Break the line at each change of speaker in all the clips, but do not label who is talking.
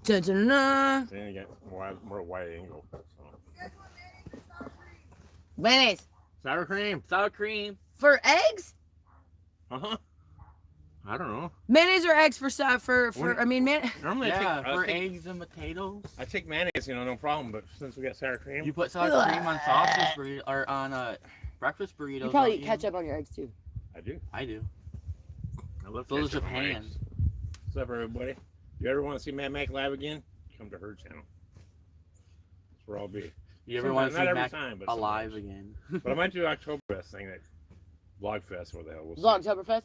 Dun, dun, dun, dun.
Then you get more wide angle. So.
Mayonnaise.
Sour cream.
Sour cream.
For eggs?
Uh-huh. I don't know.
Mayonnaise or eggs for
Normally
Yeah,
I
for
take
eggs and potatoes.
I take mayonnaise, no problem. But since we got sour cream,
You put sour cream on sausage burrito or on breakfast burritos.
You probably
don't
eat ketchup on your eggs too.
I do.
I do.
I love
So does
ketchup on my
Japan.
eggs. What's up, everybody? You ever want to see Mad Mac live again? Come to her channel. That's where I'll be.
You ever want to see
not every
Mac
time, but
alive
sometimes.
again?
But I might do Oktoberfest thing, that Vlogfest, or the hell we'll see.
Vlogtoberfest?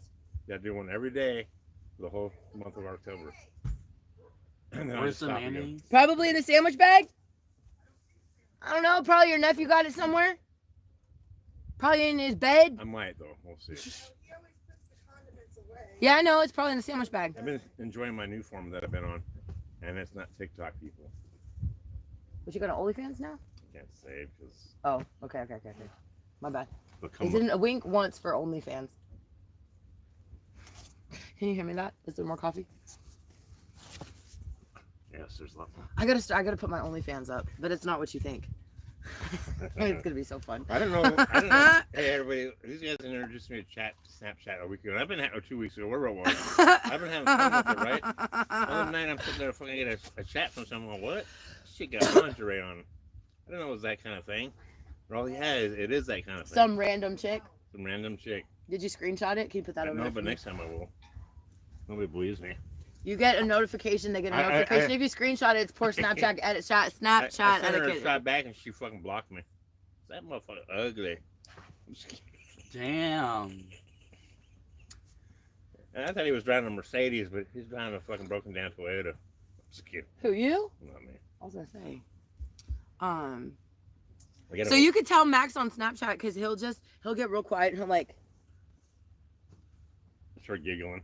Yeah, do one every day for the whole month of October. And then I'll
Where's
just
the
stop again.
mayonnaise?
Probably in the sandwich bag? I don't know. Probably your nephew got it somewhere. Probably in his bed.
I might, though. We'll see.
Yeah, I know. It's probably in the sandwich bag.
I've been enjoying my new form that I've been on, and it's not TikTok, people.
What, you got on OnlyFans now?
I can't say because
Oh, okay. My bad.
they'll come
Is it a wink once for OnlyFans? Can you hear me that? Is there more coffee?
Yes, there's a lot more.
I gotta put my OnlyFans up, but it's not what you think. It's gonna be so fun.
I don't know. Hey, everybody, these guys introduced me to Snapchat a week ago. I've been 2 weeks ago, wherever it was. I've been having fun with it, right? Other night, I'm sitting there fucking get a chat from someone. What? Shit got lingerie on. I didn't know it was that kind of thing. Well, yeah, it is that kind of thing.
Some random chick.
Some random chick.
Did you screenshot it? Can you put that over there?
No, but next time I will. Nobody believes me.
You get a notification. They get a notification. If you screenshot it, it's poor Snapchat edit chat.
I
Snapchat
sent her a
etiquette.
shot back and she fucking blocked me. That motherfucker ugly.
Damn.
And I thought he was driving a Mercedes, but he's driving a fucking broken down Toyota. Just kidding.
Who, you?
Not me.
I was gonna say.
I gotta
So you could tell Max on Snapchat because he'll get real quiet and he'll like.
start giggling.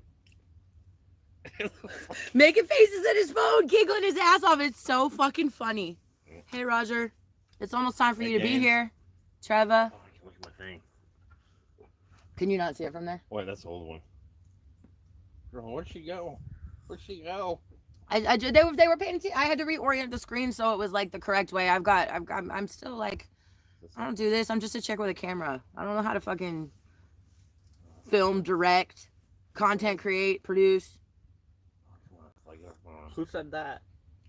Making faces at his phone, giggling his ass off. It's so fucking funny. Hey, Roger. It's almost time for you to be
James.
here. Trevor.
Oh, I can look at my thing.
Can you not see it from there?
Wait, that's the old one. Girl, where'd she go? Where'd she go?
They were paying attention. I had to reorient the screen so it was like the correct way. I'm still like, I don't do this. I'm just a chick with a camera. I don't know how to fucking film, direct, content create, produce.
Who said that?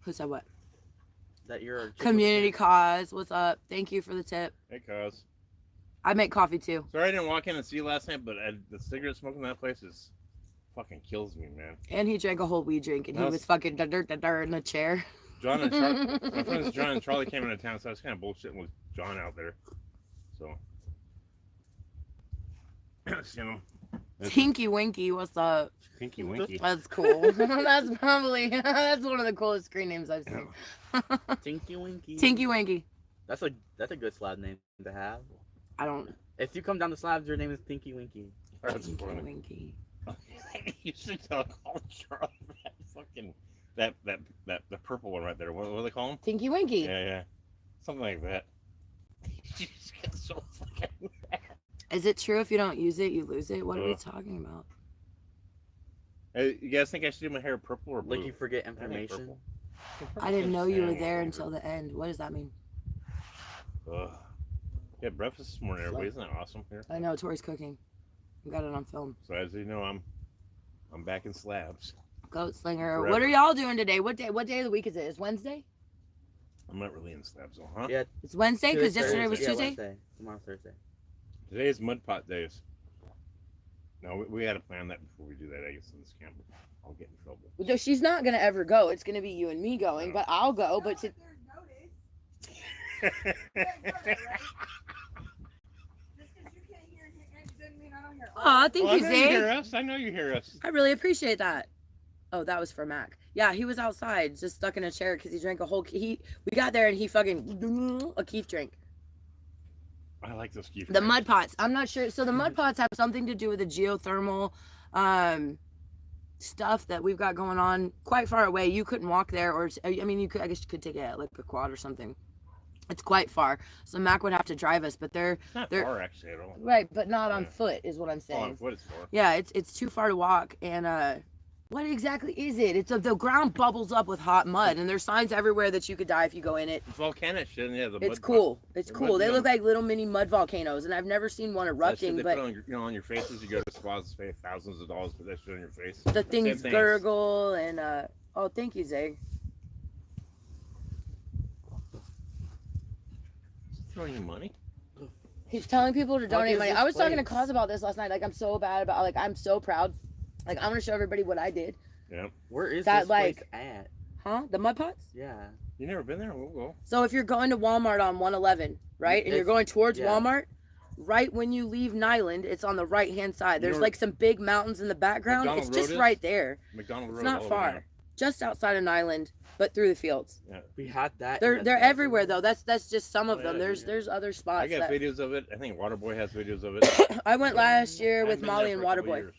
Who said what?
That you're a chick with a
Community
camera?
cause. What's up? Thank you for the tip.
Hey, cuz.
I make coffee too.
Sorry I didn't walk in and see you last night, but the cigarette smoking in that place is fucking kills me, man.
And he drank a whole weed drink and he
That's-
was fucking da-dirt in the chair.
John and my friends John and Charlie came into town, so I was kind of bullshitting with John out there. So, you know,
Tinky Winky, what's up?
Pinky Winky.
That's cool. That's probably that's one of the coolest screen names I've seen.
Tinky Winky.
Tinky Winky.
That's a good slab name to have.
I don't.
If you come down the slabs, your name is Tinky Winky.
That's
Tinky
funny.
Winky.
You should call Charlie that fucking that the purple one right there. What do they call him?
Tinky Winky.
Yeah, something like that. You just get so fucking mad.
Is it true if you don't use it, you lose it? What are we
Ugh.
talking about?
Hey, you guys think I should do my hair purple or blue?
Like you forget
I think
information.
purple.
I didn't know you were there until the end. What does that mean?
Ugh. Yeah, breakfast this morning, everybody. Isn't that awesome here?
I know Tori's cooking. We got it on film.
So as you know, I'm back in slabs.
Goat Slinger.
Forever.
What are y'all doing today? What day of the week is it? Is Wednesday?
I'm not really in slabs though, huh?
Yeah.
It's Wednesday because yesterday was
Yeah,
Tuesday.
Wednesday. Tomorrow's Thursday.
Today is mud pot days. No, we had to plan that before we do that. I guess in this camp, I'll get in trouble.
No, she's not gonna ever go. It's gonna be you and me going,
Oh.
but I'll go. But to, aw, thank
Well,
you,
I know you hear
Zay.
us. I know you hear us.
I really appreciate that. Oh, that was for Mac. Yeah, he was outside, just stuck in a chair because he drank a whole. We got there and he fucking a keef drink.
I like those keep.
The mud pots. I'm not sure. So the mud pots have something to do with the geothermal stuff that we've got going on quite far away. You couldn't walk there, or I mean, you could. I guess you could take it like a quad or something. It's quite far, so Mac would have to drive us. But they're
It's not
they're
far actually at all.
right, but not on
Yeah.
foot is what I'm
Oh,
saying.
what it's for?
Yeah, it's too far to walk, and What exactly is it? It's the ground bubbles up with hot mud, and there's signs everywhere that you could die if you go in it.
It's volcanic shit. Yeah,
It's cool. It's cool. They look like little mini mud volcanoes, and I've never seen one erupting.
They
but
put on your, on your faces. You go to spas, pay thousands of dollars for that shit on your face.
The things gurgle and oh, thank you, Zay.
Throwing you money.
He's telling people to donate money. I was talking to Cause about this last night. Like, I'm so bad about, like, I'm so proud. Like, I'm gonna show everybody what I did.
Yeah.
Where is
that,
this
like,
place at?
Huh? The mud pots?
Yeah.
You never been there? We'll go.
So if you're going to Walmart on 111, right, and you're going towards Walmart, right when you leave Nyland, it's on the right-hand side. There's like some big mountains in the background.
McDonald
it's just
Road
right there.
McDonald Road.
It's not far. Just outside of Nyland, but through the fields.
Yeah.
We had that.
They're everywhere though. That's just some of them.
Yeah,
there's other spots.
I got videos of it. I think Waterboy has videos of it.
I went last year with Molly and Waterboy.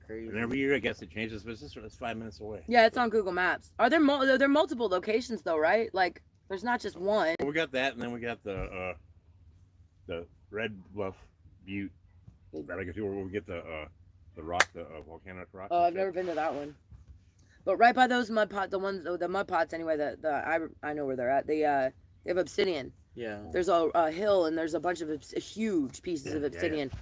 Crazy.
And every year I guess it changes, but it's 5 minutes away.
Yeah, it's on Google Maps. Are there there are multiple locations though, right? Like there's not just one.
Well, we got that, and then we got the Red Bluff Butte. That I go to where we get the rock, the volcanic rock.
Oh, I've never been to that one. But right by those mud pots, the mud pots anyway. I know where they're at. They have obsidian.
Yeah.
There's a hill and there's a bunch of huge pieces of obsidian. Yeah.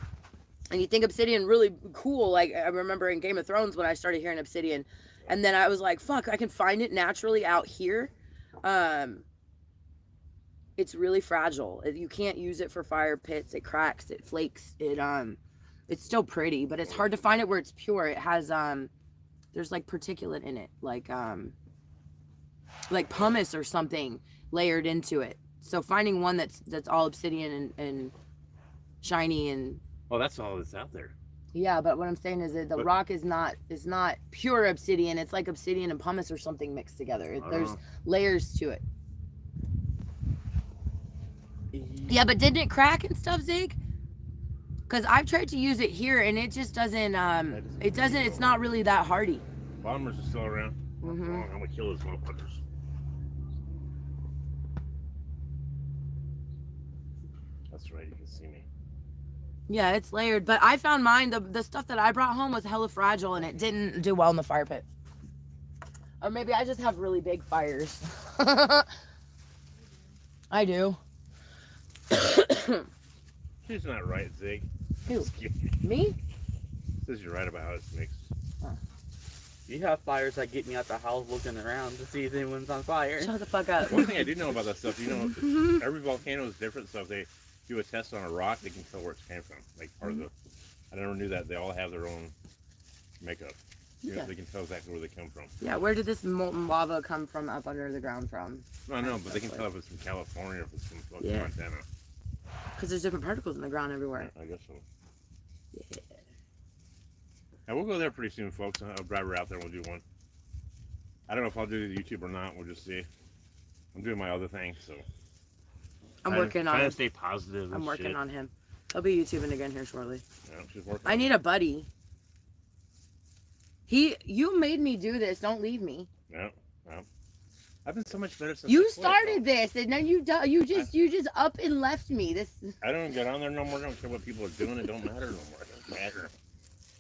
And you think obsidian really cool. Like I remember in Game of Thrones when I started hearing obsidian, and then I was like, "Fuck, I can find it naturally out here." It's really fragile. You can't use it for fire pits. It cracks. It flakes. It's still pretty, but it's hard to find it where it's pure. It has there's like particulate in it, like pumice or something layered into it. So finding one that's all obsidian and shiny and
oh, that's all that's out there.
Yeah, but what I'm saying is that the rock is not pure obsidian. It's like obsidian and pumice or something mixed together. There's layers to it. Yeah, but didn't it crack and stuff, Zig? Because I've tried to use it here and it just doesn't. It's not really that hardy.
Bombers are still around.
Mm-hmm.
I'm gonna kill those motherfuckers. That's right. You can see me.
Yeah, it's layered, but I found mine. The stuff that I brought home was hella fragile and it didn't do well in the fire pit. Or maybe I just have really big fires. I do.
She's not right, Zig.
Who? Me?
Says you're right about how it's mixed.
Huh.
You have fires that get me out the house looking around to see if anyone's on fire.
Shut the fuck up.
One thing I do know about that stuff, every volcano is different, so if they do a test on a rock, they can tell where it came from. Like part of the, I never knew that they all have their own makeup. You know, they can tell exactly where they come from.
Yeah, where did this molten lava come from up under the ground from?
I know, but they can tell if it's from California or if it's from fucking Montana.
Because there's different particles in the ground everywhere.
Yeah, I guess so.
Yeah.
Now we'll go there pretty soon, folks. I'll drive her out there and we'll do one. I don't know if I'll do the YouTube or not. We'll just see. I'm doing my other thing, so.
I'm working on
trying
him.
to stay positive.
I'm working on him. He'll be YouTubing again here shortly.
Yeah, she's working.
I need a buddy. You made me do this. Don't leave me.
Yeah. I've been so much better since
you started this, and then you just up and left me. This.
I don't get on there no more. I don't care what people are doing. It don't matter no more. It doesn't matter.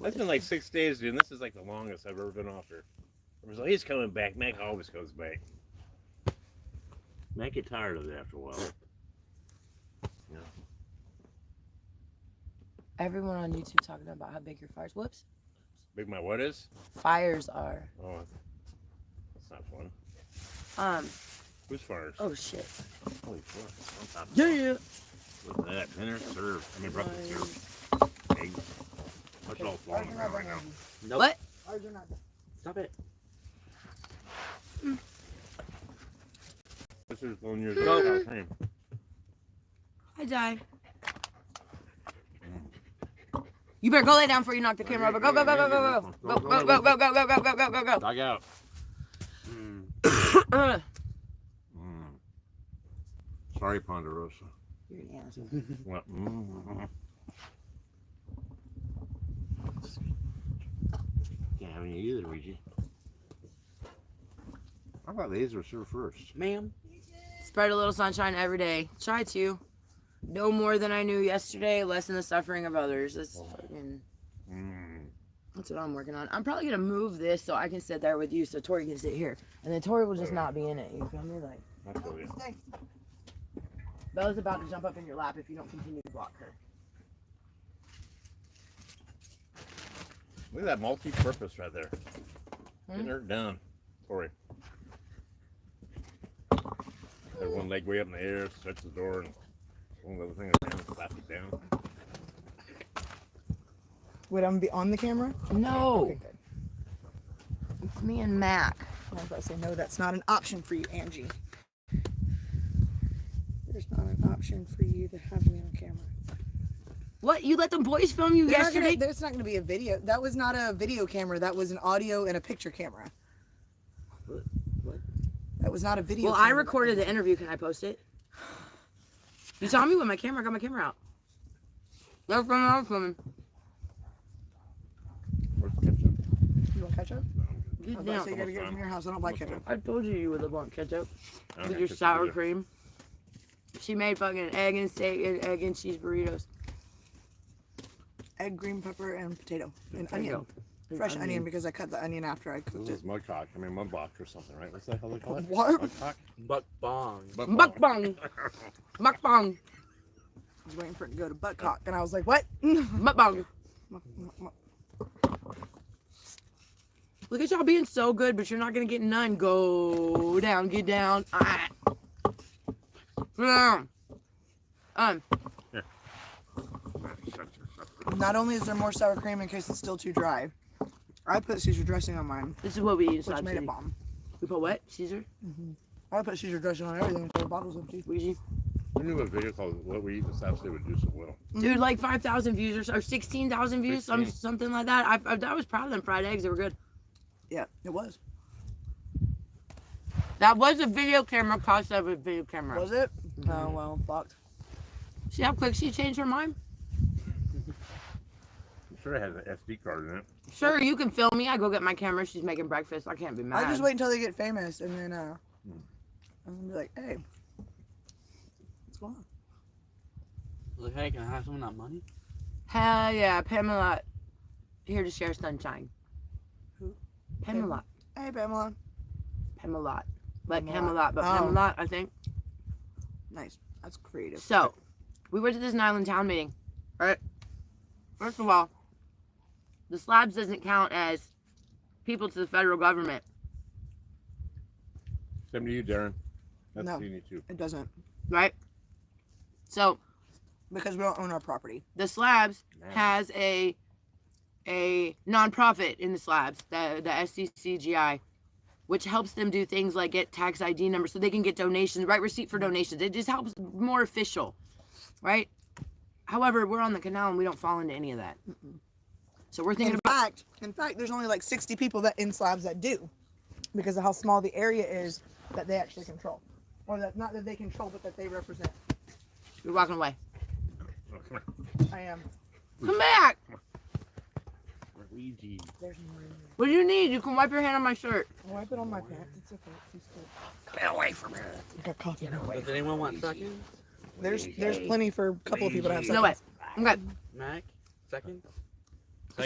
It's been like 6 days, dude. And this is like the longest I've ever been off here. I was like, he's coming back. Mac always goes back. Mac get tired of it after a while. Yeah.
Everyone on YouTube talking about how big your fires. Whoops.
Big my what is?
Fires are.
Oh, that's not fun. Whose fires?
Oh shit.
Holy fuck. On top of
Yeah.
Look at that. Dinner served. I mean, breakfast served. Eggs. What's all falling around right now?
Nope.
What?
Stop it.
This is 1 year old.
Hi, Jai. You better go lay down before you knock the camera over. Go, go, go, go, go, go. Go, go, go, go, go, go, go, go, go, go, go.
Dog out. Sorry, Ponderosa.
You're an asshole.
What? Can't have any either, would you? How about these were served first?
Ma'am.
Spread a little sunshine every day. Try to. No more than I knew yesterday, lessen the suffering of others. That's fucking... That's what I'm working on. I'm probably gonna move this so I can sit there with you, so Tori can sit here, and then Tori will just not be in it. You feel me? Like,
Absolutely.
Bella's about to jump up in your lap if you don't continue to block her.
Look at that multi-purpose right there. Getting her done. Tori. Had one leg way up in the air, stretch the door, and one other thing down, slap it down.
Would I be on the camera?
No,
Okay, good.
it's me and Mac.
I was about to say, no, that's not an option for you, Angie. There's not an option for you to have me on camera.
What? You let them boys film you yesterday?
There's not going to be a video. That was not a video camera. That was an audio and a picture camera.
What?
That was not a video
Well,
camera.
I recorded the interview. Can I post it? You saw me with my camera. I got my camera out. They're filming. I'm filming.
Where's the ketchup?
You want ketchup?
Get
I was about to
down.
say, you got to get it from your house. I don't like ketchup.
I told you would want ketchup
I don't
with
got
your
ketchup
sour
either.
cream. She made fucking egg and steak and egg and cheese burritos.
Egg, green pepper, and potato. And
There you
onion.
go. And
Fresh onion because I cut the onion after I cooked
This
it.
is mudcock. I mean mudbox or something, right? What's the hell they call it?
What?
Mudcock?
Buck bong.
Mukbang. Mukbang.
I was waiting for it to go to buttcock, and I was like, what?
Mukbang. Look at y'all being so good, but you're not gonna get none. Go down, get down. Ah.
Not only is there more sour cream in case it's still too dry, I put Caesar dressing on mine,
This is what we eat in
which
Slab
made
City.
it bomb.
We put what? Caesar?
I put Caesar dressing on everything until the bottle's empty.
Ouija?
I knew a video called "What We Eat in South City Would Do So Well."
Dude, like 5,000 views or so, or 16,000 views,
16.
something like that. I was proud of them fried eggs. They were good.
Yeah, it was.
That was a video camera cost of a video camera.
Was it? Oh, well, fucked.
See how quick she changed her mind?
I'm sure it has an SD card in it.
Sure, you can film me. I go get my camera. She's making breakfast. I can't be mad.
I just wait until they get famous, and then, I'm gonna be like, hey, what's going on?
Like, hey, can I have some of that money?
Hell yeah, Pamela. Here to share sunshine.
Who?
Pamela.
Hey, Pamela.
Pamela. Like
Pamela.
Camelot, but
Oh.
Pamela, I think.
Nice. That's creative.
So, we went to this Nyland Town meeting, right? First of all, the slabs doesn't count as people to the federal government.
Same to you, Darren. That's
No.
what you need to.
It doesn't,
Right? So
because we don't own our property.
the slabs
Man.
has a nonprofit in the slabs, the SCCGI, which helps them do things like get tax ID numbers so they can get donations, right? Receipt for donations. It just helps more official, right? However, we're on the canal and we don't fall into any of that. So we're thinking
In fact, there's only like 60 people that in slabs that do, because of how small the area is that they actually control, or that not that they control, but that they represent.
you're walking away.
Oh, come
I am.
Come back.
here. Luigi.
There's more in there.
What do you need? You can wipe your hand on my shirt.
I'll wipe it on my pants. It's okay. It's good.
Get away from me.
I got coffee.
Does anyone want seconds?
There's plenty for a couple of people to have
No way.
seconds.
Okay.
Mac? Seconds?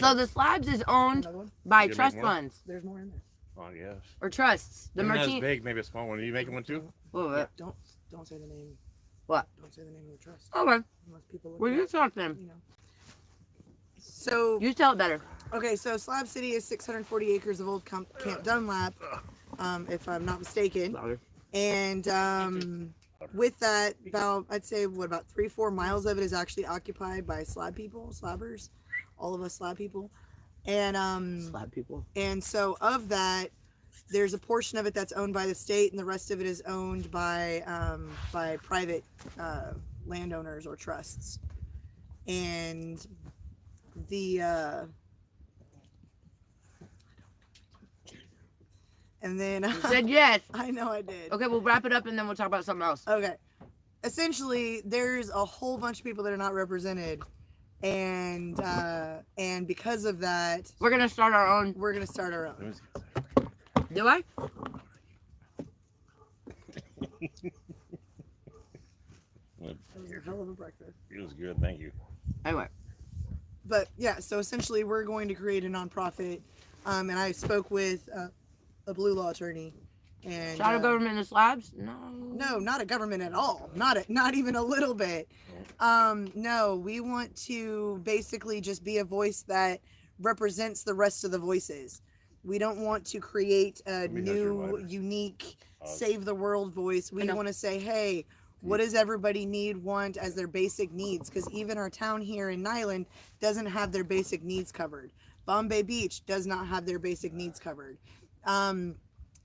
So the slabs is owned
Another one?
by
You make
trust
more?
funds
There's more in there.
Oh yes.
or trusts. The
Maybe not as
Martin.
big, maybe a small one. Are you making one too?
What?
Don't say the name.
What?
Don't say the name of the trust.
Okay.
Unless people look
Well,
it
you
up,
talk then.
you know. So
You tell it better.
okay, so Slab City is 640 acres of old Camp Dunlap, if I'm not mistaken.
Louder.
And with that, I'd say about 3-4 miles of it is actually occupied by slab people, slabbers, all of us slab people. And
Slab people.
and so of that, there's a portion of it that's owned by the state, and the rest of it is owned by private landowners or trusts. And the and then
You said yes.
I know I did.
Okay, we'll wrap it up and then we'll talk about something else.
Okay. Essentially, there's a whole bunch of people that are not represented, and because of that,
We're gonna start our own.
we're gonna start our own.
Do I?
That was a hell of a breakfast.
It was good, thank you.
Anyway,
But yeah, so essentially we're going to create a nonprofit. And I spoke with a blue law attorney. And
Shadow government in the slabs? No.
no, not a government at all. Not even a little bit. No, we want to basically just be a voice that represents the rest of the voices. We don't want to create a new, unique, save the world voice. We want to say, hey, what does everybody want as their basic needs? Because even our town here in Nyland doesn't have their basic needs covered. Bombay Beach does not have their basic needs covered.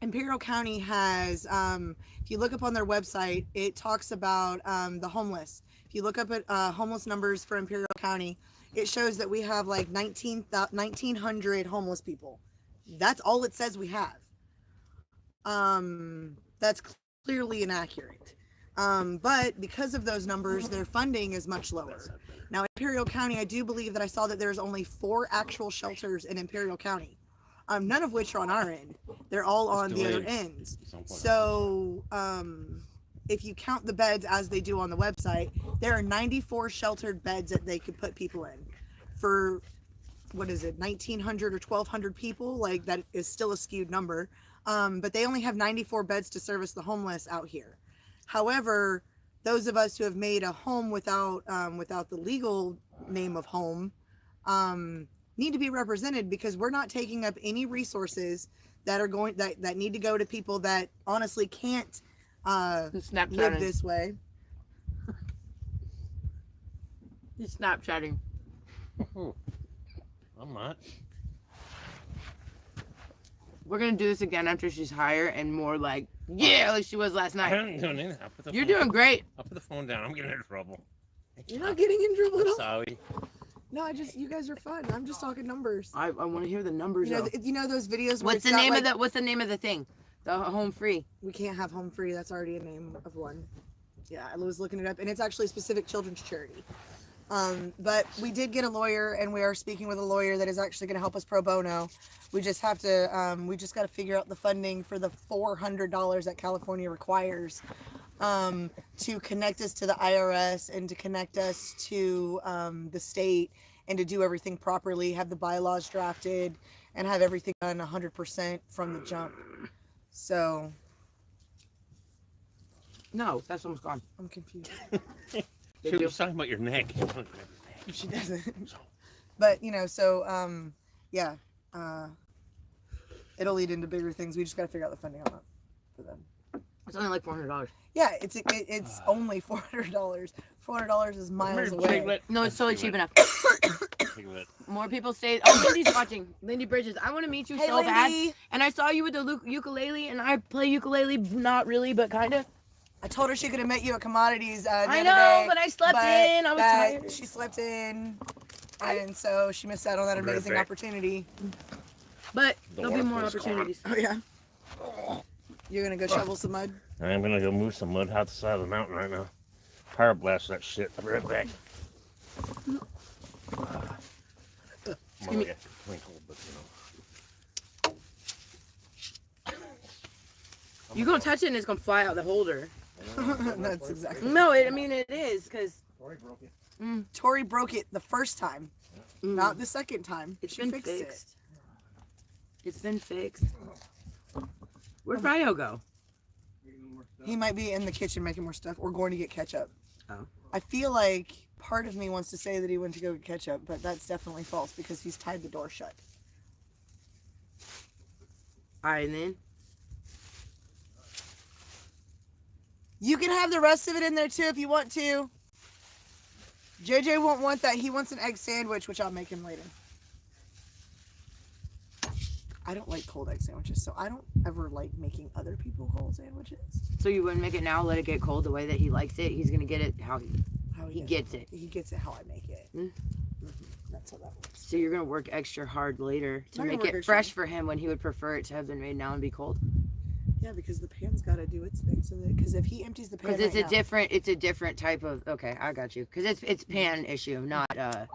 Imperial County has, if you look up on their website, it talks about the homeless. If you look up at homeless numbers for Imperial County, it shows that we have like 1,900 homeless people. That's all it says we have. That's clearly inaccurate. But because of those numbers, their funding is much lower. Now, Imperial County, I do believe that I saw that there's only 4 actual shelters in Imperial County. None of which are on our end. They're all on the other ends. So if you count the beds as they do on the website, there are 94 sheltered beds that they could put people in for, what is it, 1,900 or 1,200 people. Like, that is still a skewed number. But they only have 94 beds to service the homeless out here. However, those of us who have made a home without the legal name of home need to be represented, because we're not taking up any resources that are going that need to go to people that honestly can't live this way.
He's Snapchatting.
I'm not.
We're gonna do this again after she's higher and more like she was last
I
night.
haven't done anything.
You're doing great.
I'll put the phone down. I'm getting in trouble.
You're not getting in trouble at all.
Sorry.
No, you guys are fun. I'm just talking numbers.
I want to hear the numbers.
You know those videos where
What's the name of the thing? The home free.
We can't have home free. That's already a name of one. Yeah, I was looking it up, and it's actually a specific children's charity. But we did get a lawyer, and we are speaking with a lawyer that is actually going to help us pro bono. We just have to, we just got to figure out the funding for the $400 that California requires to connect us to the IRS and to connect us to the state and to do everything properly, have the bylaws drafted, and have everything done 100% from the jump. So.
No, that's almost gone.
I'm confused.
She was talking about your neck.
She doesn't. But, yeah. It'll lead into bigger things. We just got to figure out the funding on that for them.
It's only like $400.
Yeah, it's only $400. $400 is miles away.
No, it's totally cheap enough. More people stay. Oh, Lindy's watching. Lindy Bridges. I want to meet you so
Lindy.
bad. And I saw you with the ukulele, and I play ukulele, not really, but kind of.
I told her she could have met you at Commodities the other
I know,
day,
but I slept in. I was tired.
She slept in, and so she missed out on that amazing opportunity.
But there'll be more opportunities.
Oh, yeah. You're going to go shovel some mud?
I'm going to go move some mud out the side of the mountain right now. Power blast that shit. I'll be right back.
You're going to touch it and it's going to fly out the holder.
That's exactly.
No, it is, because
Tori broke it.
Tori broke it the first time, not the second time.
It's
she
been
fixed
fixed. It's been fixed. Where'd Ryo go?
He might be in the kitchen making more stuff or going to get ketchup.
Oh.
I feel like part of me wants to say that he went to go get ketchup, but that's definitely false because he's tied the door shut.
All right, and then?
You can have the rest of it in there too if you want to. JJ won't want that. He wants an egg sandwich, which I'll make him later. I don't like cold egg sandwiches, so I don't ever like making other people cold sandwiches.
So you wouldn't make it now, let it get cold the way that he likes it? He's going to get it how he gets it.
He gets it how I make it. Mm-hmm. That's how that works.
So you're going to work extra hard later to make it fresh for him when he would prefer it to have been made now and be cold?
Yeah, because the pan's got to do its thing. So because if he empties the pan,
because it's a different type of. Okay, I got you. Because it's pan issue, not.
I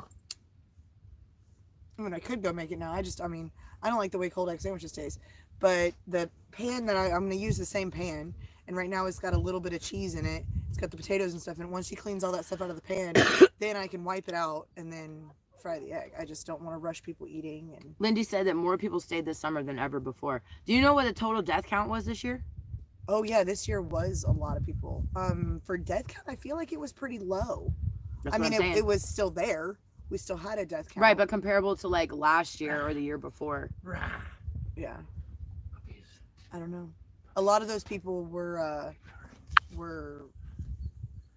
mean, I could go make it now. I don't like the way cold egg sandwiches taste. But the pan that I'm going to use the same pan, and right now it's got a little bit of cheese in it. It's got the potatoes and stuff. And once she cleans all that stuff out of the pan, then I can wipe it out and then fry the egg. I just don't want to rush people eating. And
Lindy said that more people stayed this summer than ever before. Do you know what the total death count was this year?
oh yeah, this year was a lot of people. For death count, I feel like it was pretty low.
That's
I
what
mean,
I'm saying.
it was still there. We still had a death count.
Right, but comparable to like last year or the year before.
yeah, I don't know. A lot of those people were.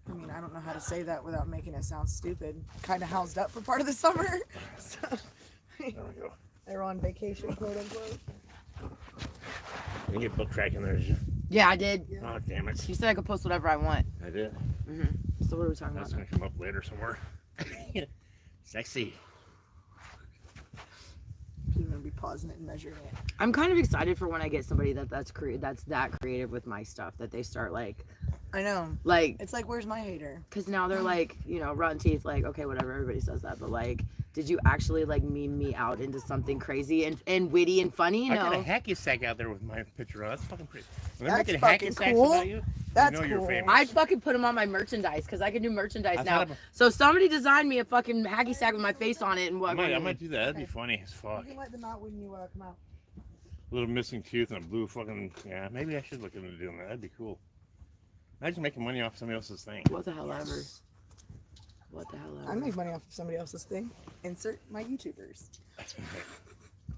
I mean, I don't know how to say that without making it sound stupid. Kind of housed up for part of the summer, so
There we go.
they're on vacation, quote unquote.
You get book track in there, did you?
Yeah, I did.
Oh, damn it.
You said I could post whatever I want.
I did.
So what are we talking
That's
about?
going to come up later somewhere. Sexy.
You're gonna be pausing it and measuring it.
I'm kind of excited for when I get somebody that's that creative with my stuff, that they start like
I know. It's like, where's my hater?
because now they're like, you know, rotten teeth, like, okay, whatever, everybody says that, but like, did you actually like meme me out into something crazy and witty and funny?
I got a
No.
hacky sack out there with my picture on. That's fucking pretty. When
That's
they're making
fucking
hacky sacks
cool.
about you,
That's
you know you're
cool.
famous.
I fucking put them on my merchandise because I can do merchandise
I
now.
thought about-
So somebody designed me a fucking hacky sack with my face on it and
I
what?
might do that. That'd be funny as fuck.
You can let them out when you come out.
A little missing tooth and a blue fucking. Yeah, maybe I should look into doing that. That'd be cool. Imagine making money off somebody else's thing.
What the hell ever? What the hell ever?
I make money off of somebody else's thing. Insert my YouTubers.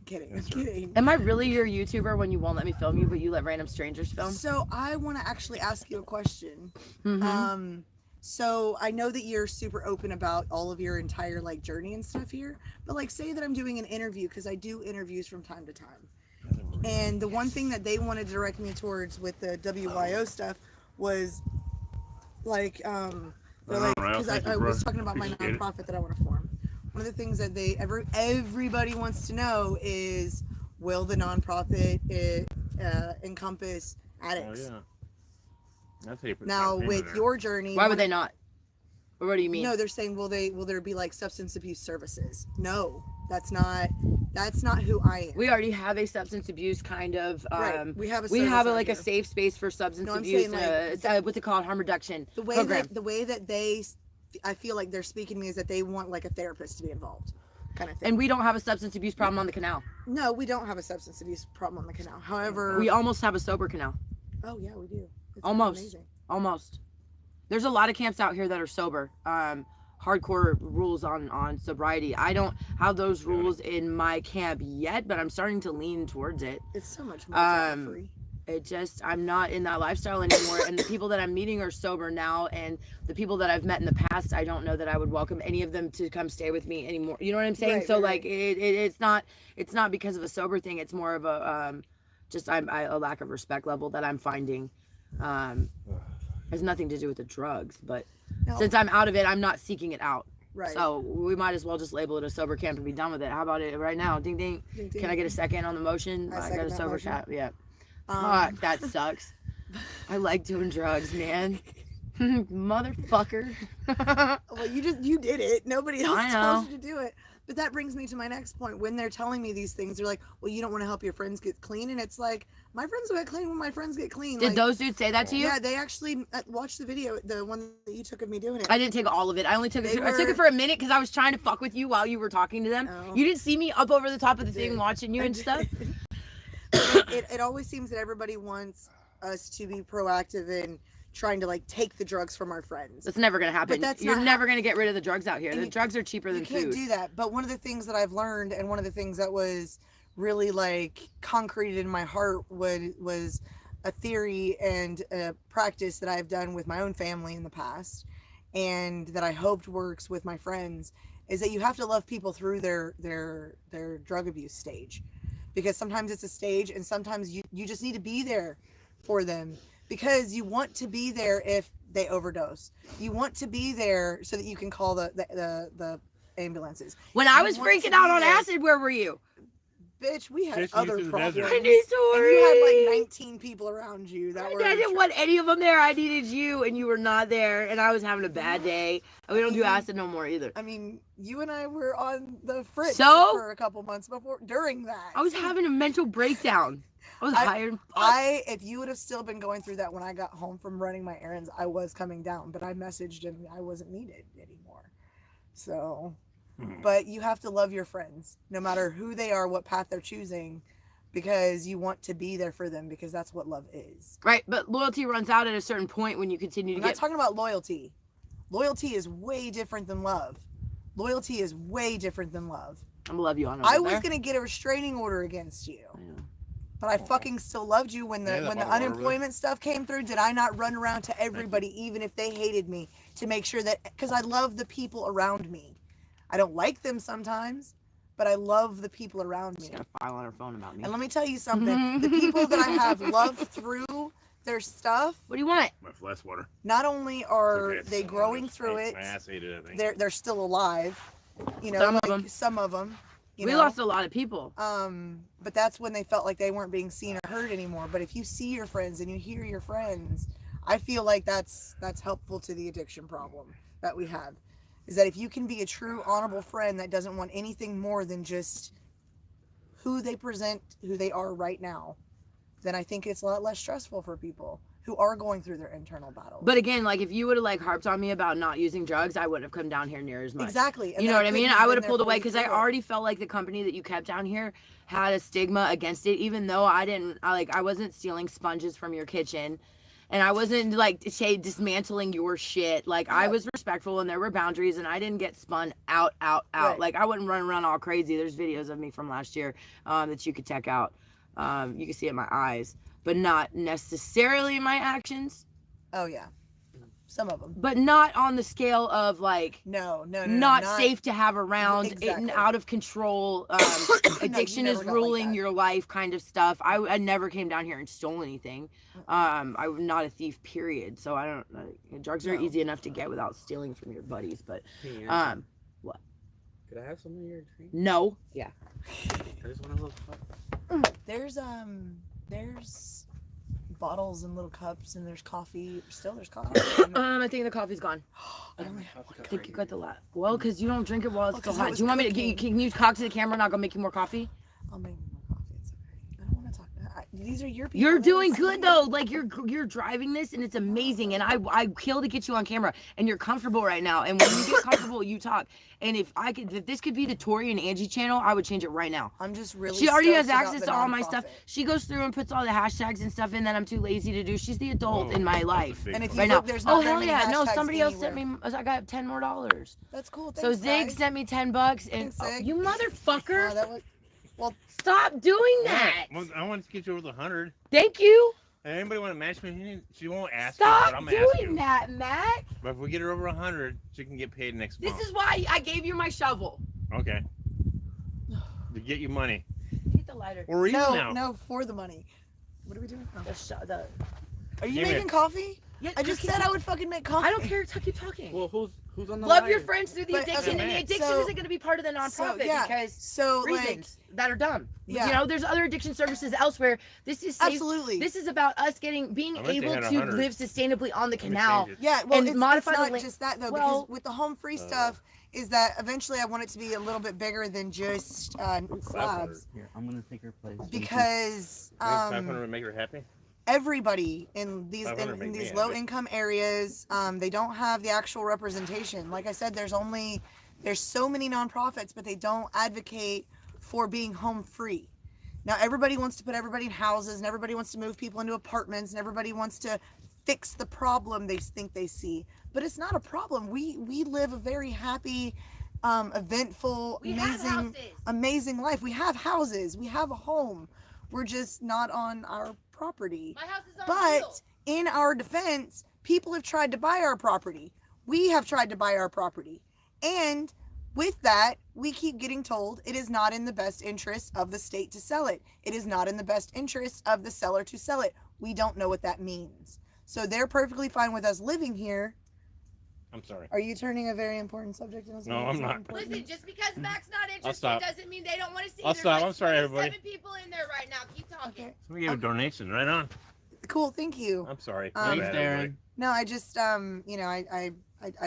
Kidding.
That's
I'm
right.
kidding.
Am I really your YouTuber when you won't let me film you, but you let random strangers film?
So I want to actually ask you a question.
Mhm.
So I know that you're super open about all of your entire like journey and stuff here, but like say that I'm doing an interview, because I do interviews from time to time. And the one thing that they wanted to direct me towards with the WYO stuff was like they're like, because I was talking about my
Appreciate it.
nonprofit that I want to form. One of the things that everybody wants to know is, will the nonprofit encompass
Oh
addicts?
yeah. That's how you put
Now
campaign in
with
there.
your journey,
Why would they not? Or what do you mean?
No, they're saying, will there be like substance abuse services? No, that's not who I am.
We already have a substance abuse kind of.
Right. We have a
We
service
have
out
like a
here.
safe space for substance
No, I'm
abuse.
saying, like,
It's what's it called? Harm reduction
the way
program.
that they, I feel like they're speaking to me is that they want like a therapist to be involved, kind of thing.
And we don't have a substance abuse problem on the canal.
No, we don't have a substance abuse problem on the canal. However,
We almost have a sober canal.
oh yeah, we do. It's
Almost.
amazing.
Almost. There's a lot of camps out here that are sober. Hardcore rules on sobriety. I don't have those rules in my camp yet, but I'm starting to lean towards it.
It's so much more free.
I'm not in that lifestyle anymore, and the people that I'm meeting are sober now, and the people that I've met in the past, I don't know that I would welcome any of them to come stay with me anymore. You know what I'm saying?
Right,
So
right,
like it's not because of a sober thing. It's more of a a lack of respect level that I'm finding. Has nothing to do with the drugs, but
No,
since I'm out of it, I'm not seeking it out.
right.
So we might as well just label it a sober camp and be done with it. How about it right now? Ding ding.
Ding, ding.
Can I get a second on the motion?
I
I got
second
a
that
sober
motion.
chat. Yeah.
Um,
Fuck, that sucks. I like doing drugs, man. Motherfucker.
Well, you did it. Nobody else
I
tells
know.
you to do it. But that brings me to my next point. When they're telling me these things, they're like, "Well, you don't want to help your friends get clean," and it's like, my friends will get clean when my friends get clean.
Did
like,
those dudes say that to you?
Yeah, they actually watched the video, the one that you took of me doing it.
I didn't take all of it. I only took it.
They
I took
were-
it for a minute because I was trying to fuck with you while you were talking to them.
Oh.
You didn't see me up over the top of the
I
thing
did.
watching you
I
and
did.
stuff.
It always seems that everybody wants us to be proactive in trying to like take the drugs from our friends.
That's never gonna happen.
that's
You're
not
never gonna get rid of the drugs out here.
And
The
you-
drugs are cheaper
You
than
can't
food.
do that. But one of the things that I've learned, and one of the things that was really like concreted in my heart, was a theory and a practice that I've done with my own family in the past, and that I hoped works with my friends, is that you have to love people through their drug abuse stage, because sometimes it's a stage, and sometimes you just need to be there for them, because you want to be there if they overdose. You want to be there so that you can call the ambulances.
When I
You
was
want to
freaking
be
out on
there.
acid, where were you?
Bitch, we had
Chasing you
other
through the
problems.
desert.
I need stories.
And you had like 19 people around you that were.
I didn't want any of them there. I needed you, and you were not there, and I was having a bad day. And we don't do acid no more either.
I mean, you and I were on the fritz
So?
for a couple months during that.
I was having a mental breakdown. I was tired.
If you would have still been going through that when I got home from running my errands, I was coming down, but I messaged and I wasn't needed anymore. So, but you have to love your friends, no matter who they are, what path they're choosing, because you want to be there for them, because that's what love is.
Right, but loyalty runs out at a certain point when you continue to
I'm
get...
not talking about loyalty. Loyalty is way different than love. Loyalty is way different than love.
I'm gonna love you on
I was going to get a restraining order against you. But I fucking still loved you when the unemployment stuff came through. Did I not run around to everybody, even if they hated me, to make sure that, because I love the people around me. I don't like them sometimes, but I love the people around me.
She's got a file on her phone about me.
And let me tell you something. The people that I have loved through their stuff,
What do you want?
My flash water.
not only are
Okay,
they
so
growing through
my
it,
ass ate it, I think.
they're still alive. You know,
Some of
like,
them.
Some of them. You
We
know?
lost a lot of people.
But that's when they felt like they weren't being seen or heard anymore. But if you see your friends and you hear your friends, I feel like that's helpful to the addiction problem that we have. Is that if you can be a true honorable friend that doesn't want anything more than just who they present, who they are right now, then I think it's a lot less stressful for people who are going through their internal battles.
But again, like if you would have like harped on me about not using drugs, I wouldn't have come down here near as much.
Exactly.
You know what I mean? I would have pulled away because I already felt like the company that you kept down here had a stigma against it, even though I wasn't stealing sponges from your kitchen. And I wasn't like dismantling your shit. Like I was respectful and there were boundaries and I didn't get spun out.
Right.
Like I wouldn't run around all crazy. There's videos of me from last year that you could check out. You can see it in my eyes, but not necessarily in my actions.
Oh yeah. Some of them.
But not on the scale of like
No,
not safe to have around,
Exactly.
out of control, addiction is
never got like
ruling
that.
your life kind of stuff. I never came down here and stole anything. I'm not a thief, period. So I don't, drugs are
No.
easy enough to get without stealing from your buddies, but
Yeah.
what?
Could I have some of your drink?
No. Yeah.
I just want a little cup.
There's bottles and little cups, and there's coffee. There's coffee.
I think the coffee's gone.
I only have one
I think you got the last. Well, because you don't drink it while it's still
'cause I
hot.
was
Do you want me to
cooking.
can you talk to the camera and I'll go make you more coffee?
I'll make more coffee. It's okay. I don't want to talk. These are your people.
You're
I don't
doing
see
good
you.
though. Like you're driving this and it's amazing. And I kill to get you on camera and you're comfortable right now. And when you get comfortable, you talk. And if this could be the Tori and Angie channel, I would change it right now.
I'm just really.
She already has
stoked about
access
the
to all my stuff.
nonprofit.
She goes through and puts all the hashtags and stuff in that I'm too lazy to do. She's the adult in my life.
And if you
Right
look,
now.
there's not
Oh
very
hell
many
yeah. No,
hashtags
somebody else sent
anywhere.
me I got $10 more.
That's cool.
So
Thanks,
Zig
guys.
sent me $10 and
Thanks, Zig.
you motherfucker.
That was,
Stop doing that.
I want to get you over the 100.
Thank you.
Hey, anybody want to match me? She won't ask
Stop
me, but I'm gonna ask
doing
you.
that, Matt.
But if we get her over 100, she can get paid next
This
month.
is why I gave you my shovel.
Okay. To get you money.
Get the lighter.
Where are you now?
no, for the money. What are we doing?
The
Are you
Give me
making coffee?
Yeah,
I just said I would fucking make coffee.
I don't care. Keep talking.
Well, who's on the
Love
line?
your friends through the
But,
addiction,
okay,
and the addiction
so-
isn't going to be part of the nonprofit because
So like,
reasons that are dumb.
Yeah.
You know, there's other addiction services elsewhere. This is safe.
absolutely.
This is about us being
I wish they
able
had
to
100.
live sustainably on the
Let me
canal.
change it.
Yeah, well,
and
it's
modify the
not
link-
just that though,
Well-
because with the home free stuff, is that eventually I want it to be a little bit bigger than just slabs,
Here, I'm gonna take her place.
because
500 would make her happy?
everybody in these
500 make me
these
happy.
low income areas, they don't have the actual representation. Like I said, there's so many nonprofits, but they don't advocate for being home free. Now everybody wants to put everybody in houses, and everybody wants to move people into apartments, and everybody wants to fix the problem they think they see. But it's not a problem. We live a very happy, eventful, amazing life. We have houses. We have a home. We're just not on our property.
My house is on
But in our defense, people have tried to buy our property. We have tried to buy our property. And with that, we keep getting told it is not in the best interest of the state to sell it. It is not in the best interest of the seller to sell it. We don't know what that means. So they're perfectly fine with us living here.
I'm sorry.
Are you turning a very important subject into something
No, I'm
that's
not.
important?
Listen, just because Mac's not interested
stop.
doesn't mean they don't want to see.
I'll
There's
stop.
like
I'm sorry,
27
everybody.
people in there right now. Keep talking.
Okay.
So we gave a donation, right on.
Cool. Thank you.
I'm sorry.
Thanks,
My bad,
Darren.
everybody.
No, I just you know, I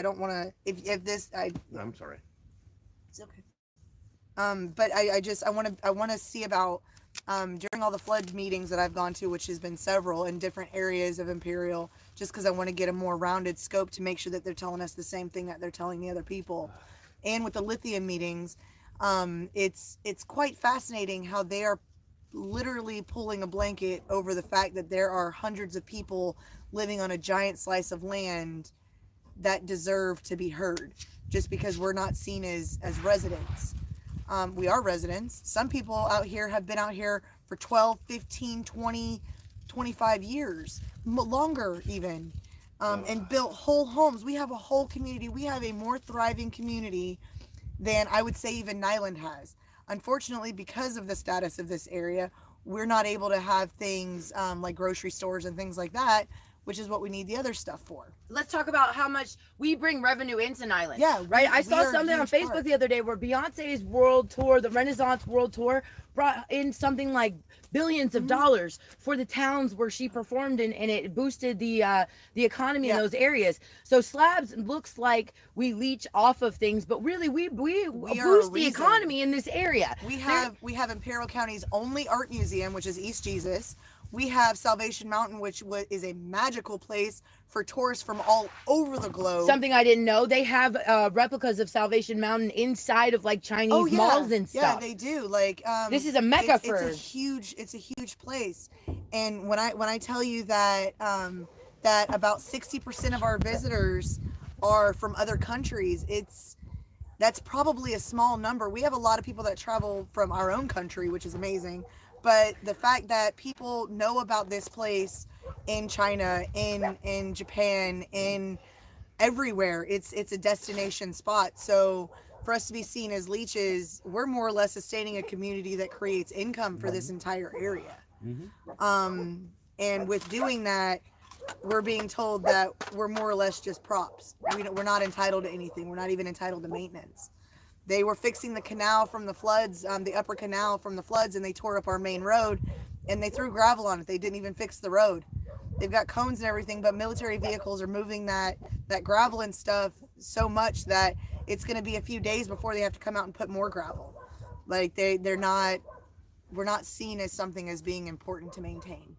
don't want to. If this,
I'm sorry.
It's okay. But I want to see about during all the flood meetings that I've gone to, which has been several in different areas of Imperial, just because I want to get a more rounded scope to make sure that they're telling us the same thing that they're telling the other people. and with the lithium meetings, it's quite fascinating how they are literally pulling a blanket over the fact that there are hundreds of people living on a giant slice of land that deserve to be heard just because we're not seen as residents. We are residents. Some people out here have been out here for 12, 15, 20, 25 years, longer even, and built whole homes. We have a whole community. We have a more thriving community than I would say even Nyland has. Unfortunately, because of the status of this area, we're not able to have things like grocery stores and things like that, which is what we need the other stuff for.
Let's talk about how much we bring revenue into Nyland.
Yeah,
right. I
we
saw
are a
something on
huge
Facebook
part.
the other day where Beyonce's world tour, the Renaissance world tour, brought in something like billions of dollars for the towns where she performed in, and it boosted the economy in those areas. So Slabs looks like we leech off of things, but really we
are
boost
a
the
reason.
economy in this area.
We have Imperial County's only art museum, which is East Jesus. We have Salvation Mountain, which is a magical place for tourists from all over the globe.
Something I didn't know, they have replicas of Salvation Mountain inside of like Chinese malls and stuff.
Yeah, they do. Like
this is a mecca
it's
for
a huge place. And when I tell you that that about 60% of our visitors are from other countries, that's probably a small number. We have a lot of people that travel from our own country, which is amazing. But the fact that people know about this place in China, in Japan, in everywhere, it's a destination spot. So for us to be seen as leeches, we're more or less sustaining a community that creates income for this entire area. And with doing that, we're being told that we're more or less just props. We're not entitled to anything. We're not even entitled to maintenance. They were fixing the canal from the floods, the upper canal from the floods, and they tore up our main road, and they threw gravel on it. They didn't even fix the road. They've got cones and everything, but military vehicles are moving that gravel and stuff so much that it's going to be a few days before they have to come out and put more gravel. Like we're not seen as something as being important to maintain.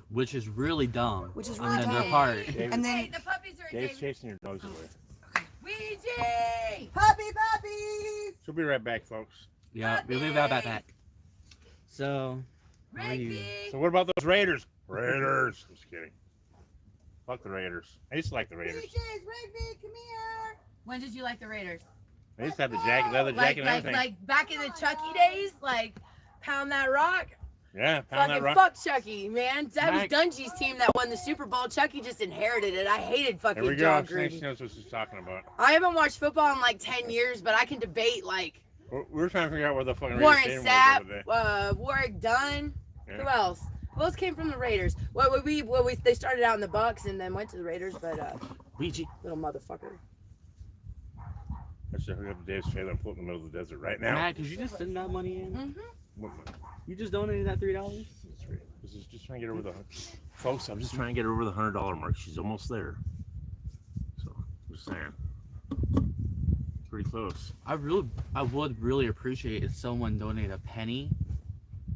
Which is really dumb.
Which is
on
really
their
dumb.
part.
And then
the puppies are
Dave's chasing your dogs away.
Ouija!
puppies.
She'll be right back, folks.
Yeah, we'll leave that back. So, how are you?
Rigby!
So what about those Raiders? Raiders. Just kidding. Fuck the Raiders. I used to like the Raiders.
Rigby, come here.
When did you like the Raiders?
I used to have the jacket, leather jacket and everything.
Like back in the Chucky days, like pound that rock.
Yeah, pound that
Fucking
rock.
fuck Chucky, man. That was
Mac-
Dungy's team that won the Super Bowl. Chucky just inherited it. I hated
There we
fucking
go.
John
She
Gruden.
knows what she's talking about.
I haven't watched football in like 10 years, but I can debate like
We're trying to figure out where the fucking Raiders
Warren
stadium
Sapp,
was the other day.
Warwick Dunn.
Yeah.
Who else? Who else came from the Raiders? They started out in the Bucks and then went to the Raiders, but
Ouija.
little motherfucker.
I should hook up Dave's trailer and pull it in the middle of the desert right now.
Matt, did you just send that money in?
Mm-hmm.
What-
You just donated that $3?
That's right. This is just trying to get over the folks. I'm just trying to get her over the $100 mark. She's almost there. So I'm just saying, pretty close.
I would really appreciate if someone donated a penny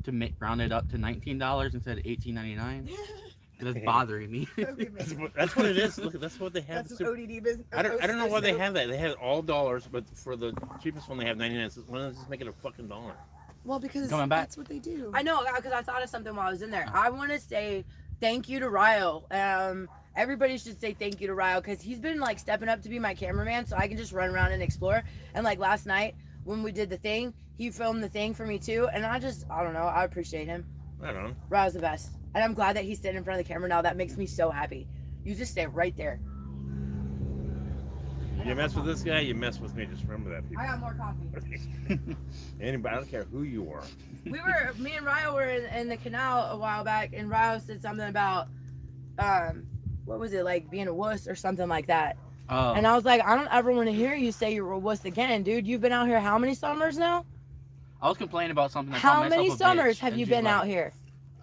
to round it up to $19 instead of $18.99. That's bothering me.
That's what it is. Look, that's what they have.
That's what ODD business.
I don't know why they have that. They have all dollars, but for the cheapest one they have 99 cents. Why don't they just make it a fucking dollar?
Well, because
Coming back.
that's what they do.
I know, because I thought of something while I was in there. I want to say thank you to Ryle. Everybody should say thank you to Ryle because he's been like stepping up to be my cameraman so I can just run around and explore. And like last night when we did the thing, he filmed the thing for me too. And I don't know, I appreciate him.
I don't know.
Ryle's the best. And I'm glad that he's sitting in front of the camera now. That makes me so happy. You just stay right there.
You mess with this guy, you mess with me. Just remember that, people.
I got more coffee.
Anybody, I don't care who you are.
Me and Ryle were in the canal a while back, and Ryle said something about, what was it, like being a wuss or something like that.
Oh.
And I was like, I don't ever want to hear you say you're a wuss again, dude. You've been out here how many summers now?
I was complaining about something.
How many summers have you been out here?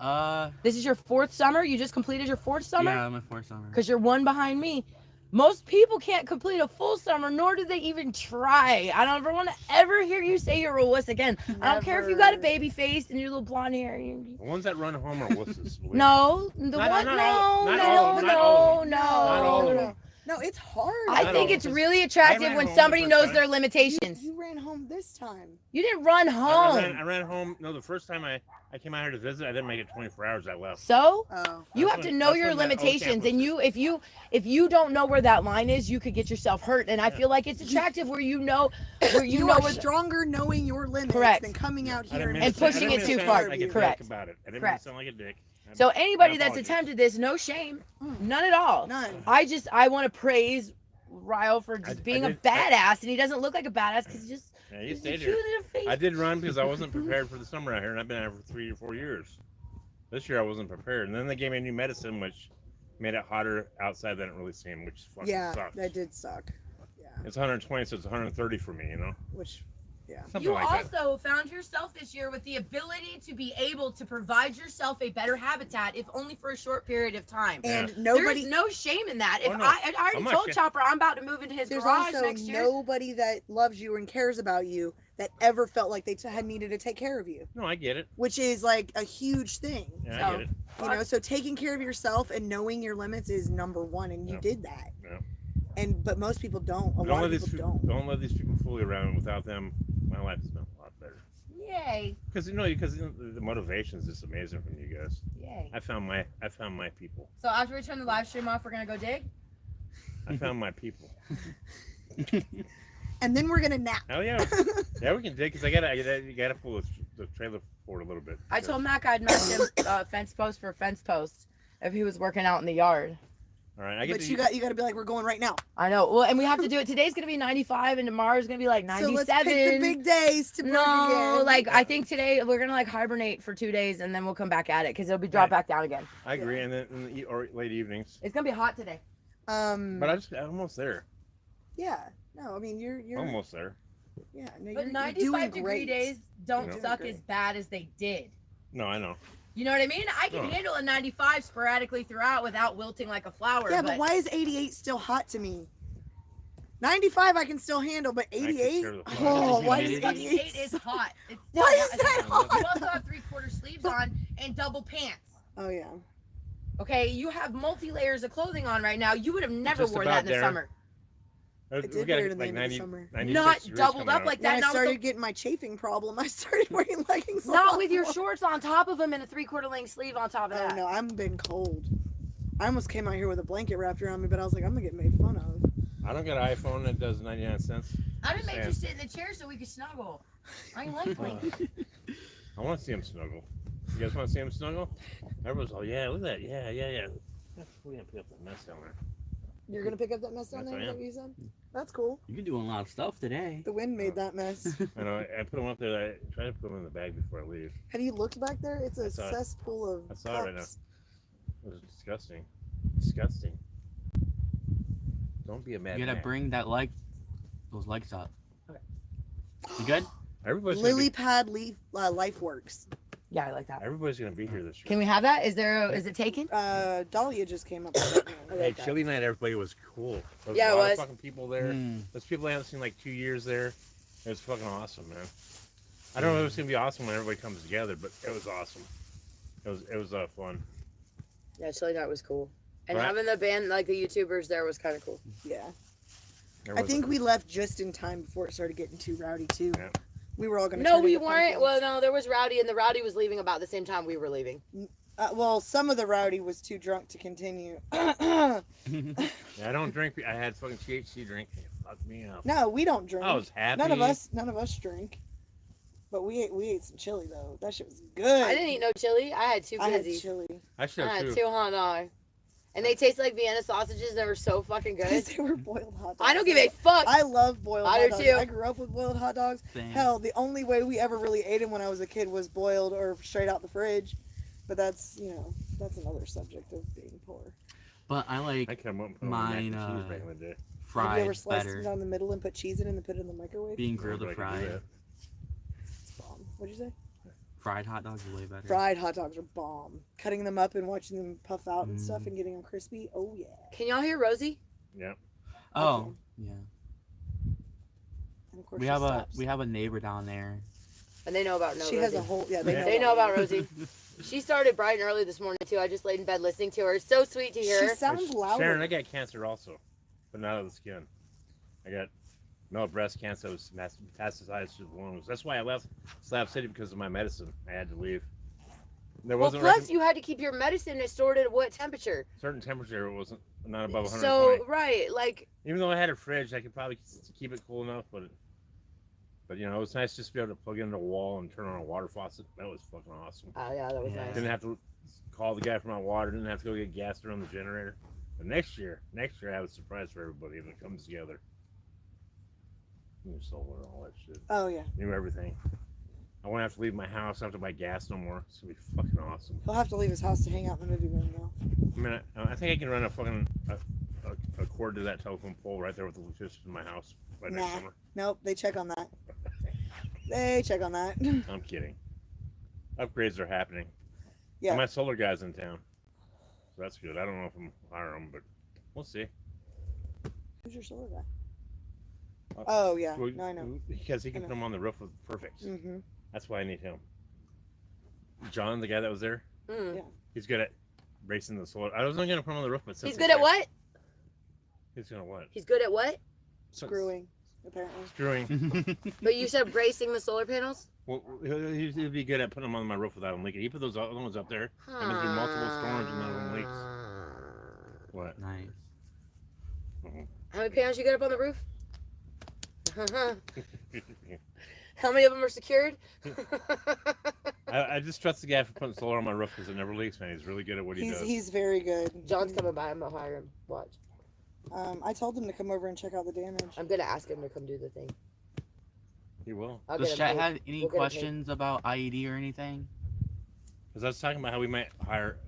here?
This is your 4th summer? You just completed your 4th summer?
Yeah, my 4th summer.
Because you're one behind me. Most people can't complete a full summer, nor do they even try. I don't ever want to ever hear you say you're a wuss again. I don't care if you got a baby face and your little blonde hair.
The ones that run home are wusses. believe me.
No, the
Not-
one,
not all-
no,
not all of them, not all of them.
no,
Not all of
no.
them.
No, it's hard.
I
Not
think
all.
it's really attractive
ran
when
home the
somebody
first
knows
time.
their limitations.
You ran home this time.
You didn't run home.
I ran home. No, the first time I came out here to visit, I didn't make it 24 hours. I left.
So
Oh.
you
That's
have to
when-
know
that's
your
when that old
limitations,
camp
and
was
if you don't know where that line is, you could get yourself hurt. And I feel like it's attractive where you know
You are
where
stronger knowing your limits
Correct.
than coming out
I
here
didn't mean
And
to sound-
pushing
I
it
didn't
too
mean to
far.
sound like a dick
Correct.
about it. I didn't
Correct.
mean to sound like a dick.
So anybody
My
that's
apologies.
attempted this, no shame, none at all.
None.
I want to praise Ryle for just being a badass, and he doesn't look like a badass because he just
Yeah, you
he's a
stayed
cute
here.
little face.
I did run because I wasn't prepared for the summer out here, and I've been out here for 3 or 4 years. This year I wasn't prepared, and then they gave me a new medicine, which made it hotter outside than it really seemed, which fucking
Yeah,
sucks.
that did suck. Yeah.
It's 120, so it's 130 for me, you know?
Which, yeah.
Something
You
like that.
also found yourself this year with the ability to be able to provide yourself a better habitat, if only for a short period of time.
And
Yeah.
nobody.
There's no shame in that. If
Oh, no.
I already
I'm not
told
ashamed.
Chopper I'm about to move into his
There's
garage
also
next year.
nobody that loves you and cares about you that ever felt like they had needed to take care of you,
No, I get it.
which is like a huge thing.
Yeah, I
So-
get it.
You know, so taking care of yourself and knowing your limits is number one, and you
Yeah.
did that.
Yeah.
But most people don't. A
Don't
lot
let
of
these
people
people,
don't.
don't let these people fool you around. Without them, my life has been a lot better.
Yay.
Because the motivation is just amazing from you guys.
Yay.
I found my people.
So after we turn the live stream off, we're gonna go dig?
I found my people.
And then we're gonna nap.
Hell yeah, yeah, we can dig because you gotta pull the trailer forward a little bit.
I told Mac I'd match him fence post for fence post if he was working out in the yard.
All right, I get
But
to
you got to be like, we're going right now.
I know. Well, and we have to do it. Today's gonna be 95, and tomorrow's gonna be like 97.
So let's pick the big days to work
No,
again.
like I think today we're gonna like hibernate for 2 days, and then we'll come back at it because it'll be dropped back down again.
I agree, and then or late evenings.
It's gonna be hot today.
But I'm almost there.
Yeah. No, I mean you're
Almost there.
yeah. No,
But
you're
95
doing
degree
great.
days don't
Yeah.
suck
Great.
as bad as they did.
No, I know.
You know what I mean? I can
Oh.
handle a 95 sporadically throughout without wilting like a flower.
Yeah, but why is 88 still hot to me? 95 I can still handle, but
can
88?
stir the fuck
Oh,
out.
why is
88
88 is
88?
hot. It's
Why
still
is
hot.
that
You
hot?
also have 3/4 sleeves on and double pants.
Oh yeah.
Okay, you have multi layers of clothing on right now. You would have never
Just
wore
about
that in the
there.
summer.
I did wear it in the end of the summer.
96
Not
degrees
doubled
coming
up
out.
like
When
that.
I
Not,
started
with
getting my chafing problem, I started wearing leggings.
the,
a
not
lot
with your
more.
shorts on top of them and a 3/4 length sleeve on top of
Oh
that.
no, I'm been cold. I almost came out here with a blanket wrapped around me, but I was like, I'm gonna get made fun of.
I don't get an iPhone that does 99 cents.
I just made
Yeah.
you sit in the chair so we could snuggle. I ain't like playing.
I want to see him snuggle. You guys want to see him snuggle? Everyone's all, yeah, look at that. Yeah. We're going to pick up that mess down there.
You're gonna pick up that mess down
Yes,
there?
I
Is that
am.
what you said? That's cool.
You're doing a lot of stuff today.
The wind made that mess.
I know. I put them up there. I tried to put them in the bag before I leave.
Have you looked back there? It's
I
a
saw it.
cesspool of
I saw it right now.
cups.
It was disgusting. Disgusting. Don't be a mad
You gotta
man.
bring those legs up.
Okay.
You good?
Everybody's
Lily
gonna
Pad Leaf Life Works.
Yeah, I like that.
be, everybody's gonna be here this year.
Can we have that? Is it taken?
Dahlia just came up with it.
I
Hey,
like that.
chili night, everybody was cool. There was
Yeah,
a
it
lot
was.
of fucking people there.
Mm.
There's people I haven't seen like 2 years there. It was fucking awesome, man. I don't know if it's gonna be awesome when everybody comes together, but it was awesome. It was fun.
Yeah, chili night was cool. And
Right.
having the band, like the YouTubers there, was kind of cool.
Yeah. I
Everyone's
think
like,
we left just in time before it started getting too rowdy too.
Yeah.
We were all gonna.
No,
turn
we
into
weren't.
pumpkins.
Well, no, there was Rowdy, and the Rowdy was leaving about the same time we were leaving.
Well, some of the rowdy was too drunk to continue.
Yeah, I don't drink. I had fucking THC drink. It fucked me up.
No, we don't drink.
I was happy.
None of us drink. But we ate some chili though. That shit was good.
I didn't eat no chili. I had 2
I had
glizzies.
chili.
I should
I
have
had
too.
2 hot dogs. And they taste like Vienna sausages. They were so fucking good.
Because they were boiled hot dogs.
I don't give a fuck.
I love boiled
I
hot
do
dogs.
too.
I grew up with boiled hot dogs.
Same.
Hell, the only way we ever really ate them when I was a kid was boiled or straight out the fridge. But that's another subject of being poor.
But I like
I come up and put on mac and
Mine,
cheese back in the day.
Have you
fried
ever sliced
better.
it down the middle and put cheese in it and put it in the microwave?
Being grilled or
Everybody can do
fried.
that.
It's bomb. What'd you say?
Fried hot dogs are way better.
Fried hot dogs are bomb. Cutting them up and watching them puff out and stuff
Mm.
and getting them crispy. Oh yeah.
Can y'all hear Rosie?
Yeah.
Oh, yeah.
And of course
We
she
have
stops.
a neighbor down there.
And they know about
She has a whole
They
They know about Rosie. She started bright and early this morning too. I just laid in bed listening to her. It's so sweet to hear
She
her.
sounds louder.
Sharon, I got cancer also. but not of the skin. I got male breast cancer, was metastasized to the lungs. That's why I left Slab City, because of my medicine. I had to leave. There
Well,
wasn't
plus you had to keep your medicine stored at what temperature?
certain temperature. It wasn't not above 120.
So right, like
Even though I had a fridge, I could probably keep it cool enough. But you know, it was nice just to be able to plug it into a wall and turn on a water faucet. That was fucking awesome.
oh yeah, that was
Yeah.
nice.
Didn't have to call the guy for my water. Didn't have to go get gas to run the generator. But next year I have a surprise for everybody, and it comes together. New solar and all that shit.
Oh yeah.
New everything. I won't have to leave my house. I don't have to buy gas no more. It's gonna be fucking awesome.
He'll have to leave his house to hang out in the movie room though.
I mean, I think I can run a fucking a cord to that telephone pole right there with the electricity in my house by next
Nah.
summer.
Nope, they check on that. They check on that.
I'm kidding. Upgrades are happening.
Yeah.
My solar guy's in town, so that's good. I don't know if I'm hire him, but we'll see.
Who's your solar guy?
Uh,
Oh yeah,
Well,
no, I know.
because he can
I
put them on the roof with perfect.
Mm-hmm.
That's why I need him. John, the guy that was there,
Mm.
Yeah.
he's good at racing the solar. I was only gonna put him on the roof, but since
He's good at what?
He's gonna what?
He's good at what?
Screwing, apparently.
Screwing.
But you said bracing the solar panels?
Well, he'd be good at putting them on my roof without them leaking. He put those other ones up there. I've been through multiple storms and none of them leaks. What?
Nice.
How many panels you got up on the roof? How many of them are secured?
I just trust the guy for putting solar on my roof because it never leaks, man. He's really good at what he does.
He's very good.
John's coming by. I'm gonna hire him. Watch.
I told him to come over and check out the damage.
I'm gonna ask him to come do the thing.
He will.
I'll
Does
get him
chat
paid.
have any
We'll get him paid.
questions about IED or anything?
Because I was talking about how we might hire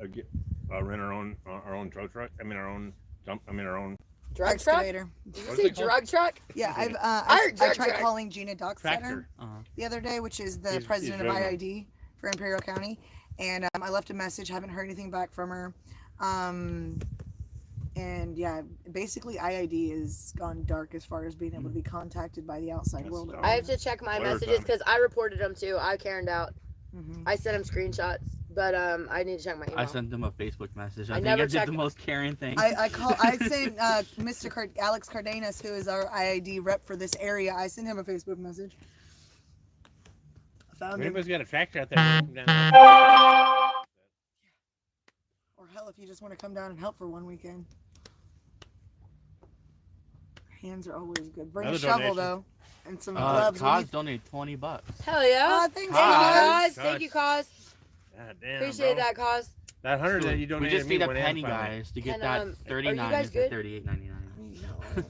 rent our own tow truck. I mean our own our own
Drug truck?
Excavator.
Did you
What is
say
it called?
drug truck?
Yeah,
Is it-
I
drug
tried
truck.
calling Gina Docksetter
tractor.
the other day, which is the
He's
president of
running.
IID for Imperial County, and I left a message. Haven't heard anything back from her. And yeah, basically IID has gone dark as far as being able to be contacted by the outside
That's
world.
dumb.
I have to check my
Whatever,
messages
Tommy.
because I reported them too. I Karened out.
Mhm.
I sent him screenshots, but I need to check my email.
I sent them a Facebook message.
I
I think
never
I did
check-
the most Karen thing.
I sent Mr. Alex Cardenas, who is our IID rep for this area. I sent him a Facebook message. I
If
found him.
anybody's got a tractor out there, come down there.
Or hell, if you just want to come down and help for one weekend. Hands are always good. Bring
Another
a shovel
donation.
though, and some gloves. We
Cause
need-
donated $20.
Hell yeah!
Oh, thanks,
Thank you,
guys.
Cause. Thank you, Cause.
God damn,
Appreciate
bro.
that, Cause.
That 100 that you
We
donated
just
me
need a
went in
penny,
finally.
guys, to get
And,
that
are you
39
guys
instead of
good?
$38.99.
No,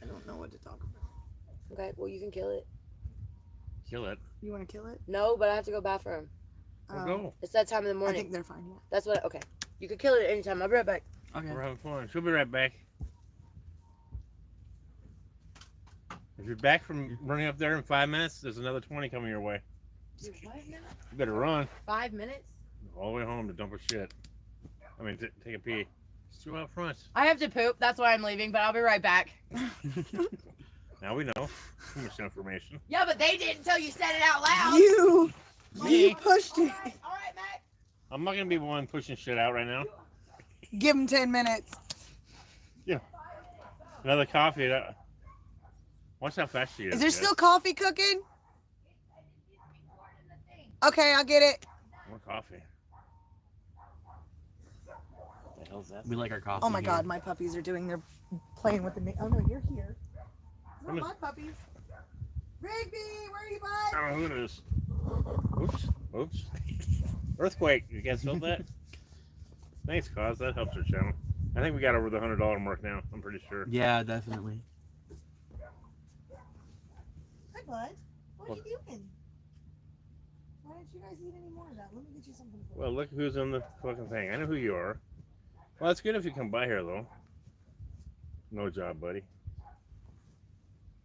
I don't know what to talk about.
Okay, well you can kill it.
Kill it.
You want to kill it?
No, but I have to go bathroom.
We'll go.
It's that time in the
I
morning.
think they're fine. Yeah.
That's what. Okay, you can kill it at any time. I'll be right back.
Okay.
We're having fun. She'll be right back. If you're back from running up there in 5 minutes, there's another 20 coming your way.
What now?
You better run
5 minutes?
all the way home to dump a shit. I mean, take a pee. It's too out front.
I have to poop. That's why I'm leaving. But I'll be right back.
Now we know. Too much information.
Yeah, but they didn't until you said it out loud.
You
Me?
pushed it.
All right, Mac.
I'm not gonna be one pushing shit out right now.
Give him 10 minutes.
Another coffee. Watch how fast she is.
Is there
guys.
still coffee cooking? Okay, I'll get it.
More coffee? What the hell's that?
We like our coffee.
Oh my
here.
God, my puppies are doing their playing with the. Oh no, you're here. It's not my puppies. Rigby, where are you, bud?
I don't know who it is. Oops. Oops. Earthquake. You guys felt that? Thanks, Cause. That helps our channel. I think we got over the $100 mark now. I'm pretty sure.
Yeah, definitely.
Hi, bud. What are you doing? Why didn't you guys eat any more of that? Let me get you something.
Well, look who's in the fucking thing. I know who you are. Well, it's good if you come by here, though. No job, buddy.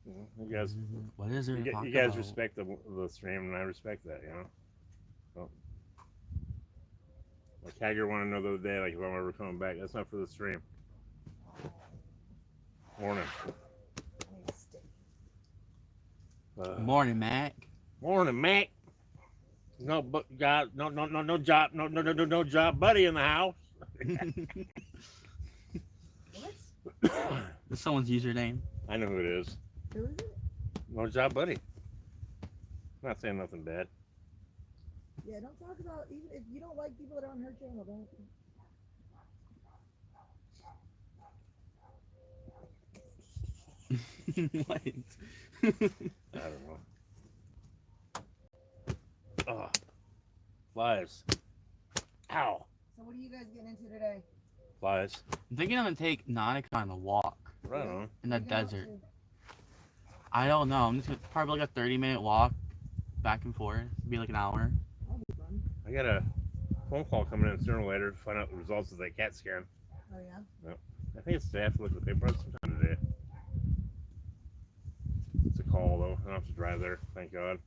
You guys,
What is there to talk
you guys
about?
respect the stream, and I respect that, you know? So, like Hager wanted to know the other day, like, if I'm ever coming back. That's not for the stream. Morning.
Morning, Mac.
Morning, Mac. No, but God, no job, no job, buddy in the house.
It's someone's username.
I know who it is.
Who is it?
No job, buddy. I'm not saying nothing bad.
Yeah, don't talk about, even if you don't like people that are on her channel, don't.
What?
I don't know. Oh, flies. Ow.
So what are you guys getting into today?
Flies.
I'm thinking I'm gonna take Nanika on a walk
Right on.
in the
What are you going
desert.
to?
I don't know. I'm just gonna probably like a 30-minute walk back and forth. Be like an hour.
That'll be fun.
I got a phone call coming in sooner or later to find out the results of that CAT scan.
Oh yeah?
I think it's today. I have to look at the paper sometime today. It's a call though. I don't have to drive there. Thank God.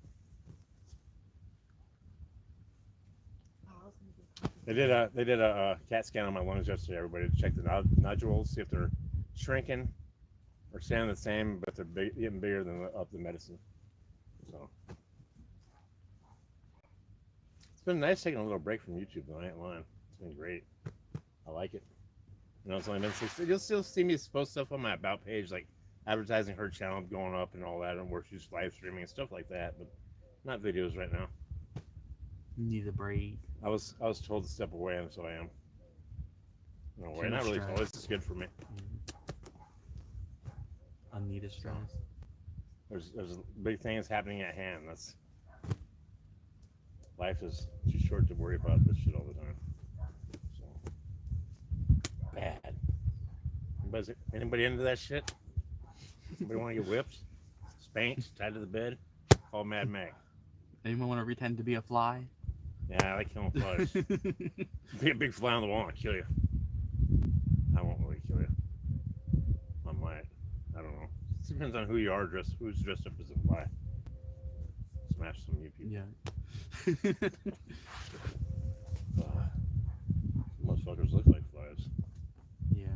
Oh, I was gonna
They did a CAT scan on my lungs yesterday. Everybody to check the nodules, see if they're shrinking or staying the same, but they're getting bigger than the medicine. So it's been nice taking a little break from YouTube though. I ain't lying. It's been great. I like it. You know, it's only been 6 days. You'll still see me post stuff on my about page, like advertising her channel going up and all that, and where she's live streaming and stuff like that, but not videos right now.
Need a break.
I was told to step away, and so I am. No way,
Too
not
much
really
stress.
told. This is good for me.
Unneeded stress.
There's big things happening at hand. That's life is too short to worry about this shit all the time. So bad. Anybody into that shit? Anybody want to get whipped, spanked, tied to the bed? Call Mad Mac.
Anyone want to pretend to be a fly?
Yeah, I like killing flies. Be a big fly on the wall and kill you. I won't really kill you. I might. I don't know. It depends on who you are dressed. Who's dressed up as a fly. Smash some of you people.
Yeah.
Most fuckers look like flies.
Yeah.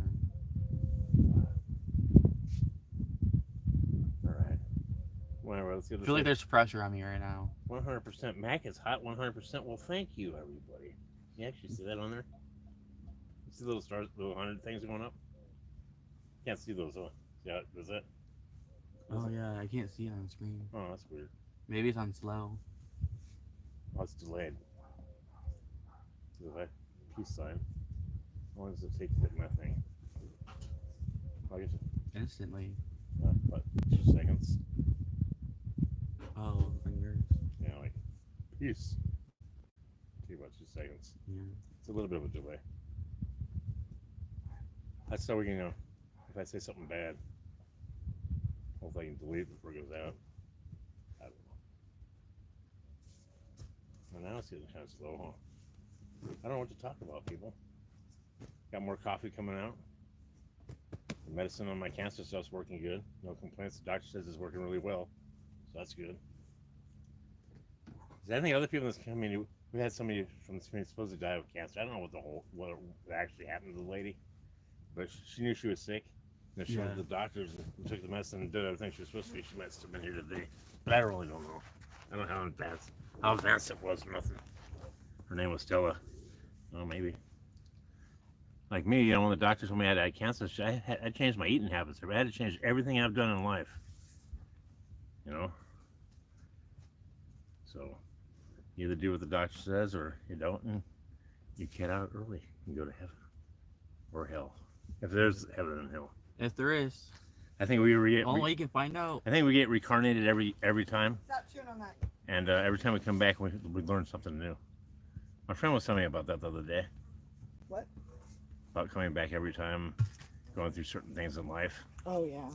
All right. Whatever. Let's get
I feel like there's pressure on me right now.
100%. Mac is hot. 100%. Well, thank you, everybody. You actually see that on there? You see the little stars, little 100 things going up? Can't see those. Oh, yeah. Does that?
Oh yeah, I can't see it on screen.
Oh, that's weird.
Maybe it's on slow.
Oh, it's delayed. Delay. Peace sign. How long does it take to hit my thing? I guess
Instantly.
about 2 seconds.
Oh, fingers.
Yeah, like peace. Take about 2 seconds.
Yeah.
It's a little bit of a delay. That's so we can know if I say something bad. Hopefully I can delete it before it goes out. I don't know. Well, now it's getting kind of slow, huh? I don't know what to talk about, people. Got more coffee coming out. The medicine on my cancer stuff's working good. No complaints. The doctor says it's working really well. So that's good. Is there any other people in this community? We had somebody from this community supposed to die of cancer. I don't know what actually happened to the lady, but she knew she was sick. And she went to the doctors and took the medicine and did everything she was supposed to be. She might still been here today, but I really don't know. I don't know how advanced it was or nothing. Her name was Stella. Oh, maybe. Like me, you know, when the doctor told me I had cancer, I changed my eating habits. I had to change everything I've done in life. You know? So, you either do what the doctor says or you don't, and you get out early and go to heaven. Or hell. If there's heaven and hell.
If there is.
I think we
Only you can find out.
I think we get reincarnated every time.
Stop chewing on that.
And every time we come back, we learn something new. My friend was telling me about that the other day.
What?
About coming back every time, going through certain things in life.
Oh yeah.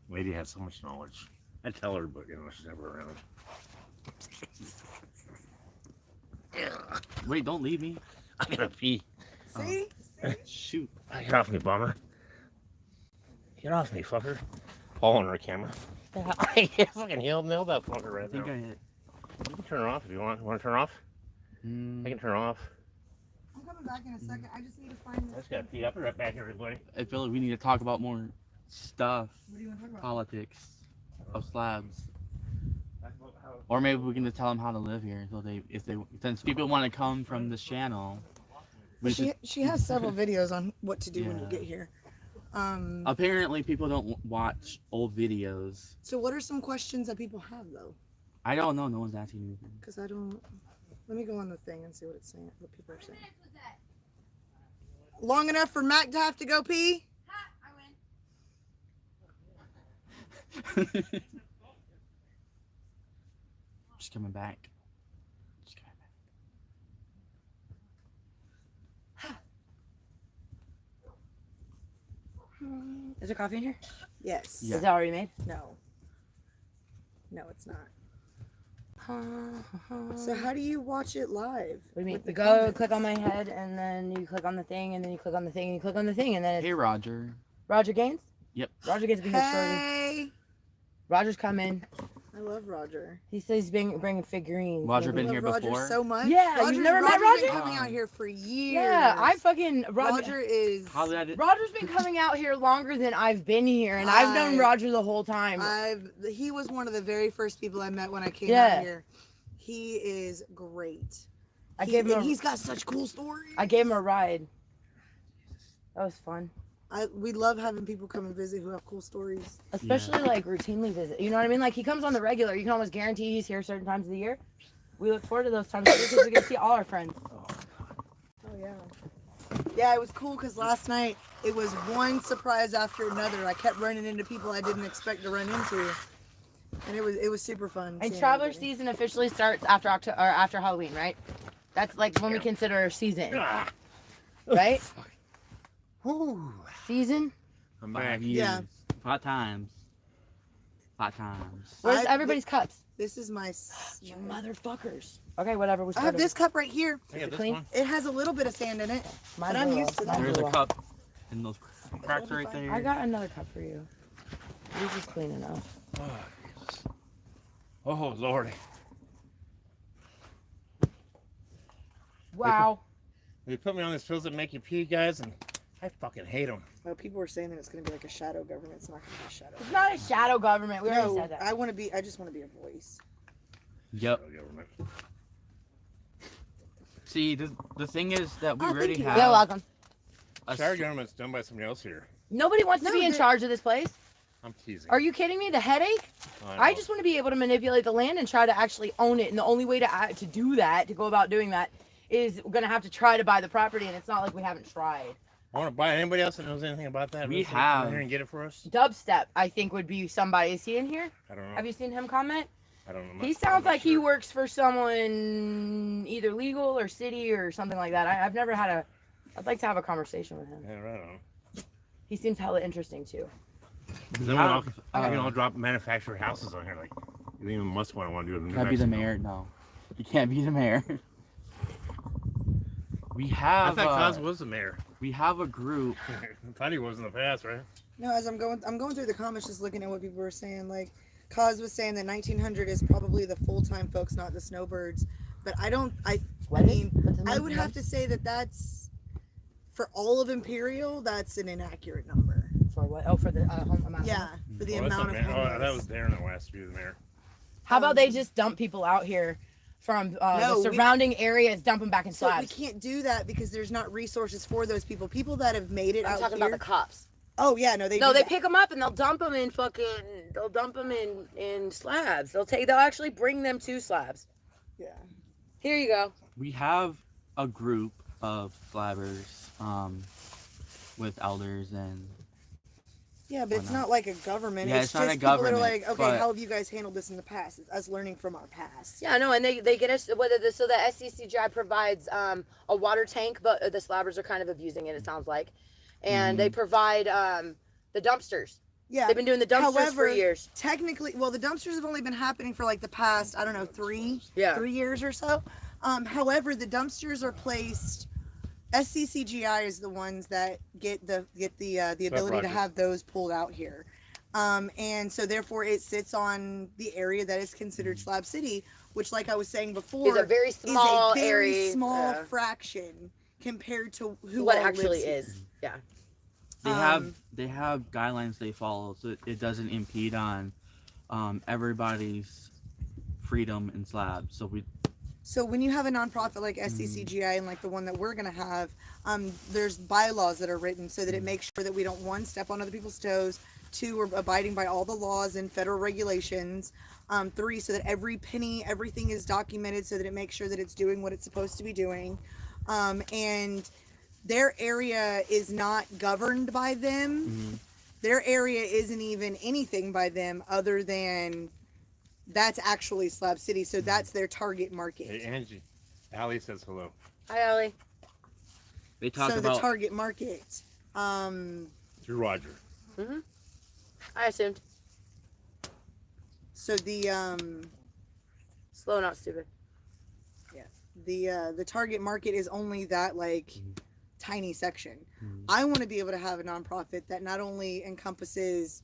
Lady has so much knowledge. I tell her, but you know, she's never around.
Wait, don't leave me.
I gotta pee.
See? See?
Shoot.
Get off me, bummer. Get off me, fucker. All on our camera. I fucking nailed that fucker right
I think
now.
I hit.
You can turn it off if you want. You want to turn it off? I can turn it off.
I'm coming back in a second. I just need to find
I just gotta pee. I'll be right back, everybody.
I feel like we need to talk about more stuff.
What do you want to talk about?
Politics of slabs. Or maybe we can just tell them how to live here. So since people want to come from this channel.
She has several videos on what to do when you
Yeah.
get here.
Apparently, people don't watch old videos.
So what are some questions that people have though?
I don't know. No one's asking anything.
Because I don't. Let me go on the thing and see what it's saying. What people are saying. Long enough for Mac to have to go pee?
Just coming back. Just coming back.
Is there coffee in here?
Yes.
Yeah.
Is that already made?
No. No, it's not. So how do you watch it live?
What do you mean?
With the
You go
comments?
click on my head, and then you click on the thing, and then you click on the thing, and you click on the thing, and then it's
Hey, Roger.
Roger Gaines?
Yep.
Roger Gaines will be here shortly.
Hey,
Roger's coming.
I love Roger.
He says he's bringing figurines.
Roger
Maybe.
been
I
here
love Roger
before?
so much.
Yeah, you've never met
Roger's been
Roger?
coming out here for years.
Yeah, I fucking
Roger is.
How did I do?
Roger's been coming out here longer than I've been here, and I've known Roger the whole time.
He was one of the very first people I met when I came
Yeah.
out here. He is great. He's got such cool stories.
I gave him a ride. That was fun.
We love having people come and visit who have cool stories.
Especially like routinely visit. You know what I mean? Like he comes on the regular. You can almost guarantee he's here certain times of the year. We look forward to those times of the year because we get to see all our friends.
Oh yeah. Yeah, it was cool because last night it was one surprise after another. I kept running into people I didn't expect to run into, and it was super fun.
And
seeing
traveler
everybody.
season officially starts after October or after Halloween, right? That's like when we consider our season, right? Season.
I'm back.
5 years.
Yeah.
5 times. 5 times.
Where's
I-
everybody's cups?
This is my.
You motherfuckers. Okay, whatever. We
I have this cup right here.
I got
it
this
clean?
one.
It has a little bit of sand in it,
Mine
but I'm
will.
used to that.
Mine
There's
will.
a cup. And those cracks right
fine.
there.
I got another cup for you. Yours is clean enough.
Oh, Jesus. Oh, Lordy.
Wow.
They put me on these pills that make you pee, guys, and I fucking hate them.
Well, people were saying that it's going to be like a shadow government. It's not going to be a shadow.
It's not a shadow government. We already
No,
said that.
I just want to be a voice.
Yep.
Government.
See, the thing is that we
Oh,
already
thank you.
have.
You're welcome.
a
Shadow
s-
government's done by somebody else here.
Nobody wants to
No,
be in
they-
charge of this place.
I'm teasing.
Are you kidding me? The headache? I
know.
just want to be able to manipulate the land and try to actually own it. And the only way to do that, to go about doing that, is we're going to have to try to buy the property. And it's not like we haven't tried.
I want to buy anybody else that knows anything about that.
We
Let's come
have-
in here and get it for us.
Dubstep, I think, would be somebody. Is he in here?
I don't know.
Have you seen him comment?
I don't know.
He sounds like he works for someone either legal or city or something like that. I've never had a. I'd like to have a conversation with him.
Yeah, right on.
He seems hella interesting too.
Then
We
we all,
have,
we can all drop manufactured houses on here. Like, even Musk want to do it in New
Can I be the
Mexico.
mayor? No. You can't be the mayor. We
I
have
thought Cos was the mayor.
we have a group.
I thought he was in the past, right?
No, as I'm going through the comments, just looking at what people were saying. Like, Cos was saying that 1900 is probably the full-time folks, not the snowbirds. But I mean, I would have to say that that's for all of Imperial. That's an inaccurate number.
For what? Oh, for the home amount.
Yeah, for the
Oh, that's
amount
not
of
mayor. Oh, that
homeless.
was Darren that last to be the mayor.
How about they just dump people out here from
No,
the surrounding areas, dump them back in
So we
slabs?
can't do that because there's not resources for those people. People that have made it
I'm
out
talking
here.
about the cops.
Oh yeah, no, they
No,
do
they
that.
pick them up and they'll dump them in in slabs. They'll actually bring them to slabs.
Yeah.
Here you go.
We have a group of slabbers with elders and
Yeah, but
Why
it's
not?
not like a government.
Yeah,
it's
it's not
just
a
people that are
government,
like, okay,
but-
how have you guys handled this in the past? It's us learning from our past.
Yeah, no, and they get us so the SCCGI provides a water tank, but the slabbers are kind of abusing it. It sounds like, and they provide the dumpsters.
Yeah.
They've been doing the dumpsters for
However,
years.
Technically, well, the dumpsters have only been happening for like the past, I don't know, 3 years or so. However, the dumpsters are placed. SCCGI is the ones that get the ability to
Roger.
have those pulled out here, and so therefore it sits on the area that is considered Slab City, which, like I was saying before,
It's a very small
is a very
area.
small fraction compared to who
what
all
actually
lives here.
is. Yeah.
they have guidelines they follow so it doesn't impede on everybody's freedom in slabs. So
So when you have a nonprofit like SCCGI and like the one that we're going to have, there's bylaws that are written so that it makes sure that we don't, one, step on other people's toes, two, we're abiding by all the laws and federal regulations, three, so that every penny, everything is documented so that it makes sure that it's doing what it's supposed to be doing. And their area is not governed by them.
Mm-hmm.
Their area isn't even anything by them other than that's actually Slab City. So that's their target market.
Hey, Angie. Allie says hello.
Hi, Ellie.
They talk
So
about
the target market.
Through Roger.
Mm-hmm. I assumed.
So the
Slow, not stupid.
the target market is only that like tiny section.
Mhm.
I want to be able to have a nonprofit that not only encompasses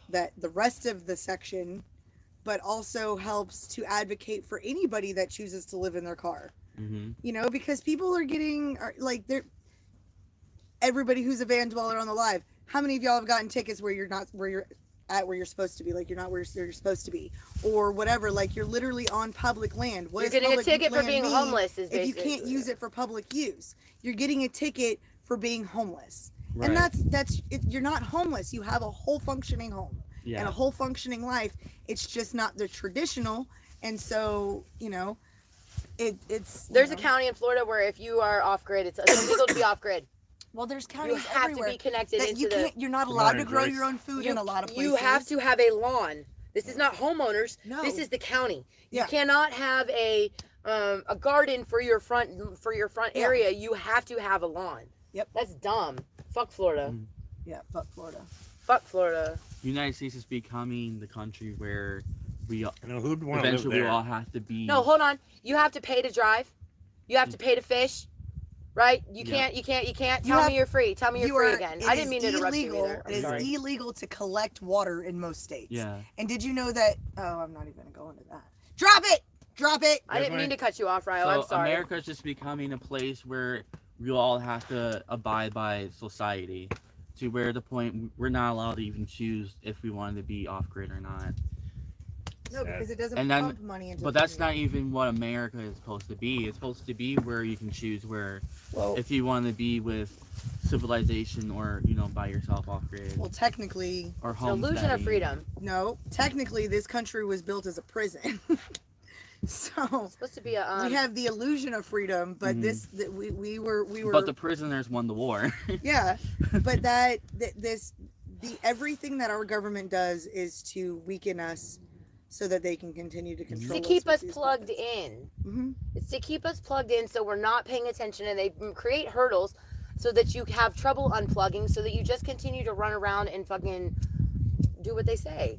that the rest of the section, but also helps to advocate for anybody that chooses to live in their car.
Mm-hmm.
You know, because people are they're everybody who's a van dweller on the live. How many of y'all have gotten tickets where you're not where you're at where you're supposed to be, like you're not where you're supposed to be, or whatever, like you're literally on public land? What
You're
does
getting a
public
ticket for
land
being
mean
homeless is
if you
basically.
can't use it for public use? You're getting a ticket for being homeless.
Right.
And that's it, you're not homeless. You have a whole functioning home
Yeah.
and a whole functioning life. It's just not the traditional. And so, you know, it's
There's
you
a
know.
county in Florida where if you are off grid, it's illegal to be off grid.
Well, there's
You
counties
have
everywhere
to be connected
that
into
you
the.
can't. You're not allowed to
Modern
grow
Grace.
your own food in a lot of places.
You have to have a lawn. This is not homeowners.
No.
This is the county. You
Yeah.
cannot have a garden for your front
Yeah.
area. You have to have a lawn.
Yep.
That's dumb. Fuck Florida.
Mm.
Yeah, fuck Florida.
Fuck Florida.
The United States is becoming the country where we
You know, who'd want to live
eventually we
there?
all have to be.
No, hold on. You have to pay to drive. You have to pay to fish. Right? You
Yeah.
can't.
You
Tell
have-
me you're free. Tell me you're
You
free
are-
again.
it
I didn't
is
mean to interrupt you
illegal.
either. I'm
It is
sorry.
illegal to collect water in most states.
Yeah.
And did you know that? Oh, I'm not even going to go into that. Drop it! Drop it!
I didn't mean to cut you off, Ryo.
So
I'm sorry.
America's just becoming a place where we all have to abide by society, to where the point we're not allowed to even choose if we wanted to be off grid or not.
No, because it doesn't
And then-
pump money into
But
the
that's not
community.
even what America is supposed to be. It's supposed to be where you can choose where,
Well,
if you want to be with civilization or by yourself off grid
well, technically,
or
It's an illusion of
homesteading.
freedom.
no. Technically, this country was built as a prison. So
It's supposed to be a.
we have the illusion of freedom, but
Mhm.
we were
But the prisoners won the war.
yeah, but everything that our government does is to weaken us so that they can continue to control
to keep
with
us
these
plugged
weapons.
in.
Mhm.
It's to keep us plugged in so we're not paying attention, and they create hurdles so that you have trouble unplugging, so that you just continue to run around and fucking do what they say.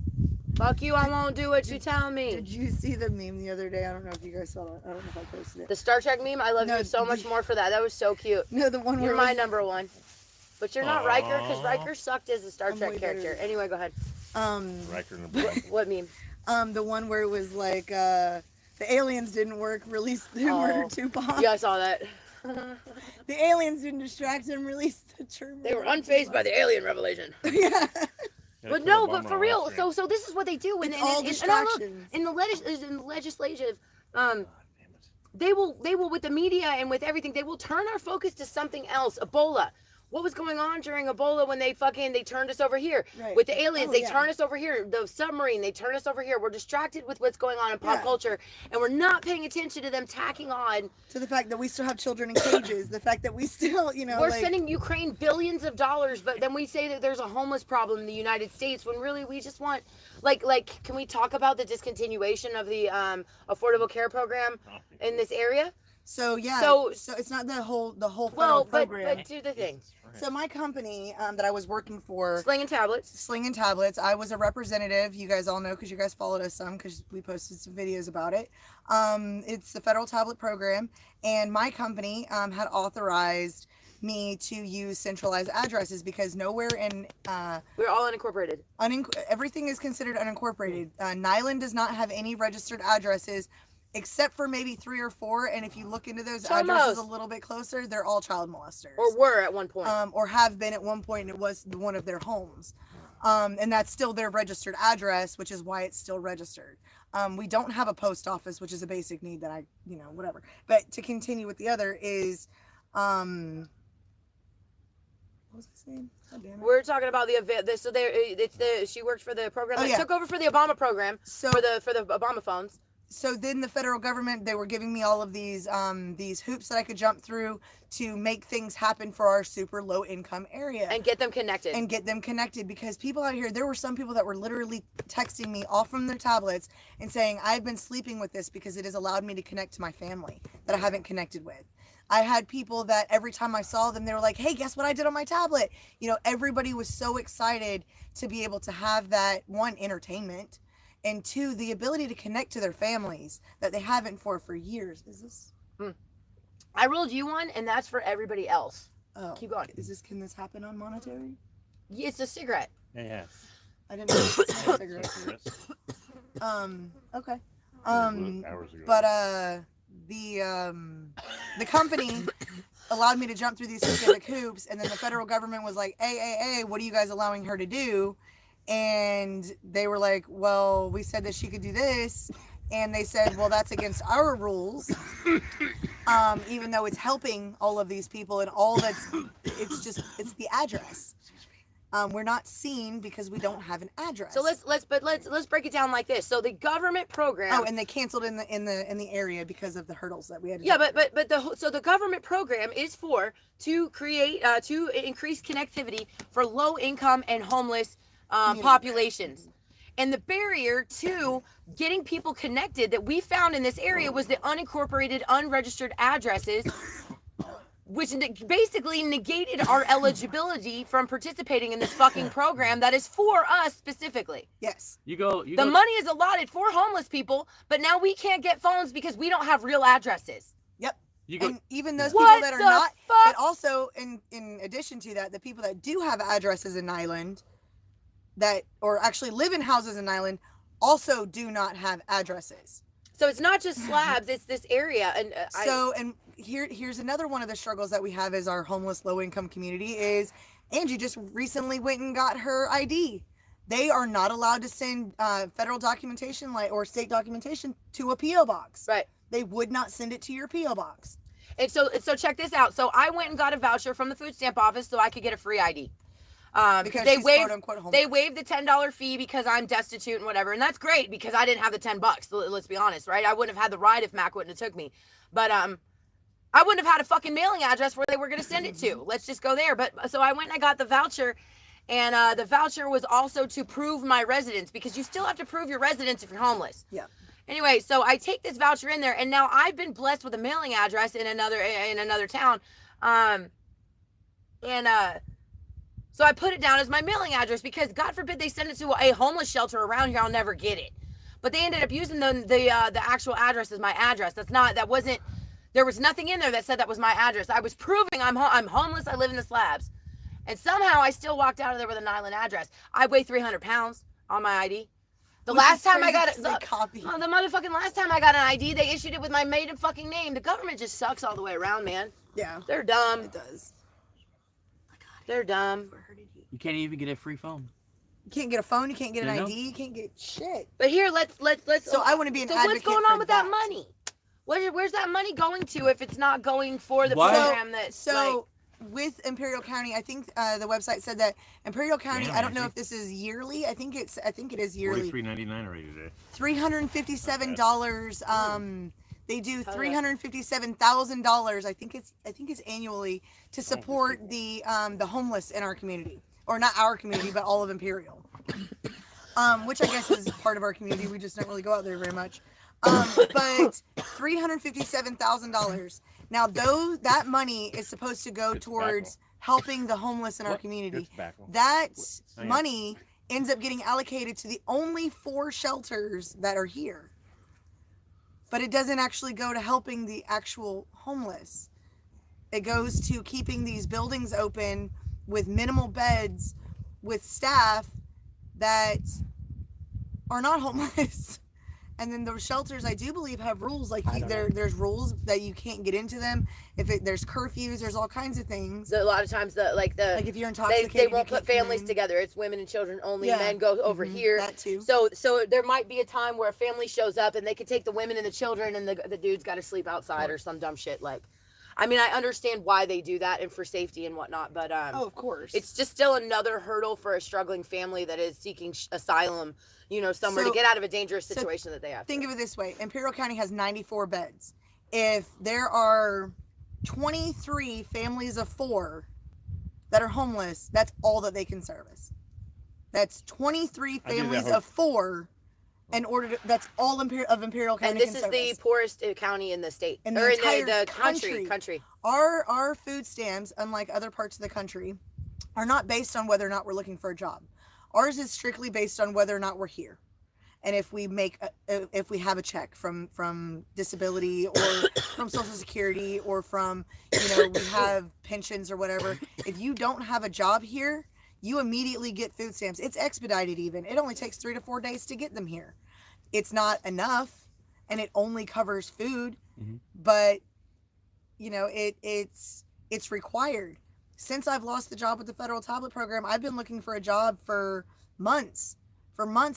Fuck you, I won't do what you tell me.
Did you see the meme the other day? I don't know if you guys saw it. I don't know if I posted it.
The Star Trek meme, I love
No,
you so much more for that. That was so cute.
No, the one where
You're
it
my
was,
number one. But you're not Riker, because
Aw.
Riker sucked as a Star
I'm
Trek
way
character.
better.
Anyway, go ahead.
Riker number one.
What meme?
the one where it was like the aliens didn't work, released the murder Tupac.
Yeah, I saw that.
The aliens didn't distract him, released the term.
They were unfazed by the alien revelation.
Yeah.
But no, but for real. So this is what they do.
It's all distractions.
In the legislative,
Damn it.
they will with the media and with everything, they will turn our focus to something else. Ebola. What was going on during Ebola when they turned us over here?
Right.
With the aliens,
Oh,
they
yeah.
turn us over here. The submarine, they turn us over here. We're distracted with what's going on in pop
Yeah.
culture, and we're not paying attention to them tacking on.
To the fact that we still have children in cages, the fact that we still,
We're
like,
sending Ukraine billions of dollars, but then we say that there's a homeless problem in the United States when really we just want, like, can we talk about the discontinuation of the affordable care program in this area?
So yeah.
So-
So it's not the whole federal
Well, but
program.
do the thing.
So my company that I was working for,
Slinging tablets.
Slinging Tablets, I was a representative. You guys all know because you guys followed us some because we posted some videos about it. It's the federal tablet program, and my company had authorized me to use centralized addresses because nowhere in
We're all unincorporated.
everything is considered unincorporated. Nyland does not have any registered addresses except for maybe 3 or 4, and if you look into those
Child
addresses
molest.
a little bit closer, they're all child molesters.
Or were at one point.
Or have been at one point, and it was one of their homes. And that's still their registered address, which is why it's still registered. We don't have a post office, which is a basic need that whatever. But to continue with the other is, what was I saying? God damn it.
We're talking about the event. So she worked for the program that
yeah.
took over for the Obama program
So
for the Obama phones.
So then the federal government, they were giving me all of these hoops that I could jump through to make things happen for our super low income area.
And get them connected. Because people out here, there were some people that were literally texting me all from their tablets and saying, I've been sleeping with this because it has allowed me to connect to my family that I haven't connected with. I had people that every time I saw them, they were like, hey, guess what I did on my tablet? Everybody was so excited to be able to have that, one, entertainment, and two, the ability to connect to their families that they haven't for years. Is this? I rolled you one, and that's for everybody else.
Oh,
keep going.
Can this happen on monetary?
Yeah, it's a cigarette.
Yeah.
I didn't know it was a cigarette. Okay. But the company allowed me to jump through these specific hoops, and then the federal government was like, hey, what are you guys allowing her to do? And they were like, well, we said that she could do this. And they said, well, that's against our rules. Even though it's helping all of these people and it's the address. We're not seen because we don't have an address.
So let's break it down like this. So the government program.
Oh, and they canceled in the area because of the hurdles that we had to
do. But the government program is to create to increase connectivity for low income and homeless populations. And the barrier to getting people connected that we found in this area was the unincorporated, unregistered addresses, which basically negated our eligibility from participating in this fucking program that is for us specifically.
Yes.
The money is allotted for homeless people, but now we can't get phones because we don't have real addresses.
Yep. And even those people that are not, but also in addition to that, the people that do have addresses in Island or actually live in houses in Island also do not have addresses.
So it's not just slabs, it's this area. And
here's another one of the struggles that we have as our homeless low income community is Angie just recently went and got her ID. They are not allowed to send federal documentation or state documentation to a P.O. box.
Right.
They would not send it to your P.O. box.
And so check this out. So I went and got a voucher from the food stamp office so I could get a free ID. Because they waived the $10 fee because I'm destitute and whatever, and that's great because I didn't have the $10. Let's be honest, right? I wouldn't have had the ride if Mac wouldn't have took me, but I wouldn't have had a fucking mailing address where they were going to send it to. Let's just go there. But so I went and I got the voucher, and the voucher was also to prove my residence because you still have to prove your residence if you're homeless.
Yeah.
Anyway, so I take this voucher in there, and now I've been blessed with a mailing address in another town, so I put it down as my mailing address because God forbid they send it to a homeless shelter around here, I'll never get it. But they ended up using the actual address as my address. There was nothing in there that said that was my address. I was proving I'm homeless, I live in the slabs. And somehow I still walked out of there with an Island address. I weigh 300 pounds on my ID. The last time I got it, the motherfucking last time I got an ID, they issued it with my maiden fucking name. The government just sucks all the way around, man.
Yeah.
They're dumb.
It does.
They're dumb.
You can't even get a free phone.
You can't get a phone. You can't get an ID. You can't get shit.
But here, let's.
So I want to be an advocate.
So what's going on with that money? Where's that money going to if it's not going for the program that?
With Imperial County, I think the website said that Imperial County. I don't know if this is yearly. I think it is yearly.
$43.99 already today.
$357. They do $357,000. I think it's annually to support the homeless in our community, or not our community, but all of Imperial. Which I guess is part of our community. We just don't really go out there very much. But $357,000. Now, though that money is supposed to go towards helping the homeless in our community, that money ends up getting allocated to the only 4 shelters that are here. But it doesn't actually go to helping the actual homeless. It goes to keeping these buildings open with minimal beds, with staff that are not homeless. And then the shelters, I do believe, have rules. Like
I don't know.
there's rules that you can't get into them. There's curfews, there's all kinds of things.
So a lot of times
Like if you're intoxicated,
they
you
won't put
can't come
families
in.
together. It's women and children only.
Yeah.
Men go over
Mhm,
here.
That too.
So there might be a time where a family shows up and they could take the women and the children, and the dude's got to sleep outside or some dumb shit. Like, I mean, I understand why they do that and for safety and whatnot, but
Oh, of course.
it's just still another hurdle for a struggling family that is seeking asylum, you know, somewhere
So-
to get out of a dangerous
so
situation that they have.
Think of it this way: Imperial County has 94 beds. If there are 23 families of 4 that are homeless, that's all that they can service. That's 23
I do that
families
whole-
of 4. In order to, that's all of Imperial County
And this
can
is
service.
the poorest county in the state,
In the
or
entire
in the
country.
country.
Our food stamps, unlike other parts of the country, are not based on whether or not we're looking for a job. Ours is strictly based on whether or not we're here, and if we have a check from disability or from Social Security or from we have pensions or whatever. If you don't have a job here, you immediately get food stamps. It's expedited even. It only takes 3 to 4 days to get them here. It's not enough, and it only covers food, but it's required. Since I've lost the job with the federal tablet program, I've been looking for a job for months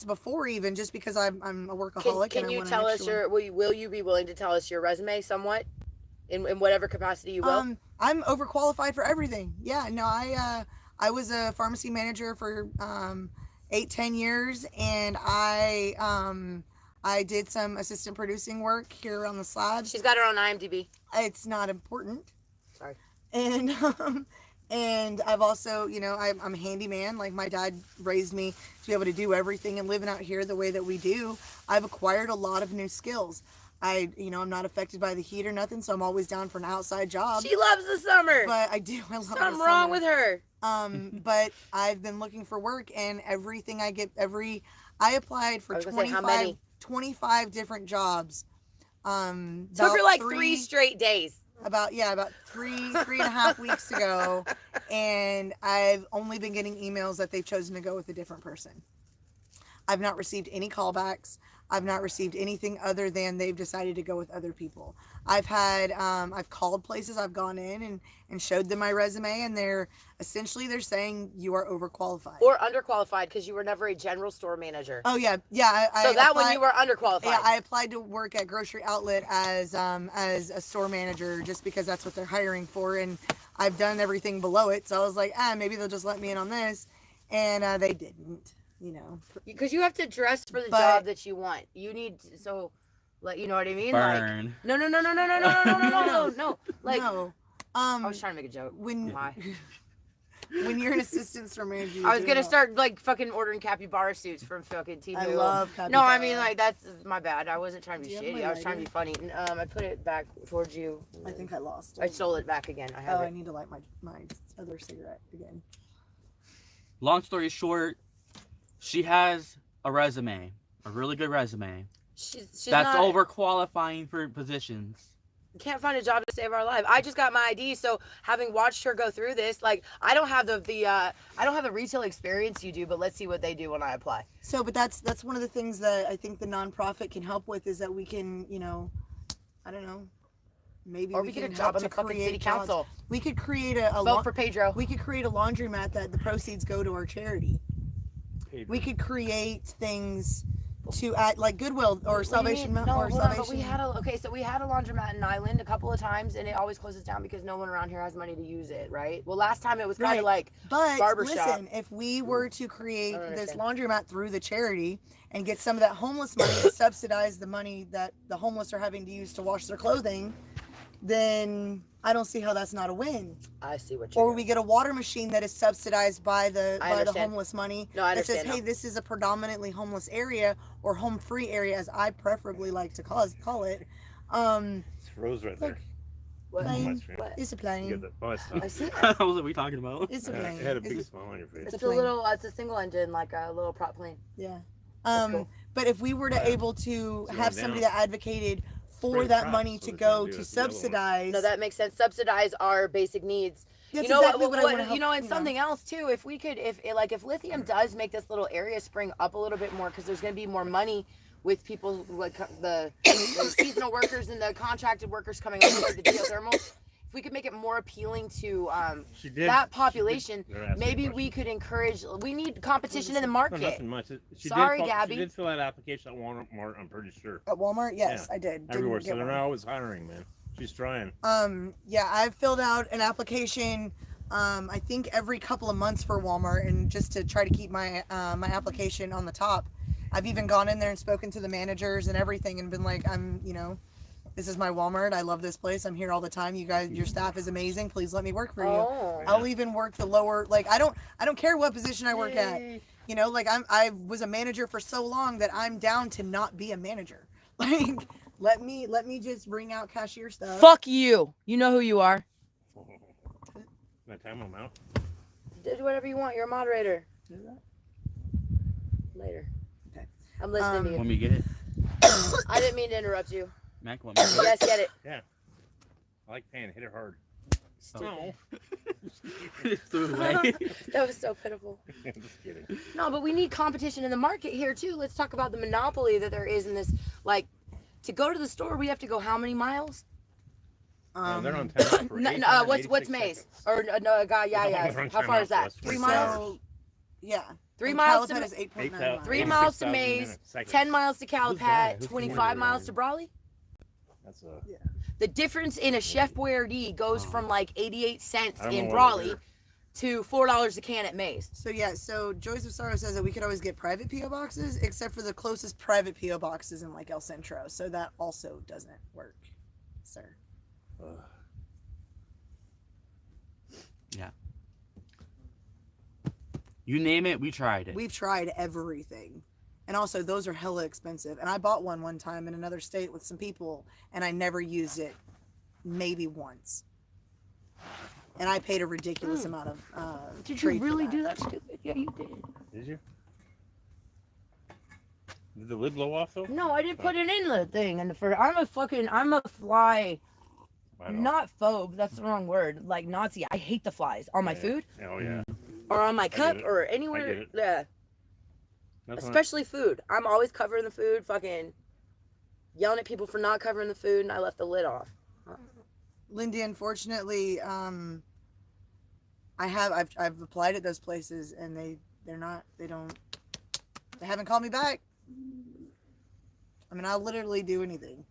before even, just because I'm a workaholic.
Can you tell us will you be willing to tell us your resume somewhat in whatever capacity you will?
I'm overqualified for everything. Yeah, no, I was a pharmacy manager for 8-10 years, and I did some assistant producing work here on the Slab.
She's got her own IMDb.
It's not important.
Sorry.
And I've also, I'm a handyman. Like, my dad raised me to be able to do everything, and living out here the way that we do, I've acquired a lot of new skills. I'm not affected by the heat or nothing, so I'm always down for an outside job.
She loves the summer.
But I love
Something
the
wrong
summer.
with her.
But I've been looking for work, and everything I get, I applied for
I was gonna say, how many?
25 different jobs.
Took
About
her like 3 straight days.
about 3.5 weeks ago, and I've only been getting emails that they've chosen to go with a different person. I've not received any callbacks. I've not received anything other than they've decided to go with other people. I've called places, I've gone in and showed them my resume, and they're saying you are overqualified.
Or underqualified because you were never a general store manager.
Oh yeah.
So that one you were underqualified.
Yeah, I applied to work at Grocery Outlet as a store manager just because that's what they're hiring for, and I've done everything below it. So I was like, maybe they'll just let me in on this, and they didn't.
Because you have to dress for the job that you want. You need you know what I mean?
Burn.
Like, no. Like,
no.
I was trying to make a joke.
When
Why?
when you're an assistant store manager,
I was gonna start like fucking ordering capybara suits from fucking T.
I love capybara.
No, I mean like that's my bad. I wasn't trying to be
Do you have
shitty.
my
I was trying to be funny. I put it back towards you.
I think I lost.
I stole it back again. I have
I
it.
need to light my other cigarette again.
Long story short, she has a resume, a really good resume.
She's
That's
not,
overqualifying for positions.
Can't find a job to save our life. I just got my ID, so having watched her go through this, like I don't have I don't have the retail experience you do, but let's see what they do when I apply.
So, but that's one of the things that I think the nonprofit can help with, is that we can, I don't know, maybe
Or
we
we get
can
a
help
job on
to
the fucking
create
city
jobs.
council.
We could create
Vote for Pedro.
we could create a laundromat that the proceeds go to our charity. We could create things to add, like Goodwill or Salvation.
No,
or
hold on,
Salvation.
but we had a laundromat in Island a couple of times, and it always closes down because no one around here has money to use it, right? Well, last time it was kind of like
But
barbershop.
listen, if we were to create
I don't
this
understand.
laundromat through the charity and get some of that homeless money to subsidize the money that the homeless are having to use to wash their clothing, then I don't see how that's not a win.
I see what you're
Or
doing.
we get a water machine that is subsidized by the
understand.
homeless money.
No, I
that says,
understand
hey, this is a predominantly homeless area, or home free area, as I preferably like to call it.
It's Rose right there.
What?
Plane.
What?
It's a
You
plane.
get the bus.
I see that.
What was we talking about?
It's a
It
plane.
had a big
It's
smile on your face.
It's
It's
a
a
plane.
little. It's a single engine, like a little prop plane.
Yeah.
That's cool.
But if we were to able to
Slow
have
it
somebody
down.
that advocated for
Spread
that
props
money
so
to
they
go
can't do
to
it. The yellow one.
subsidize.
No, that makes sense. Subsidize our basic needs.
That's
You know
exactly
what?
what I wanna help,
And something else too. If we could, if lithium does make this little area spring up a little bit more, because there's going to be more money with people like the seasonal workers and the contracted workers coming over, like the geothermal. If we could make it more appealing to that population, maybe we could encourage. We need competition in the market.
No, nothing much.
Sorry, Gabby.
She did fill out an application at Walmart, I'm pretty sure.
At Walmart, yes,
Yeah.
I did.
Everywhere,
Didn't
so
get
they're
one.
always hiring, man. She's trying.
Yeah, I've filled out an application. I think every couple of months for Walmart, and just to try to keep my my application on the top. I've even gone in there and spoken to the managers and everything, and been like, this is my Walmart. I love this place. I'm here all the time. You guys, your staff is amazing. Please let me work for you.
Oh.
I'll even work the lower. Like I don't care what position I work at. You know, like I was a manager for so long that I'm down to not be a manager. Like let me just bring out cashier stuff.
Fuck you. You know who you are.
Can I time them out?
Do whatever you want. You're a moderator. Later.
Okay.
I'm listening to you.
When we get it,
I didn't mean to interrupt you.
Mac, let me get it.
Yes, get it.
Yeah. I like pan. Hit it hard.
Oh. Just threw it away.
That was so pitiful.
Just kidding.
No, but we need competition in the market here too. Let's talk about the monopoly that there is in this. Like, to go to the store, we have to go how many miles?
They're on time for
What's Maze? Or no, God, yeah. How far is that? 3 miles.
So, yeah.
3
And
miles
Calipat
to
is 8.9
8,000.
miles.
3 miles to
6,000
Maze,
minutes.
10 miles to
that?
Calipat,
Who's
25
the
miles to Brawley.
That's
The difference in a Chef Boyardee goes from like 88 cents
I don't know
in
what
Brawley
it
to $4 a can at Maze.
So yeah, so Joys of Sorrow says that we could always get private PO boxes, except for the closest private PO boxes in like El Centro. So that also doesn't work, sir.
Yeah. You name it, we tried it.
We've tried everything. And also those are hella expensive. And I bought one time in another state with some people, and I never used it, maybe once. And I paid a ridiculous amount of
Did you
trade for
really
that.
do that stupid? Yeah, you did.
Did you? Did the lid blow off though?
No, I didn't put it in the thing. And I'm a fly,
I know.
not phobe. That's the wrong word. Like Nazi. I hate the flies on my
Yeah.
food
Oh yeah.
or on my cup
it.
or
I
anywhere.
get it.
Yeah.
That's when
Especially food. I'm always covering the food, fucking yelling at people for not covering the food, and I left the lid off.
Lindy, unfortunately, I've applied at those places, and they haven't called me back. I mean, I'll literally do anything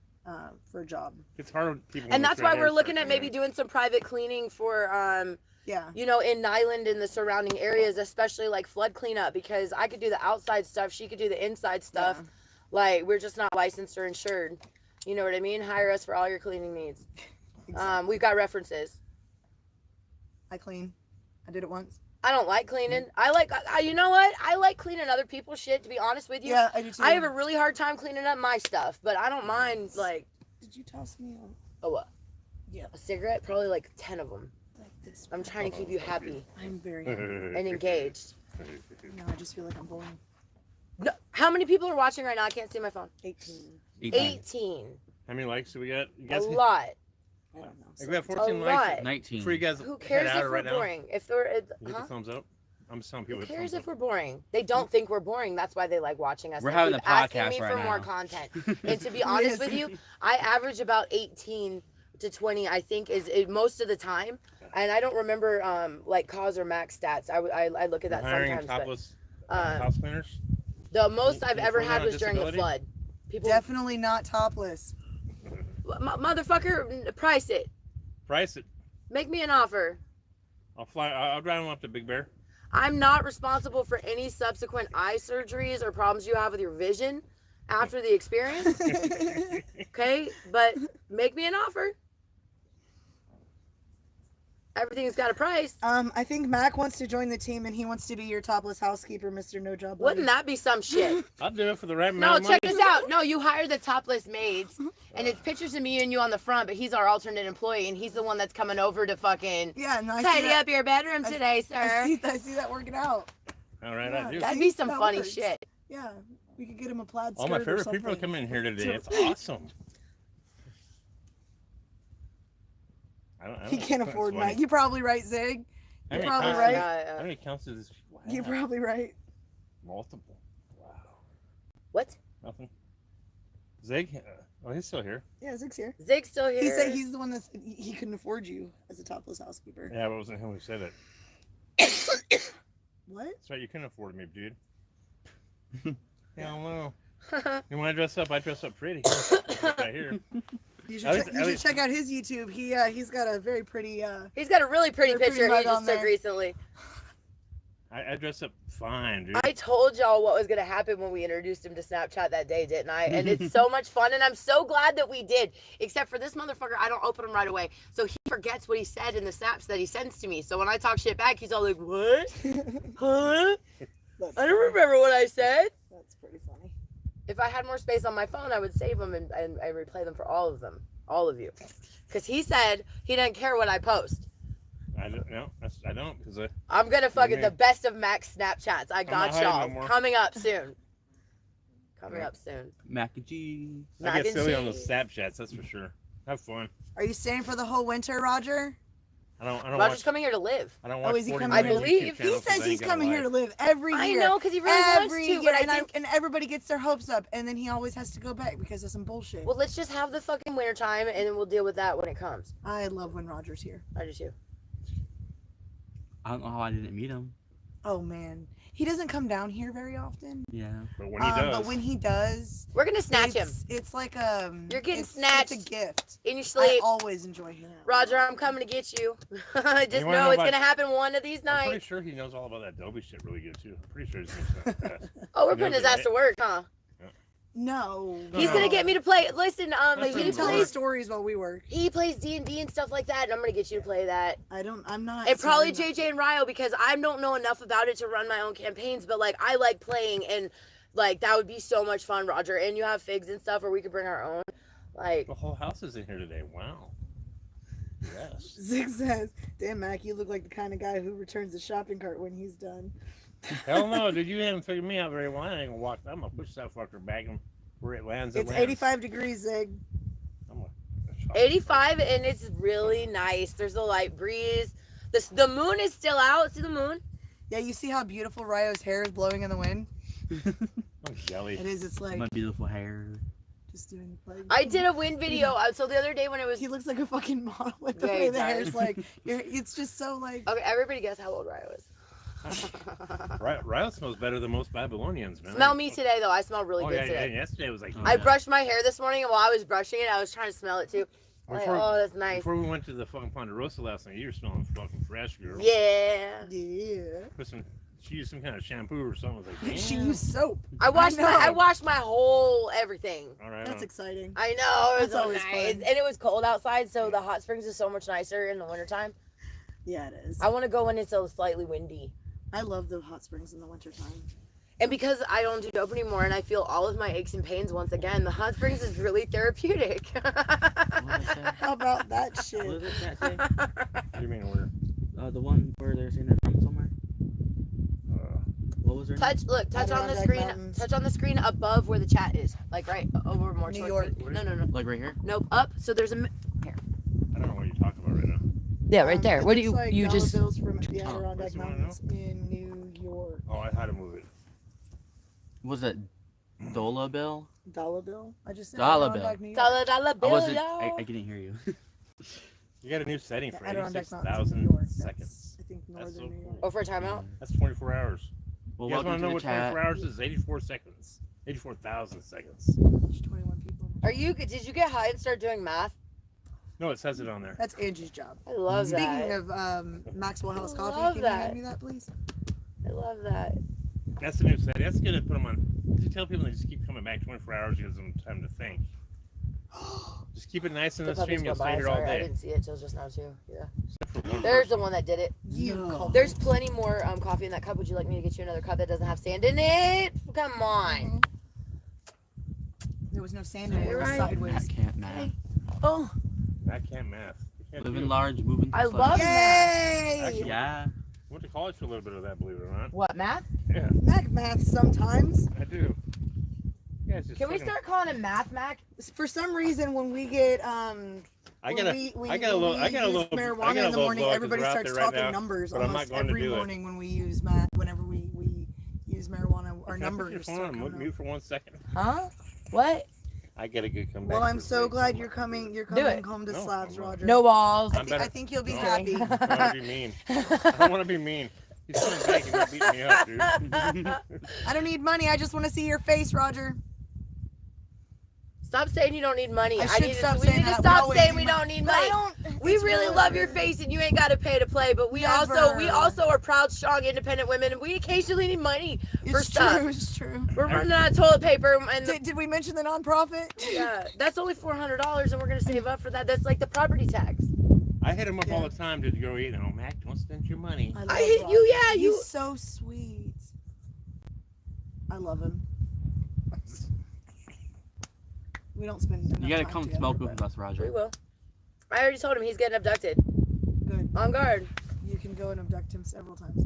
for a job.
it's hard when people.
And
want
that's
to
why
try
we're
to
looking
start
at maybe
doing
doing some private cleaning for,
Yeah.
you know, in Nyland and the surrounding areas, especially like flood cleanup, because I could do the outside stuff, she could do the inside stuff.
Yeah.
Like, we're just not licensed or insured. You know what I mean? Hire us for all your cleaning needs.
Exactly.
We've got references.
I clean. I did it once.
I don't like cleaning. I like, you know what? I like cleaning other people's shit, to be honest with you.
Yeah, I do too.
I have a really hard time cleaning up my stuff, but I don't mind, like,
Did you toss me
a what?
Yeah.
A cigarette? Probably like 10 of them.
like this?
I'm trying to keep you happy
I'm very happy.
and engaged.
No, I just feel like I'm boring.
No, how many people are watching right now? I can't see my phone.
18.
18.
How many likes do we got? You
A
guys?
lot.
I don't know.
We got
A
14
lot.
likes.
19.
Before you guys
Who
head
cares
out
if
right
we're
now,
boring? If they're,
you hit
huh?
the thumbs up. I'm just telling people.
Who
to hit
cares
thumbs
if we're boring? They don't think we're boring. That's why they like watching us.
We're
They
having
keep
a
asking
podcast
me
right
for more
now.
content. And to be honest with you, I average about 18 to 20. I think is most of the time. And I don't remember like cause or max stats. I look at that
hiring
sometimes.
topless
But,
house cleaners.
the most I've
Can you
ever
find
had
out
was during the
disability?
flood. People,
Definitely not topless.
motherfucker, price it.
Price it.
Make me an offer.
I'll fly. I'll drive them up to Big Bear.
I'm not responsible for any subsequent eye surgeries or problems you have with your vision after the experience. Okay, but make me an offer. Everything's got a price.
I think Mac wants to join the team, and he wants to be your topless housekeeper, Mr. No Job.
Wouldn't that be some shit?
I'll do it for the right
No,
amount of
check
money.
this out. No, you hire the topless maids, and it's pictures of me and you on the front, but he's our alternate employee, and he's the one that's coming over to fucking
Yeah, and I see
tidy
that.
up your bedroom today, sir.
I see that working out.
All right,
Yeah,
I do.
that-
That'd be some
That
funny
works.
shit.
Yeah, we could get him a plaid skirt
All my
or
favorite
something.
people are coming in here today. It's awesome. I don't
He can't
that's
afford
funny.
Mac. You're probably right, Zig.
How
You're
many
probably
counts-
right.
How many counts is this? Wow.
You're probably right.
Multiple. Wow.
What?
Nothing. Zig? Oh, he's still here.
Yeah, Zig's here.
Zig's still here.
He said he's the one that said he couldn't afford you as a topless housekeeper.
Yeah, but it wasn't him who said it.
What?
That's right, you couldn't afford me, dude. Hell no. And when I dress up pretty. Right here.
You should check out his YouTube. He's got a very pretty.
He's got a really pretty
Very
picture
pretty
he
mug
just
on
took
there.
recently.
I dress up fine, dude.
I told y'all what was going to happen when we introduced him to Snapchat that day, didn't I? And it's so much fun, and I'm so glad that we did. Except for this motherfucker, I don't open him right away. So he forgets what he said in the snaps that he sends to me. So when I talk shit back, he's all like, what? Huh? I don't remember what I said.
That's pretty funny.
If I had more space on my phone, I would save them and replay them for all of them. All of you. Because he said he doesn't care what I post.
I don't, because
I'm gonna fucking
Yeah.
the best of Mac's Snapchats. I
not
got
hiding
y'all
no more.
coming up soon. Coming
Yeah.
up soon.
Mac and cheese.
I
Mac
get
and
silly on those
cheese.
Snapchats, that's for sure. Have fun.
Are you staying for the whole winter, Roger?
I don't
Roger's
watch.
coming here to live.
I don't
Oh,
watch.
is he
40
coming
I
million
believe.
YouTube
He
He
channels 'cause
says
I
he's
ain't got a
coming here to
life.
live every year.
I know, because he really wants to, but I think...
and everybody gets their hopes up, and then he always has to go back because of some bullshit.
Well, let's just have the fucking winter time, and then we'll deal with that when it comes.
I love when Roger's here.
I do too.
I don't know how I didn't meet him.
Oh man, he doesn't come down here very often.
Yeah.
But when he does,
But when he does,
We're gonna snatch him
It's like
You're getting
it's
snatched.
a gift.
in your
I
sleep.
always enjoy him.
Roger, I'm coming to get you. Just
You wanna
know
know
it's
about-
gonna happen one of these
I'm pretty
nights.
sure he knows all about that Adobe shit really good too. I'm pretty sure he's gonna say that.
Oh, we're
He
putting
knows
his
it,
ass
right?
to work, huh?
No.
He's gonna get me to play. Listen,
That's
he
He tells
plays.
stories while we work.
He plays D&D and stuff like that, and I'm gonna get you to play that.
I'm not.
And probably
sorry,
JJ and Ryo, because I don't know enough about it to run my own campaigns, but like I like playing, and like that would be so much fun, Roger. And you have figs and stuff, or we could bring our own. Like,
The whole house is in here today. Wow. Yes.
Zig says, "Damn, Mac, you look like the kind of guy who returns the shopping cart when he's done."
Hell no, dude. You haven't figured me out very well. I ain't gonna walk. I'm gonna push that fucker back and where it lands.
It's 85 degrees, Zig.
I'm gonna
85, and it's really nice. There's a light breeze. The moon is still out. See the moon?
Yeah, you see how beautiful Ryo's hair is blowing in the wind?
I'm jelly.
It is. It's like
My beautiful hair.
just doing like.
I did a wind video. So the other day when it was
He looks like a fucking model with the
Yeah,
way
he
the
does.
hair's like. It's just so like.
okay, everybody guess how old Ryo is.
Ryle smells better than most Babylonians, man.
Smell me today though. I smell really
Oh
good
yeah, yeah.
today.
Yesterday was like.
Oh,
I
yeah.
brushed my hair this morning, and while I was brushing it, I was trying to smell it too. Like,
Before-
oh, that's nice.
Before we went to the fucking Ponderosa last night, you were smelling fucking fresh, girl.
Yeah.
Yeah.
She used some kind of shampoo or something. I was like, damn.
She used soap.
I washed
know.
I washed my whole everything.
All right.
That's exciting.
I know, it was
That's
so
always
nice.
fun.
And it was cold outside, so the hot springs is so much nicer in the wintertime.
Yeah, it is.
I want to go when it's slightly windy.
I love the hot springs in the wintertime.
And because I don't do dope anymore and I feel all of my aches and pains once again, the hot springs is really therapeutic.
What did I say?
How about that
What
shit?
did that say?
What do you mean where?
The one where they're saying they're from somewhere. What was her name?
touch on the
Adirondack
screen.
Mountains.
Touch on the screen above where the chat is. Like right over more
New
towards
York.
me. No.
Like right here?
Nope. Up. So there's a
I don't know what you're talking about right now.
yeah, right there.
It
What do
looks like
you
dollar
just
bills from the
Oh,
Adirondack
you wanna
Mountains in New York.
Oh, I had to move it.
Was it Dola Bill?
Dollar bill? I just said
Dollar
Adirondack,
bill.
New York.
dollar
I
bill,
wasn't.
y'all.
I couldn't hear you.
You got a new setting
The
for
Adirondack Mountains in New York.
86,000 seconds.
That's, I think
That's so
northern New
cool.
York.
Oh, for a timeout.
That's 24 hours.
Well,
You guys
welcome
want
to
to know
the
what
chat.
24 hours is? 84 seconds. 84,000 seconds.
There's 21 people.
Are you? Did you get high and start doing math?
No, it says it on there.
That's Angie's job.
I love
Speaking
that.
of Maxwell House
I
Coffee,
love
can
that.
you hand me that, please?
I love that.
That's the new setting. That's good to put them on. You tell people they just keep coming back 24 hours, gives them time to think. Just keep it nice in the stream.
puppies
You'll
go
stay
by.
here all
Sorry, I
day.
didn't see it till just now too. Yeah.
Except for one
There's
person.
the one that did it.
You
No.
call.
There's plenty more coffee in that cup. Would you like me to get you another cup that doesn't have sand in it? Come on.
There was no sand in it. It was
Right.
sideways.
Matt can't math.
Oh,
I can't math. You can't do
Living
it.
large, moving.
I
fast.
love
Yay!
Actually,
Yeah.
Went to college for a little bit of that, believe it or not.
what math?
Yeah,
Mac math sometimes.
I do. Yeah, it's just
Can we
fucking-
start calling him Math Mac?
For some reason, when we get
I
when
got a,
we,
I got a
when
little,
we
I got a
use
little,
marijuana
I got a
in the
little
morning,
blow 'cause
everybody
we're out
starts
there right
talking
now,
numbers
but I'm not
almost
going to
every
do it.
morning when we use math. Whenever we use marijuana, our
Can I put your
numbers.
phone
start
on
coming
mute
up.
for 1 second?
Huh? What?
I get a good comeback.
Well, I'm
for
so
free.
glad you're coming. You're
Do
coming
it.
home to
No,
Slabs,
I'm not.
Roger.
No balls.
I'm better.
I think you'll be
No.
happy.
I want to be mean. I don't want to be mean. He's coming back. He's gonna beat me up, dude.
I don't need money. I just want to see your face, Roger.
Stop saying you don't need money.
I should
need
stop
we
saying
need to
that.
stop
Always
saying
need
we
money.
don't need
But I
money.
don't.
We
it's
really love your
Roger.
face, and you ain't got to pay to play. But we
Never.
also are proud, strong, independent women, and we occasionally need money for
It's
stuff.
true. It's true.
We're running out of toilet paper, and
Did we mention the nonprofit?
yeah, that's only $400, and we're gonna save up for that. That's like the property tax.
I hit him up all the time to go eat. Oh, Mac, don't spend your money.
love
I hit
Roger.
you, yeah, you-
He's so sweet. I love him. We don't spend.
You
enough
gotta
time
come
together,
smoke
but
with us, Roger.
We will. I already told him he's getting abducted.
Good.
On guard.
You can go and abduct him several times.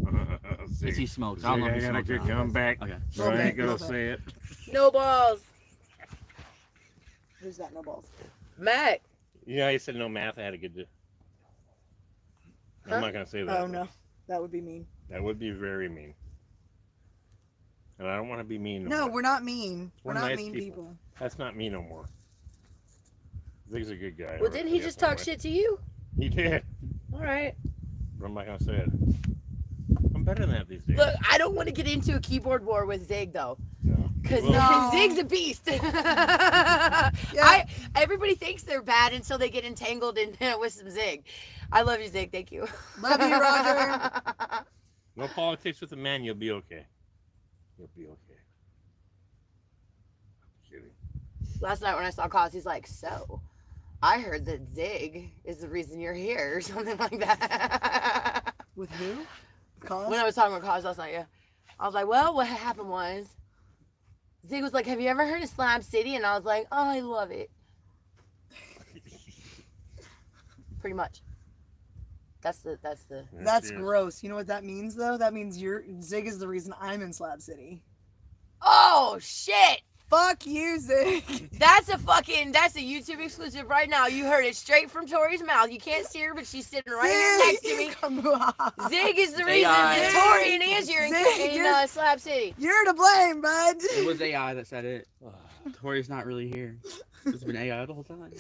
If he smokes, I don't know if he
I got a
smokes or
good
not.
comeback.
Okay.
So I ain't gonna
Little bit.
say it.
No balls.
Who's that? No balls.
Matt.
You know, you said no math. I had a good.
Huh?
I'm not gonna say that.
Oh no, that would be mean.
That would be very mean. And I don't want to be mean.
No,
more.
we're not mean. We're
We're
not
nice
mean
people.
people.
That's not me no more. Zig's a good guy.
Well, didn't he just talk shit to you?
He did.
All right.
But I'm not gonna say it. I'm better than that these days.
Look, I don't want to get into a keyboard war with Zig though,
No.
because
Well,
Zig's a beast.
Yeah.
Everybody thinks they're bad until they get entangled in with some Zig. I love you, Zig. Thank you.
Love you, Roger.
no politics with a man. You'll be okay. You'll be okay. I'm kidding.
Last night when I saw Cos, he's like, "So, I heard that Zig is the reason you're here," or something like that.
With who? Cause?
When I was talking with Cos last night, yeah, I was like, "Well, what happened was." Zig was like, "Have you ever heard of Slab City?" And I was like, "Oh, I love it." Pretty much. That's
That's
Cheers.
gross. You know what that means though? That means Zig is the reason I'm in Slab City.
Oh shit!
Fuck you, Zig.
That's a YouTube exclusive right now. You heard it straight from Tori's mouth. You can't see her, but she's sitting right here next to me. Zig is the reason
AI.
that Tori and Angie are
Zig,
in Slab City.
You're to blame, bud.
It was AI that said it. Tori's not really here. It's been AI the whole time.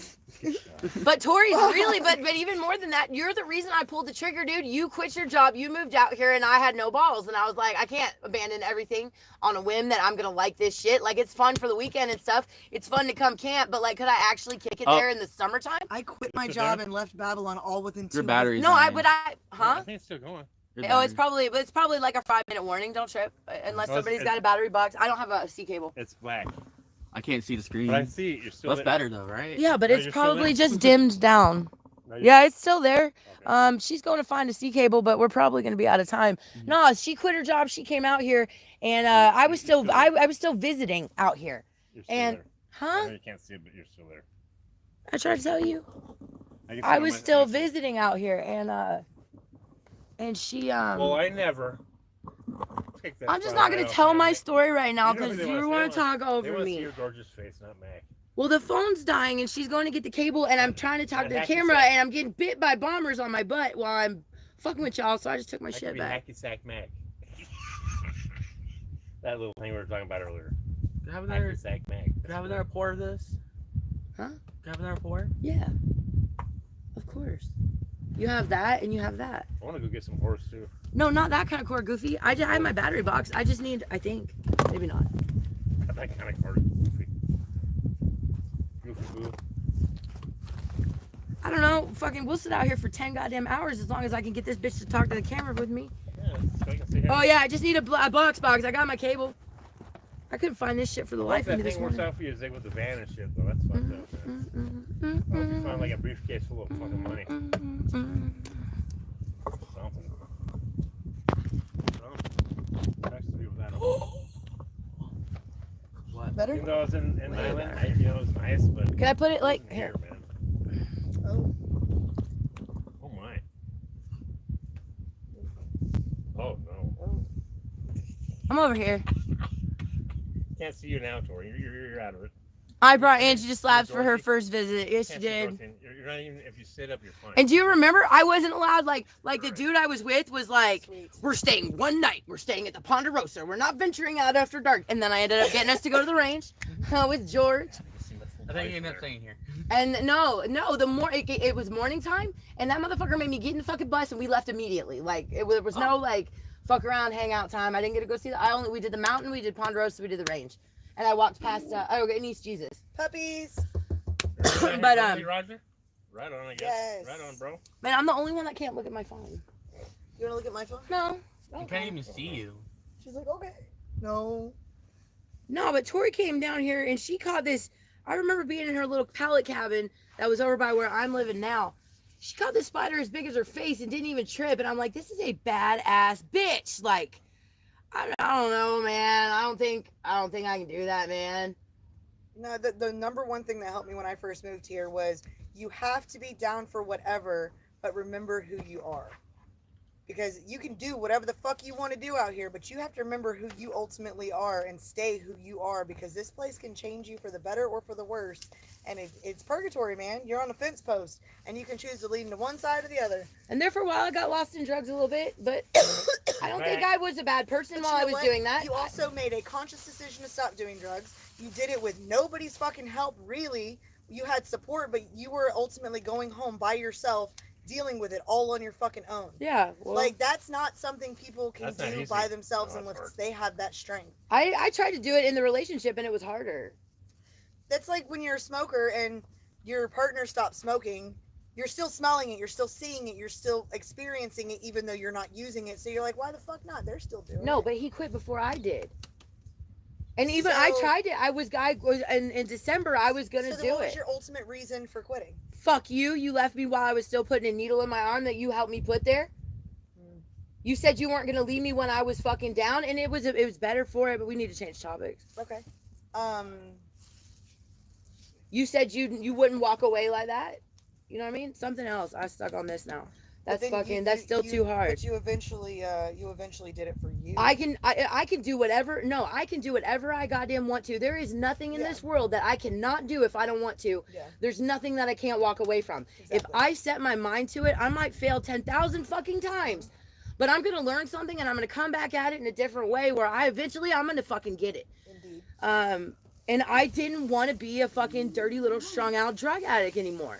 But Tori's really, but even more than that, you're the reason I pulled the trigger, dude. You quit your job, you moved out here, and I had no balls. And I was like, I can't abandon everything on a whim that I'm gonna like this shit. Like, it's fun for the weekend and stuff. It's fun to come camp, but like, could I actually kick it there in the summertime?
I quit my job and left Babylon all within 2
Your
weeks.
battery's
No,
dying.
huh?
I think it's still going.
Your
Oh, it's
battery-
probably like a 5-minute warning. Don't trip, unless
Oh,
somebody's got a battery box. I don't have a C cable.
It's black.
I can't see the screen.
But I see it. You're still
That's
there.
better though, right?
Yeah, but
No,
it's
you're still
probably
there.
just dimmed down.
No, you're-
Yeah, it's still there.
Okay.
She's going to find a C cable, but we're probably going to be out of time.
Mhm.
No, she quit her job. She came out here, and I was still visiting out here.
You're still
And
there. I
huh?
know you can't see it, but you're still there.
I tried to tell you.
can see
I
on
was
my-
still
I see-
visiting out here, and she
Well, I never. Take that
I'm just
thought
not going
out,
to tell
man.
my story right now
You know who
because
they
you
wanna
want to talk
They
over
want to see
me.
your gorgeous face, not Mac.
Well, the phone's dying, and she's going to get the cable, and I'm trying to talk to the
Hacky
camera,
sack.
and I'm getting bit by bombers on my butt while I'm fucking with y'all, so I just took my
That could
shit
be
back.
Hacky Sack Mac. That little thing we were talking about earlier.
Could I have another?
Hacky Sack Mac.
Could I have another pour of this?
Huh?
Could I have another pour?
Yeah, of course. You have that, and you have that.
I want to go get some horse too.
No, not that kind of cord, Goofy. I have my battery box. I just need, I think, maybe not.
Got that kind of car. Goofy. Goofy boo.
I don't know. Fucking, we'll sit out here for 10 goddamn hours as long as I can get this bitch to talk to the camera with me.
Yeah, so I can see
Oh yeah, I just need a box. I got my cable. I couldn't find this shit for the
I
life
hope
of me
that
this
thing works
morning.
out for you, Zig, with the van and shit, though. That's fucked up, man. I hope you find like a briefcase full of fucking money. Something. Nice to be with that.
What?
Better?
Even though I was in Island, it was nice, but
Can I put it like
wasn't
here?
man.
Oh.
Oh my. Oh no.
I'm over here.
Can't see you now, Tori. You're out of it.
I brought Angie to Slabs for her first visit. Yes, she
Can't see
did.
Dorothy. You're not even. If you sit up, you're fine.
And do you remember? I wasn't allowed. Like the dude I was with was like,
Sweet.
"We're staying one night. We're staying at the Ponderosa. We're not venturing out after dark." And then I ended up getting us to go to the range with George.
I think you ended up staying here.
And no, it was morning time, and that motherfucker made me get in the fucking bus, and we left immediately. Like there was no like fuck around, hang out time. I didn't get to go see we did the mountain, we did Ponderosa, we did the range, and I walked past in East Jesus.
Puppies.
But
Roger, right on, I guess.
Yes.
Right on, bro.
Man, I'm the only one that can't look at my phone.
You wanna look at my phone?
No.
I can't even see you.
She's like, okay. No.
No, but Tori came down here and she caught this. I remember being in her little pallet cabin that was over by where I'm living now. She caught this spider as big as her face and didn't even trip. And I'm like, this is a badass bitch. Like, I don't know, man. I don't think I can do that, man.
No, the number one thing that helped me when I first moved here was you have to be down for whatever, but remember who you are. Because you can do whatever the fuck you want to do out here, but you have to remember who you ultimately are and stay who you are, because this place can change you for the better or for the worse. And it's purgatory, man. You're on a fence post, and you can choose to lean to one side or the other.
And there for a while, I got lost in drugs a little bit, but I don't think I was a bad person while I was doing that.
You also made a conscious decision to stop doing drugs. You did it with nobody's fucking help, really. You had support, but you were ultimately going home by yourself, dealing with it all on your fucking own.
Yeah. Well,
Like, that's not something people can do
easy.
by themselves
No,
unless
hard.
they have that strength.
I tried to do it in the relationship, and it was harder.
That's like when you're a smoker and your partner stops smoking, you're still smelling it, you're still seeing it, you're still experiencing it, even though you're not using it. So you're like, why the fuck not? They're still doing it.
No, but he quit before I did. And even I tried it. I was in December. I was gonna
So
do
what was
it.
your ultimate reason for quitting?
Fuck you. You left me while I was still putting a needle in my arm that you helped me put there. You said you weren't gonna leave me when I was fucking down, and it was better for it. But we need to change topics.
Okay.
You said you wouldn't walk away like that. You know what I mean? Something else. I stuck on this now. That's fucking. That's still too hard.
But you eventually did it for you.
I can do whatever. No, I can do whatever I goddamn want to. There is nothing in this world that I cannot do if I don't want to.
Yeah.
There's nothing that I can't walk away from.
Exactly.
If I set my mind to it, I might fail 10,000 fucking times. But I'm going to learn something, and I'm going to come back at it in a different way where I'm going to fucking get it.
Indeed.
And I didn't want to be a fucking dirty little strung out drug addict anymore.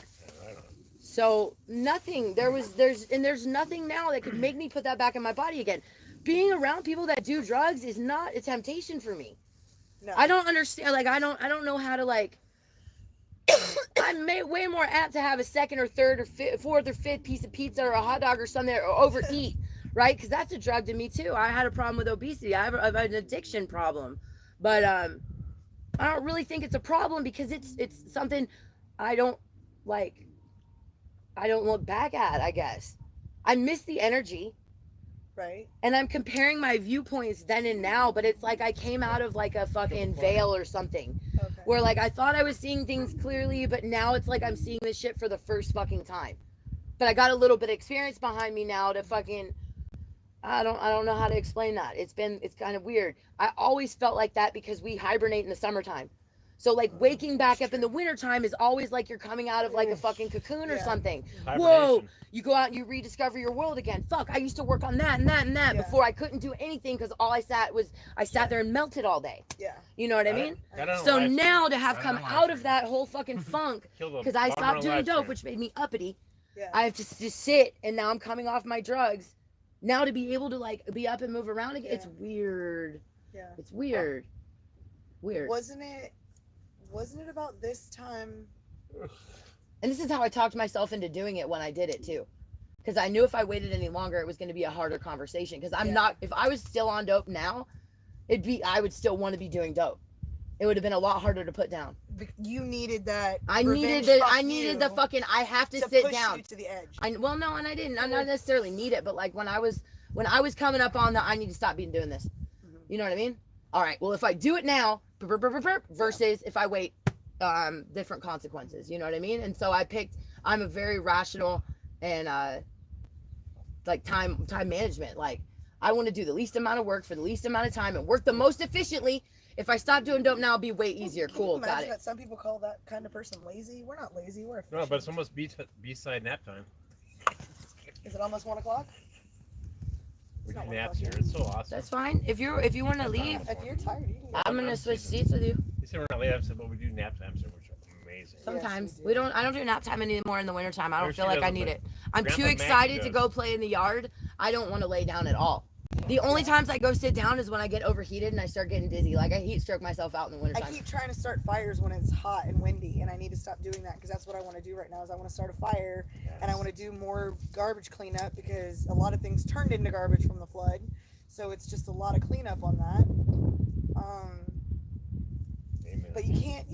So nothing, there's nothing now that could make me put that back in my body again. Being around people that do drugs is not a temptation for me.
No.
I don't understand. Like, I don't know how to, like, I'm way more apt to have a second or third or fourth or fifth piece of pizza or a hot dog or something, or overeat, right? Because that's a drug to me too. I had a problem with obesity. I have an addiction problem, but I don't really think it's a problem because it's something I don't like. I don't look back at, I guess. I miss the energy.
Right.
And I'm comparing my viewpoints then and now, but it's like I came out of like a fucking veil or something.
Okay.
Where like I thought I was seeing things clearly, but now it's like I'm seeing this shit for the first fucking time. But I got a little bit of experience behind me now to fucking I don't know how to explain that. It's kind of weird. I always felt like that because we hibernate in the summertime. So like waking back up in the wintertime is always like you're coming out of like a fucking cocoon or something. Whoa, you go out and you rediscover your world again. Fuck, I used to work on that and that and that before I couldn't do anything because all I sat there and melted all day.
Yeah.
You know what I mean? So now to have come out of that whole fucking funk because I stopped doing dope, which made me uppity.
Yeah.
I have to just sit, and now I'm coming off my drugs. Now to be able to like be up and move around again, it's weird.
Yeah.
It's weird. Weird.
Wasn't it about this time?
And this is how I talked myself into doing it when I did it too. Because I knew if I waited any longer, it was going to be a harder conversation. Because if I was still on dope now, I would still want to be doing dope. It would have been a lot harder to put down.
You needed that.
I needed the fucking, I have to sit
push
down.
You to the edge.
Well, no, and I didn't. I not necessarily need it, but like when I was coming up on I need to stop doing this.
Mm-hmm.
You know what I mean? All right. Well, if I do it now, versus if I wait, different consequences. You know what I mean? And so I'm a very rational and like time management. Like I want to do the least amount of work for the least amount of time and work the most efficiently. If I stop doing dope now, it'll be way easier. Cool, got it.
That some people call that kind of person lazy. We're not lazy. We're efficient.
No, but it's almost B-side nap time.
Is it almost 1 o'clock?
We can nap here. It's so awesome.
That's fine. If you want to leave,
If you're tired, you can go.
I'm gonna switch seats with you.
They said we're not late. I said, but we do nap time, so we're
Sometimes
we do.
I don't do nap time anymore in the wintertime. I don't
Or
feel
she
like I
doesn't,
need
but
it. I'm
Grandpa
too
Mackie
excited to
does.
go play in the yard. I don't want to lay down at all. The only times I go sit down is when I get overheated and I start getting dizzy. Like I heat stroke myself out in the
I
wintertime.
keep trying to start fires when it's hot and windy, and I need to stop doing that because that's what I want to do right now. Is I want to start a fire, and I want to do more garbage cleanup because a lot of things turned into garbage from the flood. So it's just a lot of cleanup on that.
Amen.
But you can't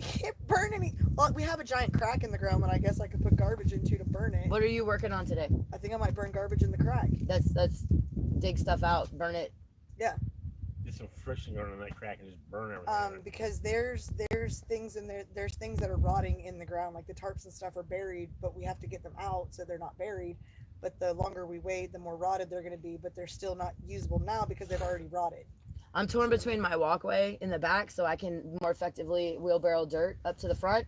burn any. Well, we have a giant crack in the ground that I guess I could put garbage into to burn it.
What are you working on today?
I think I might burn garbage in the crack.
That's dig stuff out, burn it.
Get some friction going on that crack and just burn everything.
Because there's things in there. There's things that are rotting in the ground, like the tarps and stuff are buried, but we have to get them out so they're not buried. But the longer we wait, the more rotted they're going to be. But they're still not usable now because they've already rotted.
I'm torn between my walkway in the back so I can more effectively wheelbarrow dirt up to the front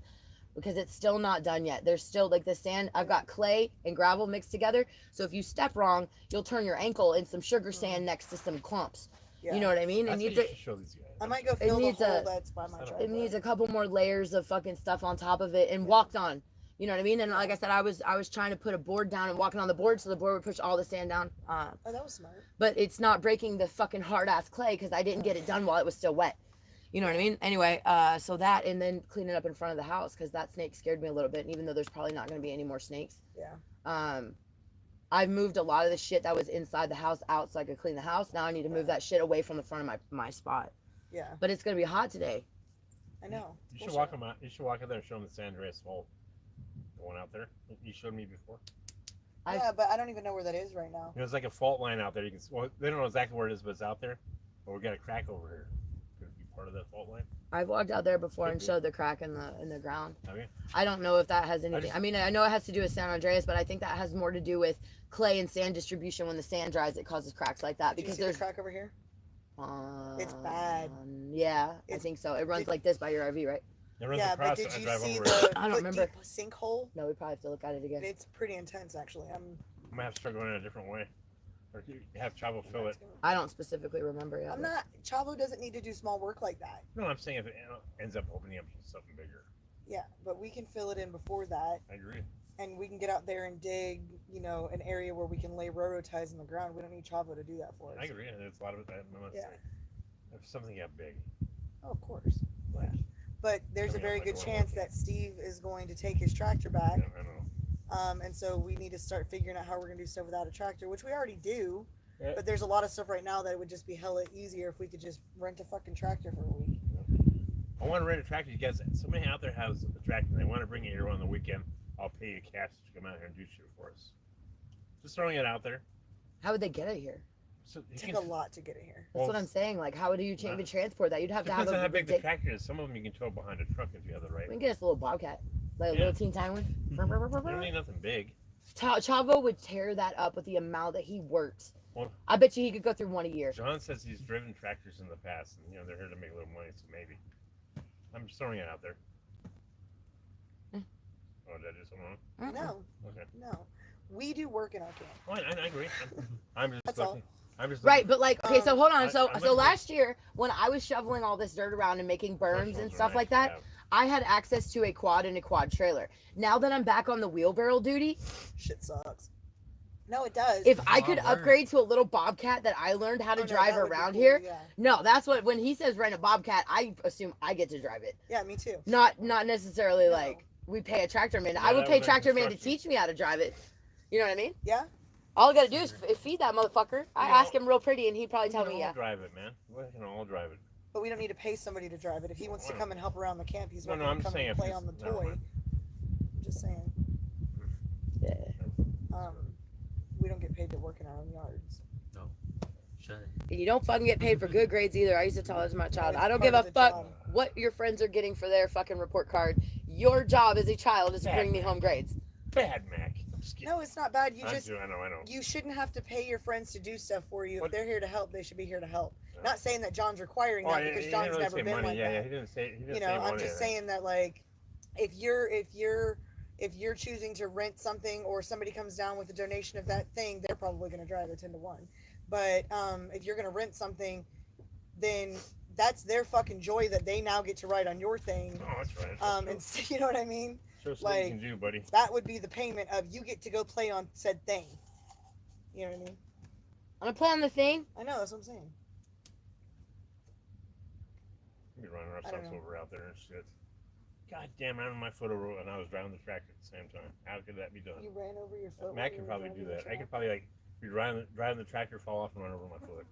because it's still not done yet. There's still like the sand. I've got clay and gravel mixed together. So if you step wrong, you'll turn your ankle in some sugar sand next to some clumps.
Yeah.
You know what I mean? It
That's
needs
what
a,
you should show these guys.
I might go fill the
needs
hole
a-
that's by my driveway.
it needs a couple more layers of fucking stuff on top of it and walked on. You know what I mean? And like I said, I was trying to put a board down and walking on the board so the board would push all the sand down.
Oh, that was smart.
But it's not breaking the fucking hard ass clay because I didn't get it done while it was still wet. You know what I mean? Anyway, so that and then cleaning up in front of the house because that snake scared me a little bit. And even though there's probably not going to be any more snakes,
Yeah.
I've moved a lot of the shit that was inside the house out so I could clean the house. Now I need to move that shit away from the front of my spot.
Yeah.
But it's going to be hot today.
I know.
You should walk them out. You should walk out there and show them the San Andreas fault. The one out there. You showed me before.
Yeah, but I don't even know where that is right now.
There's like a fault line out there. You can. Well, they don't know exactly where it is, but it's out there. But we got a crack over here. Could it be part of that fault line?
I've walked out there before and
Could be.
showed the crack in the ground.
Have you?
I don't know if that has anything. I mean, I know it has to do with San Andreas, but I think that has more to do with clay and sand distribution. When the sand dries, it causes cracks like that
Did you
because
see
there's
the crack over here? It's bad.
Yeah, I
It's-
think so. It runs
did-
like this by your RV, right?
It runs
Yeah, but
across
did
it. I
you
drive
see
over
the
it.
I don't
foot
remember.
deep sinkhole?
No, we probably have to look at it again.
It's pretty intense, actually.
I might have to start going in a different way, or you have Chavo fill it.
I don't specifically remember yet.
I'm not. Chavo doesn't need to do small work like that.
No, I'm saying if it ends up opening up something bigger.
Yeah, but we can fill it in before that,
I agree.
and we can get out there and dig, an area where we can lay railroad ties in the ground. We don't need Chavo to do that for us.
I agree. There's a lot of it.
Yeah.
If something got big,
Oh, of course.
like,
But there's a
Coming up
very
like
good
a
chance
roller.
that Steve is going to take his tractor back.
I know.
And so we need to start figuring out how we're going to do stuff without a tractor, which we already do.
Yeah.
But there's a lot of stuff right now that would just be hella easier if we could just rent a fucking tractor for a week.
I want to rent a tractor. You guys, somebody out there has a tractor and they want to bring it here on the weekend. I'll pay you cash to come out here and do shit for us. Just throwing it out there.
How would they get it here?
So you
It took
can,
a lot to get it here.
That's what I'm saying. Like, how do you
Nah.
even transport that? You'd have to have
depends on how
a
big the tractor is. Some of them you can tow behind a truck if you have the right.
We can get us a little Bobcat, like a
Yeah.
little teen time one.
You don't need nothing big.
Chavo would tear that up with the amount that he works.
Well-
I bet you he could go through one a year.
John says he's driven tractors in the past, and they're here to make a little money, so maybe. I'm just throwing it out there.
Eh.
Oh, did I do something wrong?
No,
Okay.
no. We do work in our camp.
Oh, I agree. I'm just
That's
looking. I'm just
Right,
looking.
but like, okay, so hold on.
I-
So
I'm
so
looking-
last year when I was shoveling all this dirt around and making berms and stuff like that, I had access to a quad and a quad trailer. Now that I'm back on the wheelbarrow duty,
Shit sucks. No, it does.
if I
Oh,
could
word.
upgrade to a little Bobcat that I learned how to
Oh, no,
drive
that would be
around
cool,
here,
Yeah.
no, that's what when he says rent a Bobcat, I assume I get to drive it.
Yeah, me too.
Not necessarily
No.
like we pay a tractor man.
Yeah,
I would
that
pay
was
tractor man to
construction.
teach me how to drive it. You know what I mean?
Yeah.
All I gotta do is feed that motherfucker. I
Yeah.
ask him real pretty, and he'd probably
We
tell
can
me
all
yeah.
drive it, man. We can all drive it.
But we don't need to pay somebody to drive it. If he wants to come and help around the camp, he's
No,
welcome
no, I'm
to
just
come
saying
and
if
play
it's-
on the
never
toy.
mind.
I'm just saying.
Yeah.
We don't get paid to work in our own yards.
Shut it.
And you don't fucking get paid for good grades either. I used to tell that to my child.
It's
I don't
part
give a
of the
fuck
job.
what your friends are getting for their fucking report card. Your job as a child is to bring me home grades.
Bad Mac. I'm just kidding.
No, it's not bad. You
I
just
do, I know.
you shouldn't have to pay your friends to do stuff for you. If
What?
they're here to help, they should be here to help.
Yeah.
Not saying that John's requiring
Oh,
that
he
because
didn't
John's
really
never
say
been
money.
like
Yeah,
that.
he didn't say. He didn't
You know,
say
I'm
money,
just
I think.
saying that like if you're choosing to rent something or somebody comes down with a donation of that thing, they're probably going to drive it 10 to 1. But if you're going to rent something, then that's their fucking joy that they now get to ride on your thing.
Oh, that's right.
And so, you know what I mean?
Show us what
Like-
you can do, buddy.
That would be the payment of you get to go play on said thing. You know what I mean?
I'm gonna play on the thing.
I know, that's what I'm saying.
We running
I don't
ourselves
know.
over out there and shit. God damn, I ran my foot over and I was driving the tractor at the same time. How could that be done?
You ran over your foot.
Matt can probably do that. I could probably like be driving the tractor, fall off and run over my foot.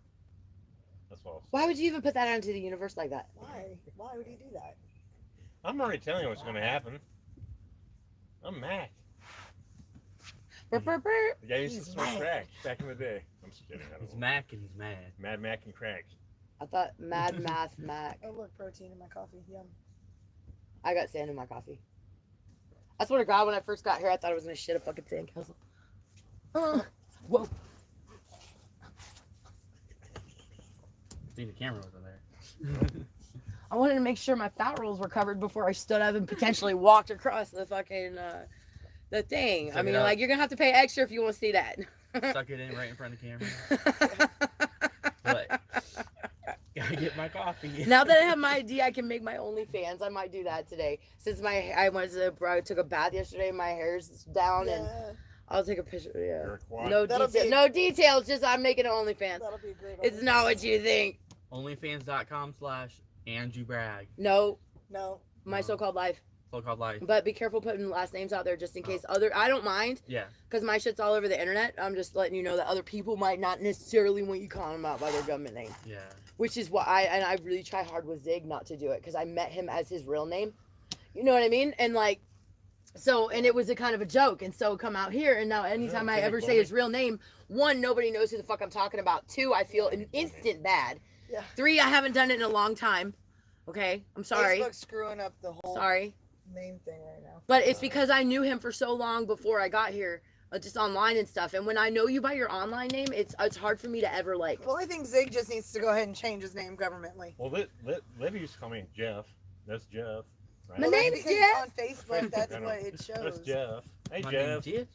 That's false.
Why would you even put that out into the universe like that?
Why? Why would he do that?
I'm already telling you what's going to happen. I'm Mac.
Burp, burp, burp.
The guy used to
He's
smoke
Mac.
crack back in the day. I'm just kidding. I
He's
don't know.
Mac and he's mad.
Mad Mac and crack.
I thought Mad Math Mac.
Oh look, protein in my coffee. Yum.
I got sand in my coffee. I swear to God, when I first got here, I thought I was gonna shit a fucking thing. I was like, whoa.
See, the camera wasn't there.
I wanted to make sure my fat rolls were covered before I stood up and potentially walked across the fucking the thing. I
Suck it
mean,
up.
like, you're gonna have to pay extra if you want to see that.
Suck it in right in front of the camera. But gotta get my coffee.
Now that I have my ID, I can make my OnlyFans. I might do that today. Since I took a bath yesterday, my hair's down, and
Yeah,
I'll take a picture. Yeah.
You're a quad.
No
That'll
detail.
be-
No details. Just I'm making an OnlyFans.
that'll be a great.
It's not what you think.
Onlyfans.com/angiebrag.
No,
No.
my
No.
so-called life.
So-called life.
But be careful putting last names out there just in case other. I don't mind
Yeah.
because my shit's all over the internet. I'm just letting you know that other people might not necessarily want you calling them out by their government name.
Yeah.
Which is why I really try hard with Zig not to do it because I met him as his real name. You know what I mean? And like, so, and it was a kind of a joke. And so come out here, and now anytime I ever say his real name, one, nobody knows who the fuck I'm talking about. Two, I feel an instant bad.
Yeah.
Three, I haven't done it in a long time. Okay, I'm sorry.
Facebook's screwing up the whole
Sorry.
name thing right now.
But it's because I knew him for so long before I got here, just online and stuff. And when I know you by your online name, it's hard for me to ever like.
Well, I think Zig just needs to go ahead and change his name governmentally.
Well, Libby used to call me Jeff. That's Jeff. Right?
My
Well, that's
name's
because
Jeff.
on Facebook, that's
I know.
what it
That's
shows.
Jeff. Hey,
My
Jeff.
name's Jeff.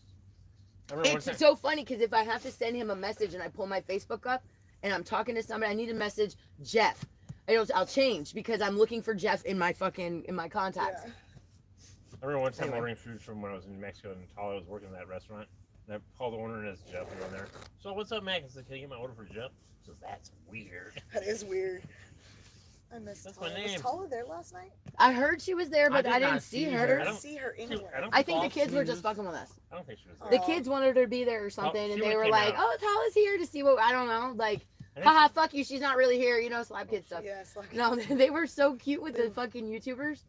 I remember one
It's
time-
so funny because if I have to send him a message and I pull my Facebook up and I'm talking to somebody, I need to message Jeff. I'll change because I'm looking for Jeff in my contacts.
Yeah.
I remember one time
Anyway.
ordering food from when I was in Mexico and Talia was working in that restaurant. And I called the owner as Jeff and there. So what's up, Mac? I said, can you get my order for Jeff? He says, that's weird.
That is weird. I missed
That's my
Tala. Was
name.
Tala there last night?
I heard she was there, but
did
I didn't
not
see
see
her.
her.
I
I
don't
don't-
see her anywhere.
I think the
False
kids were
news.
just fucking with us.
I don't think she was
Oh.
there.
The kids wanted her to be there or something,
she
and they
would've
were
came
like,
out.
"Oh, Tala's here to see what I don't know." Like,
I think-
haha, fuck you. She's not really here. You know, Slab kid stuff.
Yeah, it's like
No, they were so cute with the fucking YouTubers.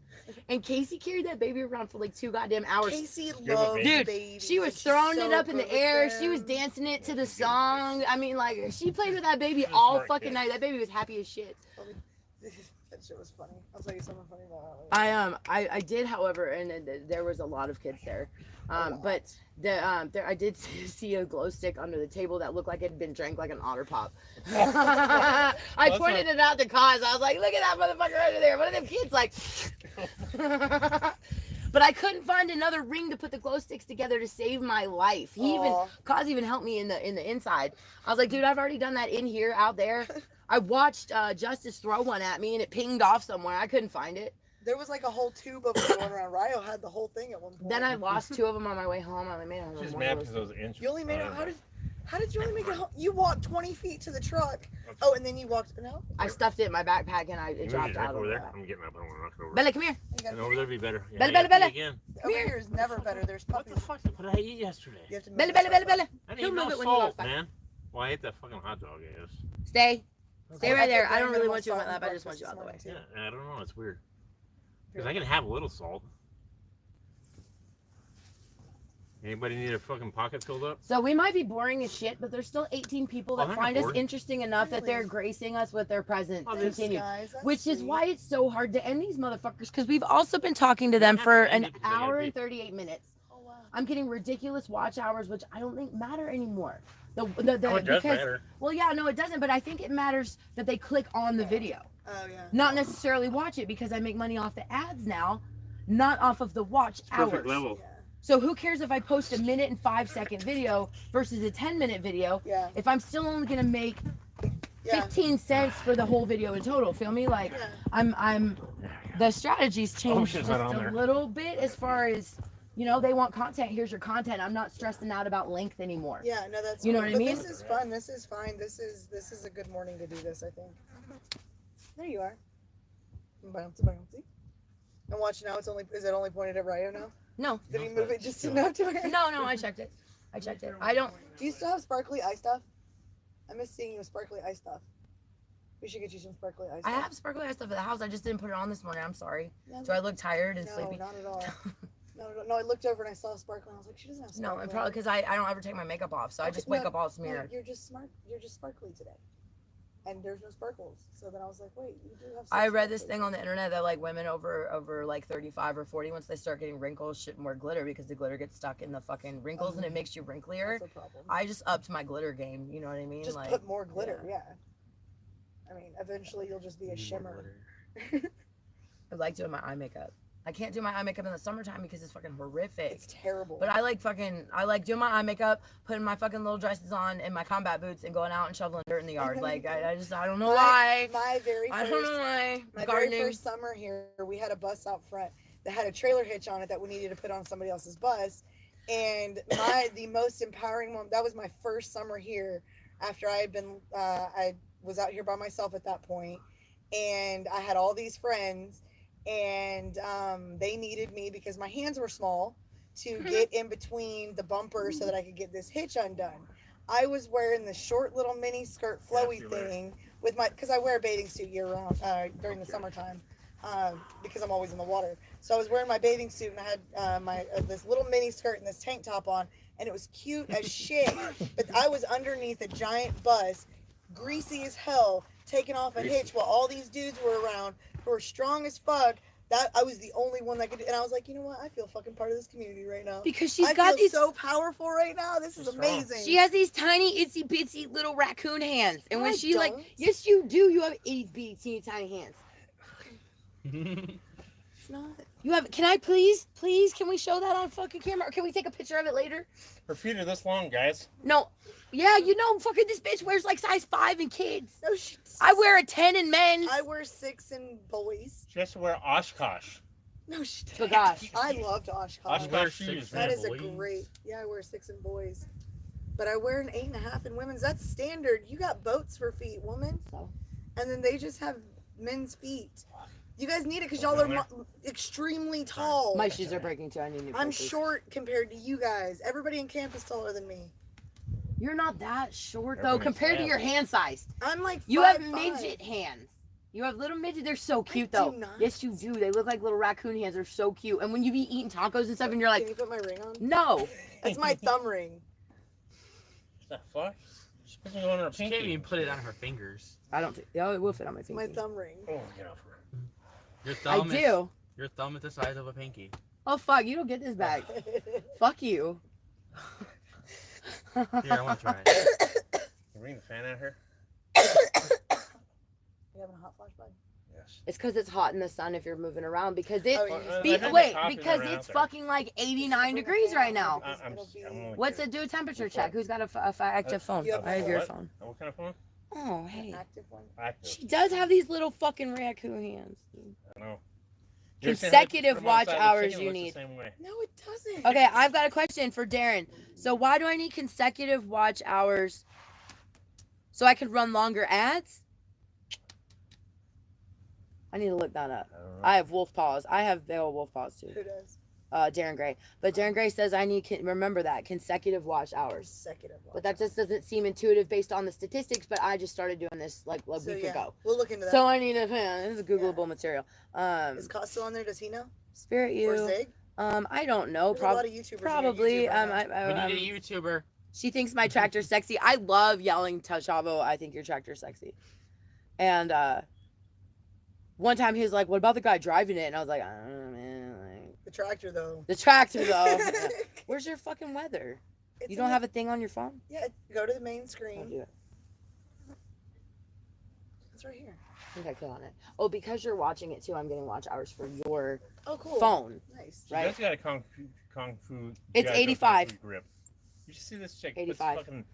And Casey carried that baby around for like 2 goddamn hours.
Casey
with
loves
babies.
babies.
She was
and she's
throwing
so
it up in
good
the
with
air. She was
them.
dancing it to
Yeah,
the
she's a good
song.
kid.
I mean, like, she played with that baby
She's a
all
smart
fucking
kid.
night. That baby was happy as shit.
That shit was funny. I'll tell you something funny about that.
I did, however, and there was a lot of kids there. But I did see a glow stick under the table that looked like it had been drank like an otter pop. I
Well,
pointed it out to Kaz. I was like, "Look at that motherfucker under there." One of them kids like. But I couldn't find another ring to put the glow sticks together to save my life.
Aw.
Kaz even helped me in the inside. I was like, "Dude, I've already done that in here, out there." I watched Justice throw one at me and it pinged off somewhere. I couldn't find it.
There was like a whole tube of them going around. Ryo had the whole thing at one point.
Then I lost 2 of them on my way home. I only made it home.
She's
one
mad
of
because
those.
those inch.
You only made it. How did you only make it home? You walked 20 feet to the truck. Oh, and then you walked. No.
I stuffed it in my backpack and it
You
dropped out
over
of
there.
there.
I'm getting up. I don't want to knock it over.
Bella, come here.
You gotta
And over there be better. Yeah,
Bella,
you have to
Bella,
eat again.
Over here is never better. There's
What
puppies.
the fuck? What did I eat yesterday?
You have to
Bella,
move
Bella,
it
Bella,
back.
Bella.
I
He'll
didn't
move
eat no
it when you walk
salt,
by.
man. Well, I ate that fucking hot dog, I guess.
Stay. Stay
I
right
put
there. I
very
don't really
minimal
want you on
salt
my
in
lap. I just want
breakfast
you out the way.
this morning,
Yeah, I don't know. It's weird. Because I can have a little salt. Anybody need a fucking pocket filled up?
So we might be boring as shit, but there's still 18 people that
I'm not
find us
bored.
interesting enough that they're
Really?
gracing us with their presence.
Oh,
Thanks,
Continue.
guys. That's
Which is
sweet.
why it's so hard to end these motherfuckers, because we've also been talking to them
have
for
to end
an
it because I gotta
hour
be-
and 38 minutes.
Oh, wow.
I'm getting ridiculous watch hours, which I don't think matter anymore.
Oh, it does
because,
matter.
well, yeah, no, it doesn't, but I think it matters that they click on the video,
Oh, yeah.
not necessarily watch it, because I make money off the ads now, not off of the watch hours.
Perfect level.
Yeah.
So who cares if I post a 1 and 5 second video versus a 10-minute video
Yeah.
if I'm still only gonna make
Yeah.
15 cents for the whole video in total? Feel me? Like
Yeah.
I'm the strategies changed
she's
just
not on
a
there.
little bit as far as, you know, they want content. Here's your content. I'm not stressing out about length anymore.
Yeah, no, that's
You know
cool.
what I
But
mean?
this is fun. This is fine. This is a good morning to do this, I think. There you are. Bouncy, bouncy. And watch now. Is it only pointed at Ryo now?
No.
Did he move it just enough to where?
No, I checked it. I don't.
Do you still have sparkly eye stuff? I miss seeing you with sparkly eye stuff. We should get you some sparkly eye
I
stuff.
have sparkly eye stuff at the house. I just didn't put it on this morning. I'm sorry.
Yeah,
Do I look tired and
no,
sleepy?
not at all. No, I looked over and I saw sparkly and I was like, she doesn't have
No,
sparkly.
and probably because I don't ever take my makeup off, so I just wake up all smeared.
You're just smart. You're just sparkly today. And there's no sparkles. So then I was like, wait, you do have some
I read this
sparkles.
thing on the internet that like women over like 35 or 40, once they start getting wrinkles, shouldn't wear glitter because the glitter gets stuck in the fucking wrinkles and it makes you wrinklier.
That's a problem.
I just upped my glitter game. You know what I mean?
Just
like,
put more glitter, yeah. I mean, eventually you'll just be a shimmer.
I like doing my eye makeup. I can't do my eye makeup in the summertime because it's fucking horrific.
It's terrible.
But I like doing my eye makeup, putting my fucking little dresses on and my combat boots and going out and shoveling dirt in the yard. Like I don't know why.
My very
I don't know why.
My
Gardening.
very first summer here, we had a bus out front that had a trailer hitch on it that we needed to put on somebody else's bus. And the most empowering moment, that was my first summer here after I had been, I was out here by myself at that point, and I had all these friends, and they needed me because my hands were small to get in between the bumper so that I could get this hitch undone. I was wearing the short little mini skirt flowy thing with because I wear a bathing suit year round during the summertime because I'm always in the water. So I was wearing my bathing suit and I had this little mini skirt and this tank top on, and it was cute as shit. But I was underneath a giant bus, greasy as hell, taking off a hitch while all these dudes were around who were strong as fuck. That I was the only one that could, and I was like, you know what? I feel fucking part of this community right now.
Because she's
I
got
feel
these.
so powerful right now. This is amazing.
She has these tiny itsy bitsy little raccoon hands, and when
I
she like,
don't.
yes you do. You have itty bitty tiny hands.
It's not.
You have. Can I please, can we show that on fucking camera, or can we take a picture of it later?
Her feet are this long, guys.
No. Yeah, you know, fucking this bitch wears like size 5 in kids.
No,
I wear a 10 in men's.
I wear 6 in boys.
She has to wear Oshkosh.
No, she
Oh gosh.
I loved Oshkosh.
Oshkosh shoes.
That is a
boys.
great. Yeah, I wear 6 in boys, but I wear an 8.5 in women's. That's standard. You got boats for feet, woman,
So.
and then they just have men's feet. You guys need it because y'all are extremely tall.
My shoes are breaking too. I need new
I'm
paces.
short compared to you guys. Everybody in camp is taller than me.
You're not that short though,
Everybody's
compared to
fat.
your hand size.
I'm like
You have
5'5".
midget hands. You have little midget. They're so cute
do
though.
not.
Yes, you do. They look like little raccoon hands. They're so cute. And when you be eating tacos and stuff, and you're
Can
like,
you put my ring on?
no.
That's my thumb ring.
What the fuck? She doesn't go on her
She can't
pinky.
even put it on her fingers.
I don't think. Oh, it will fit on my
It's my
pinky.
thumb ring.
Oh, get off her.
Your
I
thumb
do.
Your thumb is the size of a pinky.
Oh fuck! You don't get this back. Fuck you.
Here, I want to try it.
Can you bring the fan at her?
You having a hot flash, bud?
Yes.
It's because it's hot in the sun if you're moving around because it.
Oh, yeah.
Be,
I think
wait,
it's hot
because
around
it's
there.
fucking like 89 degrees right now.
I'm only
What's
kidding.
it do? Temperature check. Who's got a active phone?
You have
I have your
what?
phone.
What kind of phone?
Oh hey.
Active one.
Active.
She does have these little fucking raccoon hands.
I know.
Consecutive watch hours you need.
No, it doesn't.
Okay, I've got a question for Darren. So why do I need consecutive watch hours? So I could run longer ads? I need to look that up. I have wolf paws. I have big old wolf paws too.
Who does?
Darren Gray. But Darren Gray says I need remember that consecutive watch hours.
Consecutive.
But that just doesn't seem intuitive based on the statistics. But I just started doing this like a week ago.
We'll look into that.
So I need to. This is Googleable material.
Is Cost still on there? Does he know?
Spirit
Or
you.
Zig?
I don't know.
There's a lot of YouTubers.
Probably.
on YouTube right now.
We need a YouTuber.
She thinks my tractor's sexy. I love yelling to Chavo, I think your tractor's sexy. And one time he was like, what about the guy driving it? And I was like, I don't know, man. Like,
The tractor though.
the tractor, though. Yeah. Where's your fucking weather?
It's
You don't have a thing on your phone?
Yeah, go to the main
I'll
screen.
do it.
It's right here.
I think I click on it. Oh, because you're watching it too, I'm getting watch hours for your
Oh, cool.
phone.
Nice.
She
Right.
does got a kung fu.
It's
Jack
85.
Kung Fu grip. You should see this chick.
85.
Puts fucking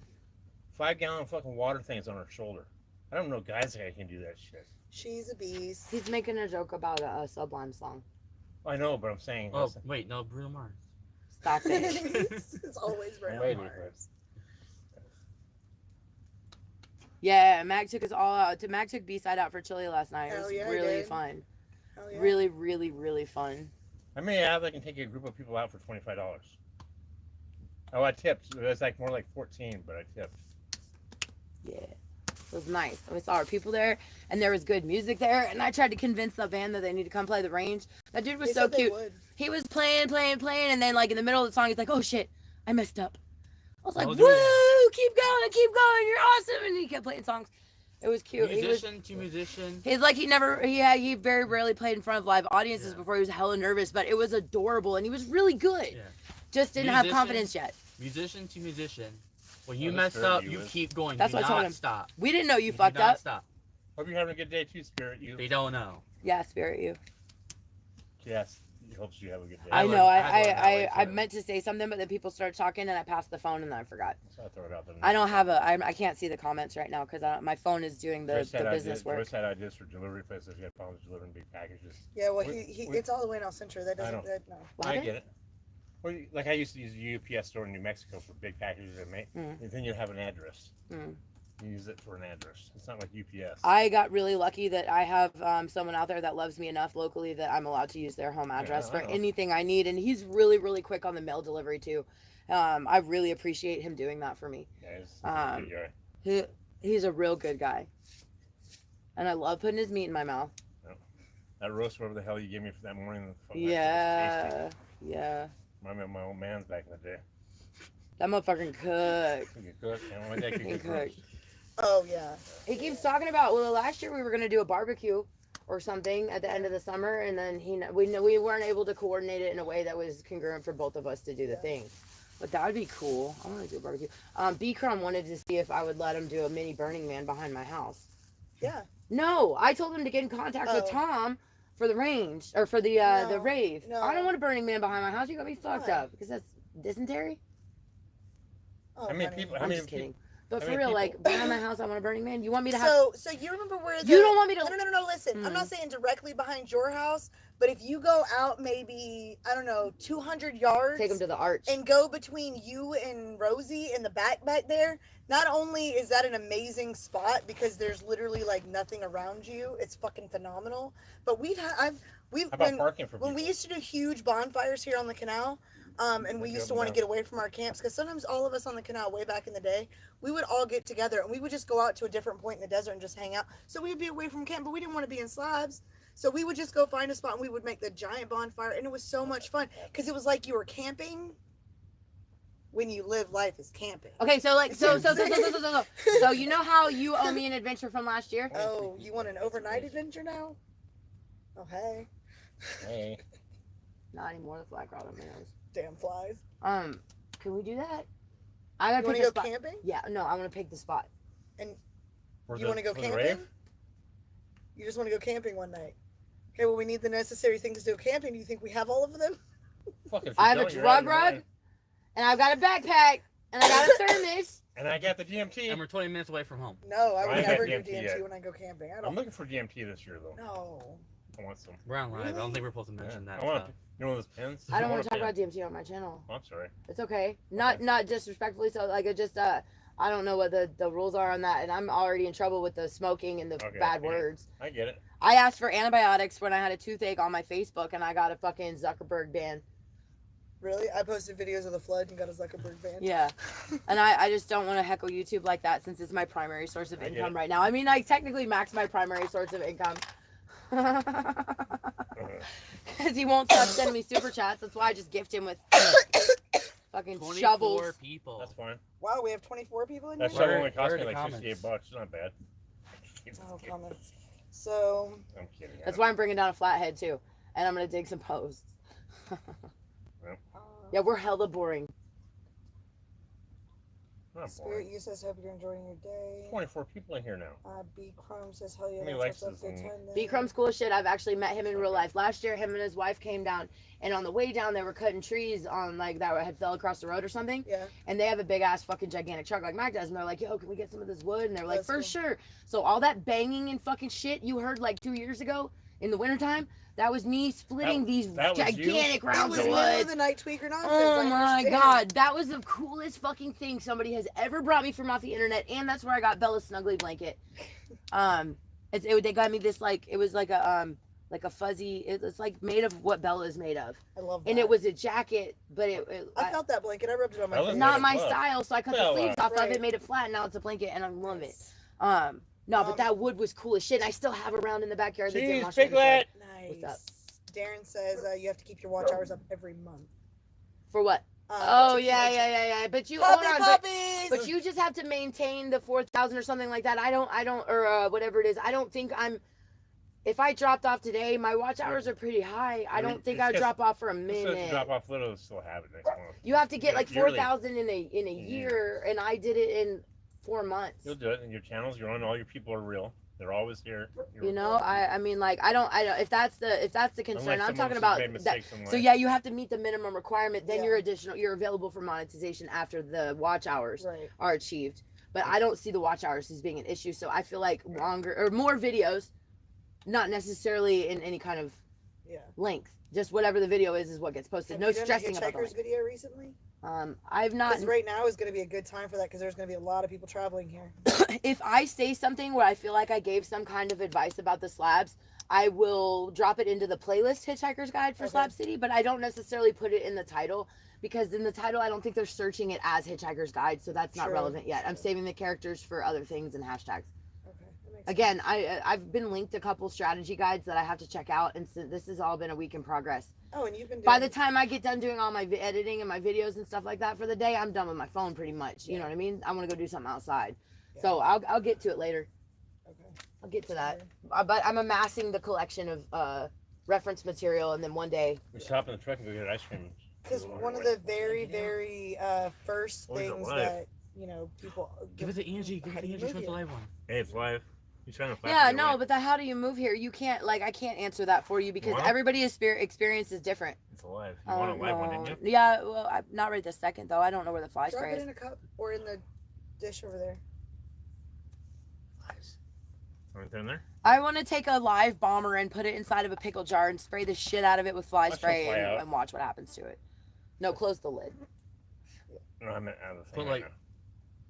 5-gallon fucking water things on her shoulder. I don't know guys that can do that shit.
She's a beast.
He's making a joke about a Sublime song.
I know, but I'm saying.
Oh, wait, no, Bruno Mars.
Stop it.
It's always Bruno
waiting
Mars.
Yeah, Mac took us all out. Mac took B-side out for Chile last night. It
Hell
was
yeah, he
really
did.
fun.
Hell yeah.
Really, really, really fun.
I mean, yeah, I can take a group of people out for $25. Oh, I tipped. It was like more like 14, but I tipped.
Yeah, it was nice. We saw our people there, and there was good music there. And I tried to convince the band that they need to come play the range. That dude was
They
so
said they
cute.
would.
He was playing, and then like in the middle of the song, he's like, "Oh shit, I messed up." I was like,
Oh,
"Woo,
dude.
keep going, you're awesome!" And he kept playing songs. It was cute.
Musician to musician.
He's like he very rarely played in front of live audiences
Yeah.
before. He was hella nervous, but it was adorable, and he was really good.
Yeah.
Just didn't have
Musician.
confidence yet.
Musician to musician. When you
Oh,
mess
that's
up,
very
you
you.
keep going.
That's
Do
what I told
not
him.
stop.
We didn't know you
Do
fucked
not
up.
Stop.
Hope you're having a good day too, Spirit. You.
They don't know.
Yeah, Spirit, you.
Yes. He hopes you have a good day.
I
learned-
know.
I learned that way,
I
too.
meant to say something, but then people started talking, and I passed the phone, and then I forgot.
So I throw it out there.
I don't have I can't see the comments right now because my phone is doing the business work.
Joyce had ideas for delivery places. He had problems delivering big packages.
Yeah, well,
We-
it's all the way in El Centro. That
I
doesn't.
know.
No.
What
I
happened?
get it. Well, like I used to use a UPS store in New Mexico for big packages and make.
Mm.
And then you have an address.
Mm.
You use it for an address. It's not like UPS.
I got really lucky that I have someone out there that loves me enough locally that I'm allowed to use their home address
I
for
know.
anything I need, and he's really, really quick on the mail delivery too. I really appreciate him doing that for me.
Yeah,
He's a real good guy, and I love putting his meat in my mouth.
that roast, whatever the hell you gave me for that morning. Was tasty.
Yeah, yeah.
Reminded me of my old man's back in the day.
That motherfucker can cook.
Could you cook? And my dad could
He
cook
cooked.
roast.
Oh yeah.
He keeps talking about, well, last year we were gonna do a barbecue or something at the end of the summer, and then we weren't able to coordinate it in a way that was congruent for both of us to do the
Yeah.
thing. But that would be cool. I want to do a barbecue. B Crumb wanted to see if I would let him do a mini Burning Man behind my house.
Yeah.
No, I told him to get in contact with
Oh.
Tom for the range or for the
No,
rave.
no.
I don't want a Burning Man behind my house. You got me fucked
Why?
up because that's dysentery.
Oh,
How many
honey.
people? How
I'm
many
just kidding.
people?
But
how
for
many
real,
people-
like behind my house, I want a Burning Man. You want me to have?
So you remember where the
You don't want me to-
No. Listen, I'm not saying directly behind your house, but if you go out maybe 200 yards,
Take him to the arch.
and go between you and Rosie in the back there. Not only is that an amazing spot because there's literally like nothing around you, it's fucking phenomenal. But we've
How about parking for
when
people?
we used to do huge bonfires here on the canal, and we
Like
used to
up
want to
and
get away from our camps because sometimes all of us on the canal way back in the day, we would all get together and we would just go out to a different point in the desert and just hang out. So we would be away from camp, but we didn't want to be in slabs. So we would just go find a spot and we would make the giant bonfire, and it was so much fun because it was like you were camping when you live life as camping.
Okay, so like so you know how you owe me an adventure from last year?
Oh, you want an overnight adventure now? Oh, hey.
Hey,
Not anymore. The flag rod on my nose.
Damn flies.
Can we do that? I gotta
You want
pick
to
a
go
spot.
camping?
Yeah, no, I want to pick the spot.
You want to go
for the
camping?
rave?
You just want to go camping one night? Okay, well, we need the necessary things to go camping. Do you think we have all of them?
Fuck, if you
I have a
don't, you're out of
drug
your
rug,
mind.
and I've got a backpack, and I got a thermos.
And I got the DMT.
And we're 20 minutes away from home.
No, I
I
would
ain't
never
got
do
DMT
DMT
yet.
when I go camping. I
I'm
don't.
looking for DMT this year though.
No.
I want some.
We're on live. I don't
Really?
think we're supposed to mention that.
I want.
stuff.
You know those pins?
I don't
want
want to
a
talk
pin.
about DMT on my channel.
Oh, I'm sorry.
It's okay. Not disrespectfully. So like it just I don't know what the rules are on that, and I'm already in trouble with the smoking and the
Okay,
bad
yeah.
words.
I get it.
I asked for antibiotics when I had a toothache on my Facebook, and I got a fucking Zuckerberg ban.
Really? I posted videos of the flood and got a Zuckerberg ban.
Yeah. And I just don't want to heckle YouTube like that since it's my primary source of
I get
income
it.
right now. I mean, like, technically, Mac's my primary source of income. Because he won't stop sending me super chats. That's why I just gift him with fucking
24
shovels.
people.
That's fine.
Wow, we have 24 people in
That
here?
shovel only cost
Where are
me
the
like
comments?
$68. It's not bad.
Oh, comments. So,
I'm kidding.
That's why I'm bringing down a flathead, too. And I'm going to dig some posts. Yeah, we're hella boring.
Not
Spirit
boring.
U says, hope you're enjoying your day.
24 people in here now.
B Chrome says, hell yeah,
How many
that's
likes
what's up,
does
good
it
time
B
there.
Crumb's cool as shit. I've actually met him in real life. Last year, him and his wife came down, and on the way down, they were cutting trees on like that had fell across the road or something.
Yeah.
And they have a big ass fucking gigantic truck like Mac does, and they're like, "Yo, can we get some of this wood?" And they're like,
That's
"For
cool.
sure." So all that banging and fucking shit you heard like 2 years ago in the wintertime, that was me splitting these
that was you?
gigantic
It
rounds
was
of
middle of
wood.
the night tweaker nonsense.
Oh
I
my
understand.
god, that was the coolest fucking thing somebody has ever brought me from off the internet, and that's where I got Bella's snuggly blanket. They got me this like it was like a fuzzy. It's like made of what Bella is made of,
I love that.
and it was a jacket, but
I felt that blanket. I rubbed it on my
That was
face.
not
really
my
love.
style, so I cut
Bella.
the sleeves off of
Right.
it, made it flat, and now it's a blanket, and I love it.
Nice.
No, but that wood was cool as shit, and I still have around in the backyard. that didn't
Jeez,
wash it.
Piglet!
What's up?
Darren says you have to keep your watch hours up every month.
For what?
To keep
Yeah. But you hold
Puppy
on,
puppies!
but you just have to maintain the 4,000 or something like that. I don't, or whatever it is. I don't think I'm. If I dropped off today, my watch hours are pretty high. I don't think
It's
I'd
just-
drop off for a
Just
minute.
drop off little, still have it next month.
You have to get like
Yearly.
4,000 in a year, and I did it in 4 months.
You'll do it, and your channels you're on, all your people are real. They're always here.
You know, I mean, like I don't. If that's the concern,
Unless
I'm
someone
talking
else
about
has made
that.
mistakes in
So
life.
yeah, you have to meet the minimum requirement. Then
Yeah.
you're available for monetization after the watch hours
Right.
are achieved. But I don't see the watch hours as being an issue. So I feel like longer or more videos, not necessarily in any kind of
Yeah.
length. Just whatever the video is what gets posted.
Have
No
you done a
stressing about the
Hitchhiker's
length.
video recently?
I've not.
Because right now is going to be a good time for that because there's going to be a lot of people traveling here.
If I say something where I feel like I gave some kind of advice about the slabs, I will drop it into the playlist Hitchhiker's Guide for
Okay.
Slab City, but I don't necessarily put it in the title because in the title I don't think they're searching it as Hitchhiker's Guide, so that's not
True,
relevant yet. I'm
true.
saving the characters for other things and hashtags.
Okay. That makes
Again, I've been linked a couple strategy guides that I have to check out, and so this has all been a week in progress.
sense. Oh, and you've been doing...
By the time I get done doing all my editing and my videos and stuff like that for the day, I'm done with my phone pretty much. You
Yeah.
know what I mean? I want to go do something outside.
Yeah.
So I'll get to it later.
Okay.
I'll get to that. But I'm amassing the collection of reference material, and then one day.
We should hop in the truck and go get ice cream.
Because one of the very, very first
Oh, is it
things
live?
that, you know, people...
Give it to Angie. Give
How
it
do
to
you
Angie. She
move
wants the
here?
live one.
Hey, it's live. You trying to flash
Yeah,
it
no,
away?
but how do you move here? You can't, like, I can't answer that for you because
Well-
everybody's experience is different.
It's alive. You want a live one, didn't you?
Yeah, well, not right this second though. I don't know where the fly
Drop
spray
it
is.
in a cup or in the dish over there.
Aren't they in there?
I want to take a live bomber and put it inside of a pickle jar and spray the shit out of it with fly
Watch
spray
them fly out.
and watch what happens to it. No, close the lid.
No, I'm out of the thing.
Put,
right
like-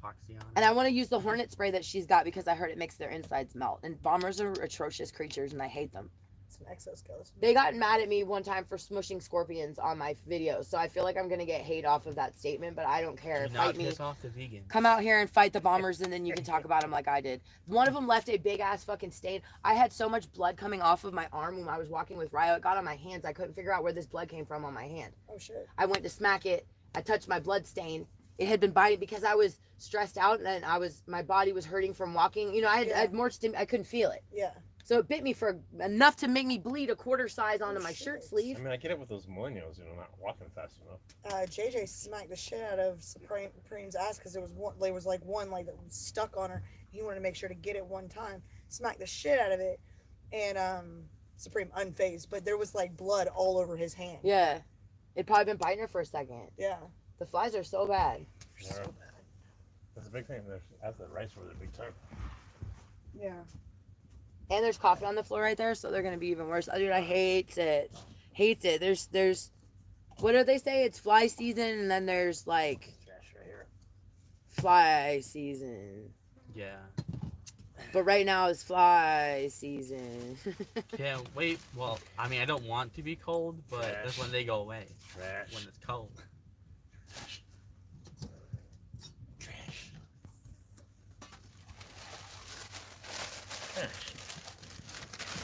Foxy on.
And I want to use the hornet spray that she's got because I heard it makes their insides melt. And bombers are atrocious creatures and I hate them.
It's an exoskeleton.
They got mad at me one time for smushing scorpions on my videos, so I feel like I'm gonna get hate off of that statement, but I don't care.
Do not
Fight me.
piss off the vegans.
Come out here and fight the bombers, and then you can talk about them like I did. One of them left a big ass fucking stain. I had so much blood coming off of my arm when I was walking with Ryo. It got on my hands. I couldn't figure out where this blood came from on my hand.
Oh, shit.
I went to smack it. I touched my blood stain. It had been biting because I was stressed out and my body was hurting from walking. You know, I had more I couldn't feel it.
Yeah.
So it bit me for enough to make me bleed a quarter size onto my shirt
shit.
sleeve.
I mean, I get it with those millennials, you know, not walking fast enough.
JJ smacked the shit out of Supreme's ass because there was one like that was stuck on her. He wanted to make sure to get it one time. Smacked the shit out of it, and Supreme unfazed, but there was like blood all over his hand.
Yeah. It'd probably been biting her for a second.
Yeah.
The flies are so bad.
Yeah.
So bad.
That's a big thing. That's the rice over there, big time.
Yeah.
And there's coffee on the floor right there, so they're gonna be even worse. Oh, dude, I hate it. Hates it. There's what do they say? It's fly season, and then there's like
Trash right here.
fly season.
Yeah.
But right now it's fly season.
Can't wait. Well, I mean, I don't want to be cold, but
Trash.
that's when they go away.
Trash.
When it's cold.
Trash.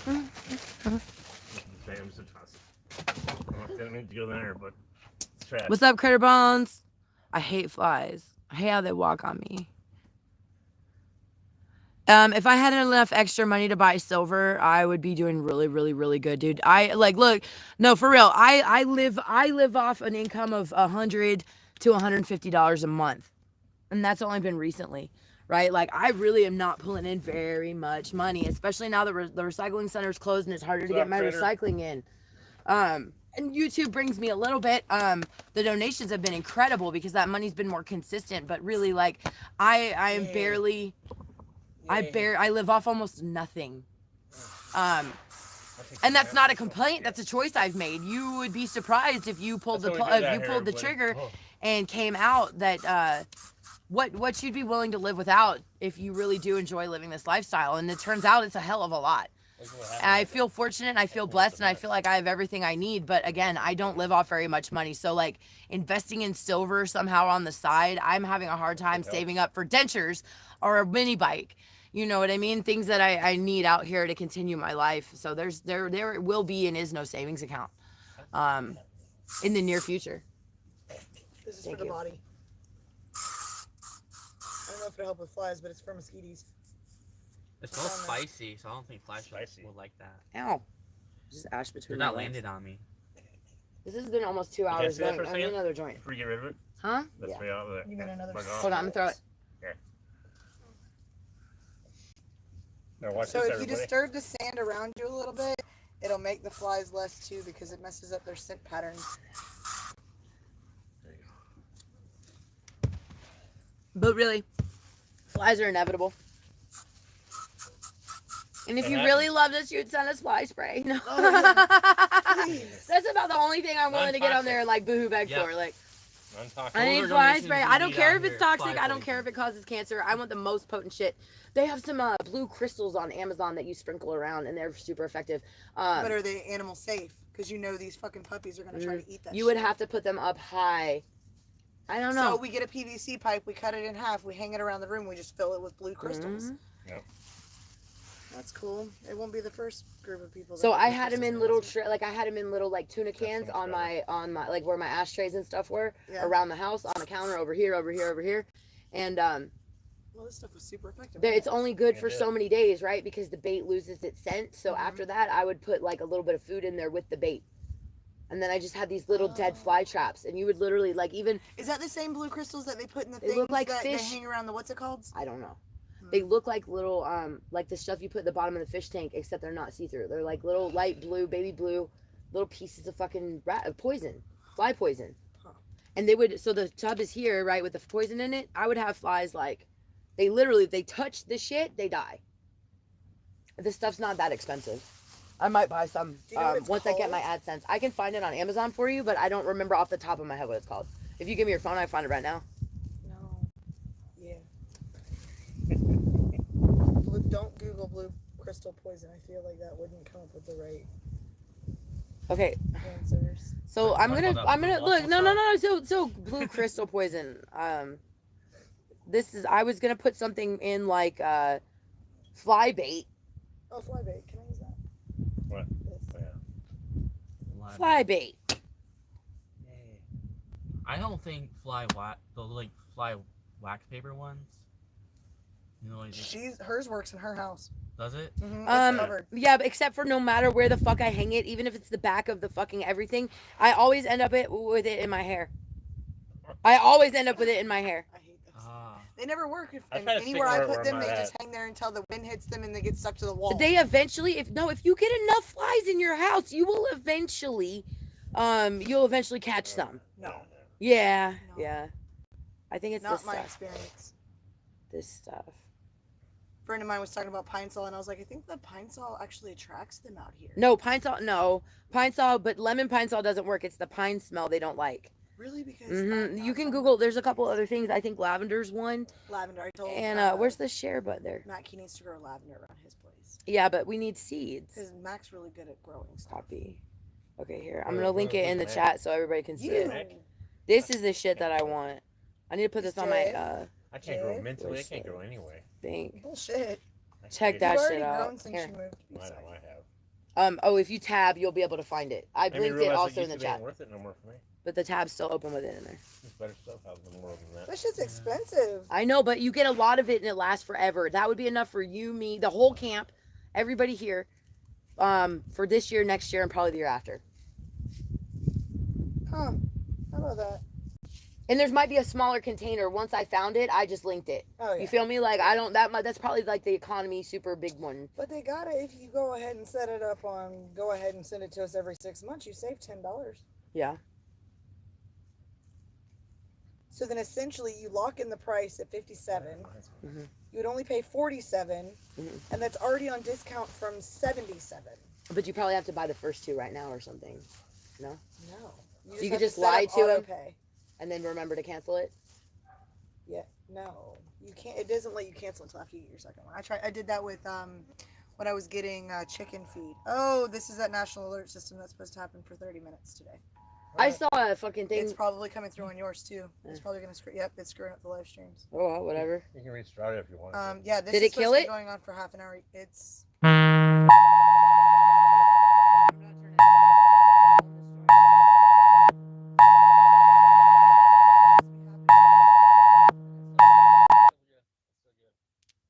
Okay, I'm just gonna toss it. I didn't mean to go there, but it's trash.
What's up, Critter Bones? I hate flies. I hate how they walk on me. If I had enough extra money to buy silver, I would be doing really, really, really good, dude. Look, no, for real. I live off an income of $100 to $150 a month. And that's only been recently, right? Like, I really am not pulling in very much money, especially now that the recycling center's closed and it's harder to get my recycling in. And YouTube brings me a little bit. The donations have been incredible because that money's been more consistent. But really, like, I am barely, I live off almost nothing. And that's not a complaint. That's a choice I've made. You would be surprised if you pulled the trigger and came out that what you'd be willing to live without if you really do enjoy living this lifestyle. And it turns out it's a hell of a lot. And I feel fortunate, and I feel blessed, and I feel like I have everything I need. But again, I don't live off very much money. So like investing in silver somehow on the side, I'm having a hard time saving up for dentures or a mini bike. You know what I mean? Things that I need out here to continue my life. So there will be and is no savings account in the near future.
This is for the body. I don't know if it'll help with flies, but it's for mosquitoes.
It smells spicy, so I don't think flies will like that.
Ow. Just ash between
They're
my
not
legs.
landed on me.
This has been almost 2 hours going. I need another joint.
Before you get rid of it?
Huh?
That's
Yeah.
way out there.
You mean another?
Hold on, I'm gonna throw it.
Now watch
So
this,
if you
everybody.
disturb the sand around you a little bit, it'll make the flies less too because it messes up their scent patterns.
There you go.
But really, flies are inevitable. And if you really loved us, you'd send us fly spray. No. That's about the only thing I'm willing to get on there and like boohoo beg for. Like, I need fly spray. I don't care if it's toxic. I don't care if it causes cancer. I want the most potent shit. They have some blue crystals on Amazon that you sprinkle around, and they're super effective.
But are they animal safe? Because you know these fucking puppies are going to try to eat that
You
shit.
would have to put them up high. I don't know.
So we get a PVC pipe, we cut it in half, we hang it around the room, we just fill it with blue crystals.
Yep.
That's cool. It won't be the first group of people.
So I had them in little like tuna cans on my like where my ashtrays and stuff were around the house, on the counter, over here, and
well, this stuff was super effective.
it's only good for so many days, right? Because the bait loses its scent. So after that, I would put like a little bit of food in there with the bait, and then I just had these little dead fly traps, and you would literally like even.
Is that the same blue crystals that they put in the
They
things
look like
that
fish.
they hang around the what's it called?
I don't know. They look like little, like the stuff you put at the bottom of the fish tank, except they're not see-through. They're like little light blue, baby blue, little pieces of fucking poison, fly poison. And they would, so the tub is here, right, with the poison in it. I would have flies like, they literally, if they touch the shit, they die. This stuff's not that expensive. I might buy some once I get my AdSense. I can find it on Amazon for you, but I don't remember off the top of my head what it's called. If you give me your phone, I find it right now.
No. Yeah. Don't Google blue crystal poison. I feel like that wouldn't come up with the right
Okay.
answers.
So I'm gonna look. No. So blue crystal poison. I was gonna put something in like fly bait.
Oh, fly bait. Can I use that?
What?
This.
Yeah.
Fly bait.
I don't think fly wax paper ones. You know what
Hers works in her house.
Does it?
It's covered.
Yeah, but except for no matter where the fuck I hang it, even if it's the back of the fucking everything, I always end up with it in my hair. I always end up with it in my hair.
I hate those.
Ah.
They never work.
I try to
Anywhere
stick
I
where
put them,
I'm
they
at.
just hang there until the wind hits them and they get stuck to the wall.
They eventually, if you get enough flies in your house, you will eventually, catch some.
No.
Yeah,
No.
yeah. I think it's
Not
this
my
stuff.
experience.
This stuff.
A friend of mine was talking about pine sol, and I was like, I think the pine sol actually attracts them out here.
No, pine sol, but lemon pine sol doesn't work. It's the pine smell they don't like.
Really? Because
You can Google. There's a couple other things. I think lavender's one.
lavender. I told.
And where's the share button there?
Mac? He needs to grow lavender around his place.
Yeah, but we need seeds.
Because Mac's really good at growing stuff.
Copy. Okay, here. I'm gonna link it in the chat so everybody can see it.
Mac?
This is the shit that I want. I need to put this on my
I can't grow
Jay?
mentally. I can't grow anyway.
thing.
Bullshit.
Check that
You've
shit
already
out.
grown since
Here.
you moved.
I know
Sorry.
I have.
Oh, if you tab, you'll be able to find it. I
I didn't
linked it
realize
also in
used
the
to be
chat,
worth it no more for me.
but the tab's still open with it in there.
It's better stuff out than more than that.
That shit's expensive.
I know, but you get a lot of it and it lasts forever. That would be enough for you, me, the whole camp, everybody here, for this year, next year, and probably the year after.
Huh. How about that?
And there's might be a smaller container. Once I found it, I just linked it.
Oh yeah.
You feel me? Like I don't that's probably like the economy super big one.
But they gotta, if you go ahead and set it up on, go ahead and send it to us every 6 months, you save $10.
Yeah.
So then essentially you lock in the price at 57.
Mm-hmm.
You would only pay 47, and that's already on discount from 77.
But you probably have to buy the first 2 right now or something. No?
No.
So you
have
could just
set
lie
up
to him?
autopay.
And then remember to cancel it?
Yeah, no. You can't, it doesn't let you cancel until after you get your second one. I did that with when I was getting chicken feed. Oh, this is that national alert system that's supposed to happen for 30 minutes today.
I saw a fucking thing.
It's probably coming through on yours too. It's probably gonna screw. Yep, it's screwing up the live streams.
Oh, well, whatever.
You can restart it if you want.
Yeah. This
Did
is
it kill
supposed to be
it?
going on for half an hour. It's.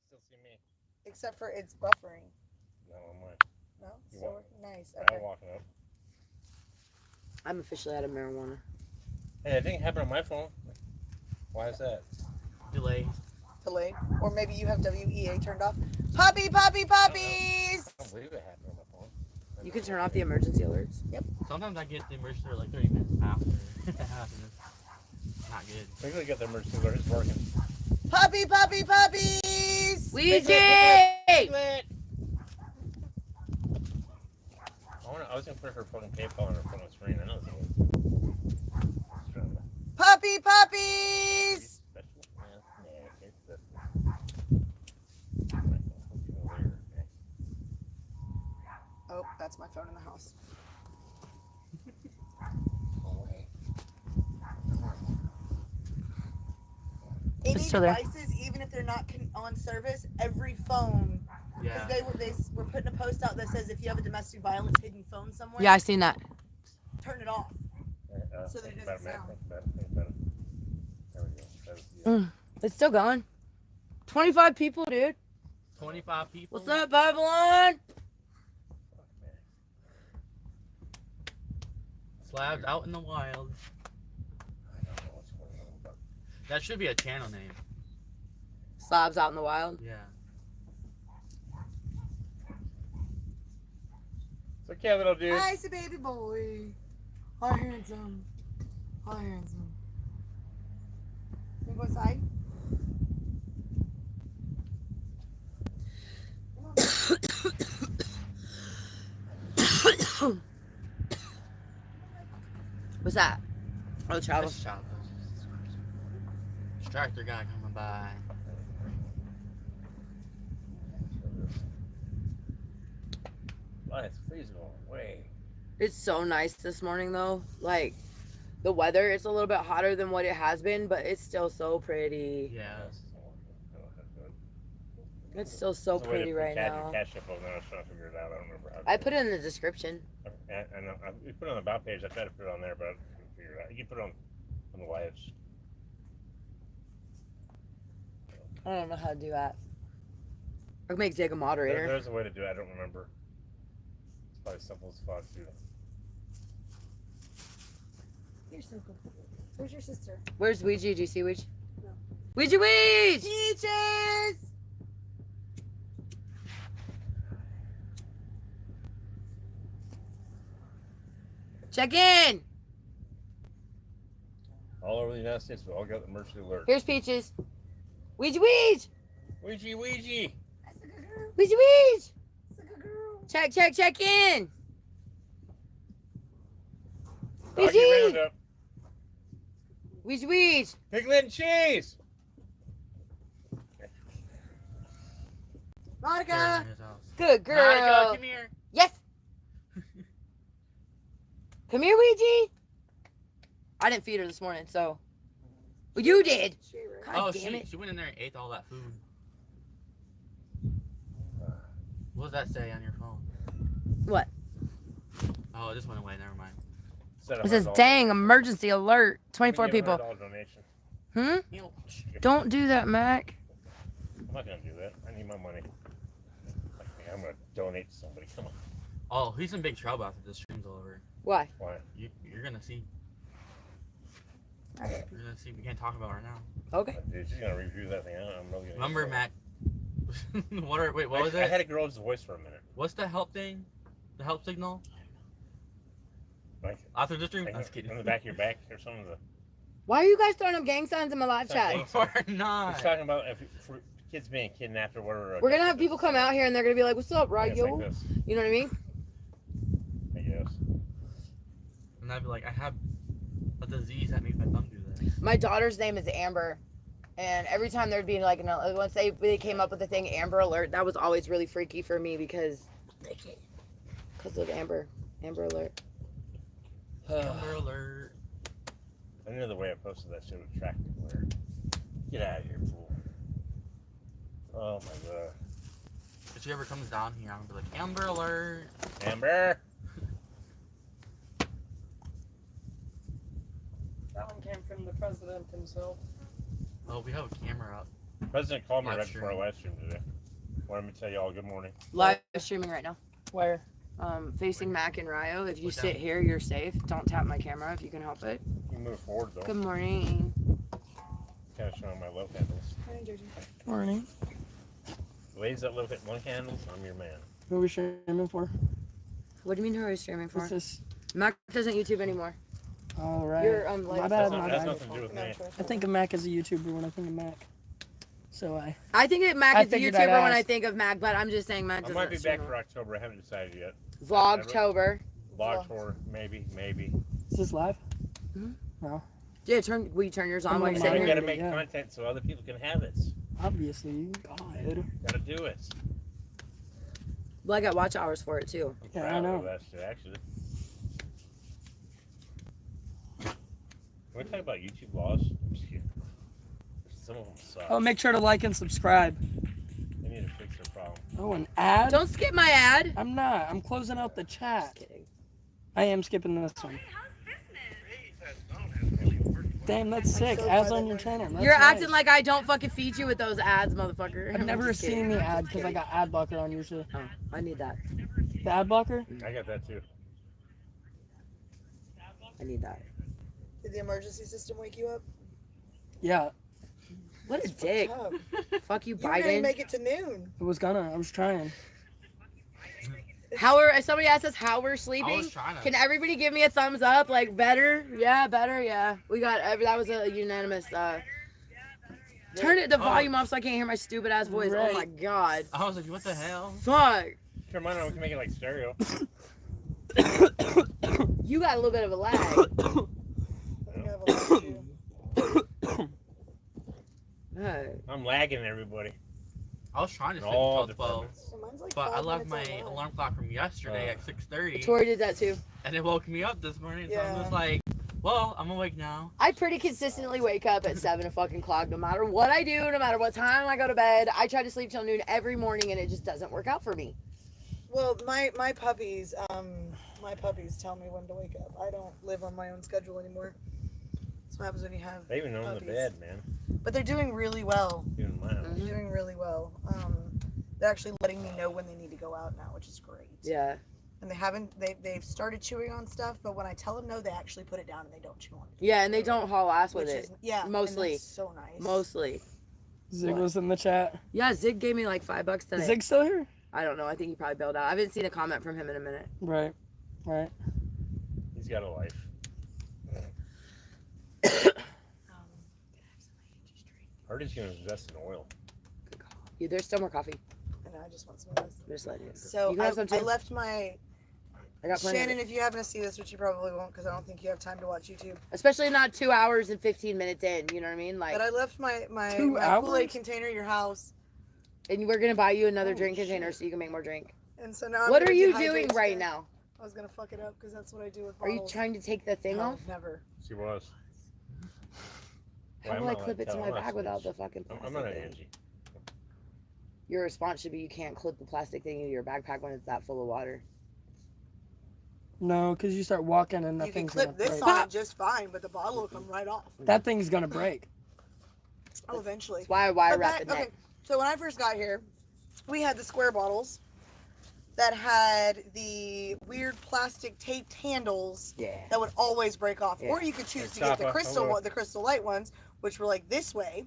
Still see me?
Except for it's buffering.
No, I'm like,
No,
You
so
want-
nice.
I'm
Okay.
walking up.
I'm officially out of marijuana.
Hey, it didn't happen on my phone. Why is that?
Delay.
Delayed, or maybe you have WEA turned off. Puppies!
I don't believe it happened on my phone.
You can turn off the emergency alerts.
Sometimes I get the emergency alert like 30 minutes after it happens. It's not good.
We're gonna get the emergency alert. It's working.
Puppies!
Ouija!
Piglet! I was gonna put her fucking PayPal on her phone screen. I know it's
Puppies!
special. Yeah, it's special.
Oh, that's my phone in the house. Any
It's still there.
devices, even if they're not on service, every phone, because
Yeah.
they were putting a post out that says if you have a domestic violence hidden phone somewhere,
Yeah, I seen that.
turn it off. So that it doesn't sound.
There we go.
It's still going. 25 people, dude.
25 people.
What's up, Babylon?
Slabs out in the wild.
I don't know what's going on, but
That should be a channel name.
Slabs out in the wild.
Yeah.
it's okay, little dude.
Hi, it's a baby boy. Hi, handsome. Hi, handsome. You go inside?
What's that? Oh, travel.
That's Chavo. Tractor guy coming by.
Oh, it's freezing away.
It's so nice this morning, though. Like, the weather, it's a little bit hotter than what it has been, but it's still so pretty.
Yeah.
It's still so pretty right now.
Cash up over there. I was trying to figure it out. I don't remember how.
I put it in the description.
I know. You put it on the about page. I tried to put it on there, but I couldn't figure it out. You can put it on the lives.
I don't know how to do that. Or make Zig a moderator.
There's a way to do it. I don't remember. It's probably simple as fuck, too.
You're so cool. Where's your sister?
Where's Ouija? Do you see Ouija?
No.
Ouija! Ouija!
Peaches!
Check in!
All over the United States, we all got the emergency alert.
Here's Peaches. Ouija! Ouija!
Ouija, Ouija!
That's a good girl.
Ouija! Ouija!
That's a good girl.
Check in!
Doggy
Ouija!
roundup.
Ouija! Ouija!
Piglet and cheese!
Monica!
Good girl!
Monica, come here.
Yes! Come here, Ouija! I didn't feed her this morning, so. Well, you did!
She ran.
God
Oh,
damn it.
she went in there and ate all that food. What does that say on your phone?
What?
Oh, it just went away. Never mind.
It says, dang, emergency alert. 24 people.
Donation.
Hmm?
You know,
Don't do that, Mac.
I'm not gonna do that. I need my money. I'm gonna donate to somebody. Come on.
oh, he's in big trouble after this stream's over.
Why?
Why?
You're gonna see. We're gonna see. We can't talk about it right now.
Okay.
Dude, she's gonna review that thing. I'm really gonna.
Remember, Mac? Wait, what was
I
it?
had a girl's voice for a minute.
What's the help thing? The help signal?
Like,
After the stream?
like
I was kidding.
on the back of your back or something.
Why are you guys throwing up gang signs in my live
It's not
chat?
gang
We're not.
He's talking about for kids being kidnapped or whatever.
We're gonna have people come out here and they're gonna be like, "What's up, right,
It's
yo?"
like this,
You know what I mean?
I guess.
And I'd be like, I have a disease that makes my thumb do this.
My daughter's name is Amber, and every time there'd be like once they came up with the thing Amber Alert, that was always really freaky for me because of Amber Alert.
Amber alert.
I knew the way I posted that shit would attract people there. Get out of here, fool. Oh my god.
If she ever comes down here, I'm gonna be like, Amber alert.
Amber!
That one came from the president himself.
Oh, we have a camera up.
The president called me
Live
right before our
stream.
live stream today. Wanted me to tell you all good morning.
Live streaming right now.
Where?
Facing Mac and Ryo. If you
Look
sit
down.
here, you're safe. Don't tap my camera if you can help it.
You can move forward though.
Good morning.
Kind of showing my love handles.
Morning.
Ladies that love lung handles, I'm your man.
Who are we streaming for?
What do you mean who are you streaming for?
What's this?
Mac doesn't YouTube anymore.
All right.
You're
My
like,
bad,
That's,
my
that's
bad.
nothing to do with me.
I think of Mac as a YouTuber when I think of Mac. So
I think that Mac
I
is a
figured I'd
YouTuber when I
ask.
think of Mac, but I'm just saying Mac
I
doesn't
might be
stream
back for
on-
October. I haven't decided yet.
Vlogtober.
Vlog tour, maybe.
Is this live?
Yeah, will you turn yours on
I'm
while
on
you're
mine.
sitting
We
here?
gotta make
Yeah.
content so other people can have it.
Obviously. God.
Gotta do it.
Well, I got watch hours for it too.
I'm
Yeah,
proud
I
of
know.
that shit, actually. Can we talk about YouTube laws? I'm just kidding. Some of them suck.
Oh, make sure to like and subscribe.
They need to fix their problem.
Oh, an ad?
Don't skip my ad.
I'm not. I'm closing out the
Just
chat.
kidding.
I am skipping this one. Damn, that's sick.
so
Ads
glad
on
that
your
we're-
channel. That's
You're
nice.
acting like I don't fucking feed you with those ads, motherfucker.
I've
I'm
never
just kidding.
seen the
I'm
ad
just
because I
kidding.
got ad blocker on usually.
Oh, I need that.
The ad blocker?
I got that too.
I need that.
Did the emergency system wake you up?
Yeah,
What a dick.
Up.
Fuck you,
You were gonna
Biden.
make it to noon.
it was gonna. I was trying.
How are somebody asked us how we're
I
sleeping?
was trying to.
Can everybody give me a thumbs up? Like better? Yeah, better. Yeah. We got that was a unanimous. Turn it the
Oh.
volume off so I can't hear my stupid ass voice. Oh my
Right.
god.
I was like, what the hell?
Fuck.
Turn mine on, we can make it like stereo.
You got a little bit of a lag.
I think I have a lot too.
I'm lagging everybody.
I was trying to
In
sleep
all
until 12,
departments.
So mine's like
but I
5
left my
minutes online.
alarm clock from yesterday at 6:30,
Tori did that too.
and it woke me up this morning. So
Yeah.
I'm just like, well, I'm awake now.
I pretty consistently wake up at 7 o'clock no matter what I do, no matter what time I go to bed. I try to sleep till noon every morning and it just doesn't work out for me.
Well, my puppies tell me when to wake up. I don't live on my own schedule anymore. That's what happens when you have.
They even know in the
Puppies.
bed, man.
But they're doing really well.
Even mine.
Mhm.
They're doing really well. They're actually letting me know when they need to go out now, which is great.
Yeah.
And they've started chewing on stuff, but when I tell them no, they actually put it down and they don't chew on it.
Yeah, and they don't haul ass with
Which
it.
is and
Mostly.
that's so nice.
Mostly.
Zig was in the chat.
Yeah, Zig gave me like $5 today.
Is Zig still here?
I don't know. I think he probably bailed out. I haven't seen a comment from him in a minute.
Right. Right.
He's got a life. Heard he's gonna invest in oil.
Yeah, there's still more coffee.
And I just want some of this.
Just let it.
So
You can have some
I
too.
left my
I got plenty.
Shannon. If you happen to see this, which you probably won't, because I don't think you have time to watch YouTube.
Especially not 2 hours and 15 minutes in. You know what I mean? Like,
But I left my
2 hours?
Kool-Aid container at your house,
and we're gonna buy you another
Oh,
drink container
shit.
so you can make more drink.
and so now. I'm
What are
gonna
you
dehydrate
doing right
today.
now?
I was gonna fuck it up because that's what I do with
Are you
bottles.
trying to take the thing
No,
off?
Never.
She was.
How
Well,
will
I'm
I
not
clip
like
it to
that.
my
I'm not
bag without
Swedish.
the fucking
I'm
plastic
not an
thing?
Angie.
Your response should be you can't clip the plastic thing into your backpack when it's that full of water.
No, because you start walking and that
You can
thing's gonna
clip this
break.
on it just fine, but the bottle will come right off.
That thing's gonna break.
Oh, eventually.
That's why I
But
wrap the neck.
okay, so when I first got here, we had the square bottles, that had the weird plastic taped handles
Yeah.
that would always break off.
Yeah.
Or you could choose
Like
to get the
Tapa,
crystal
over.
one, the crystal light ones, which were like this way.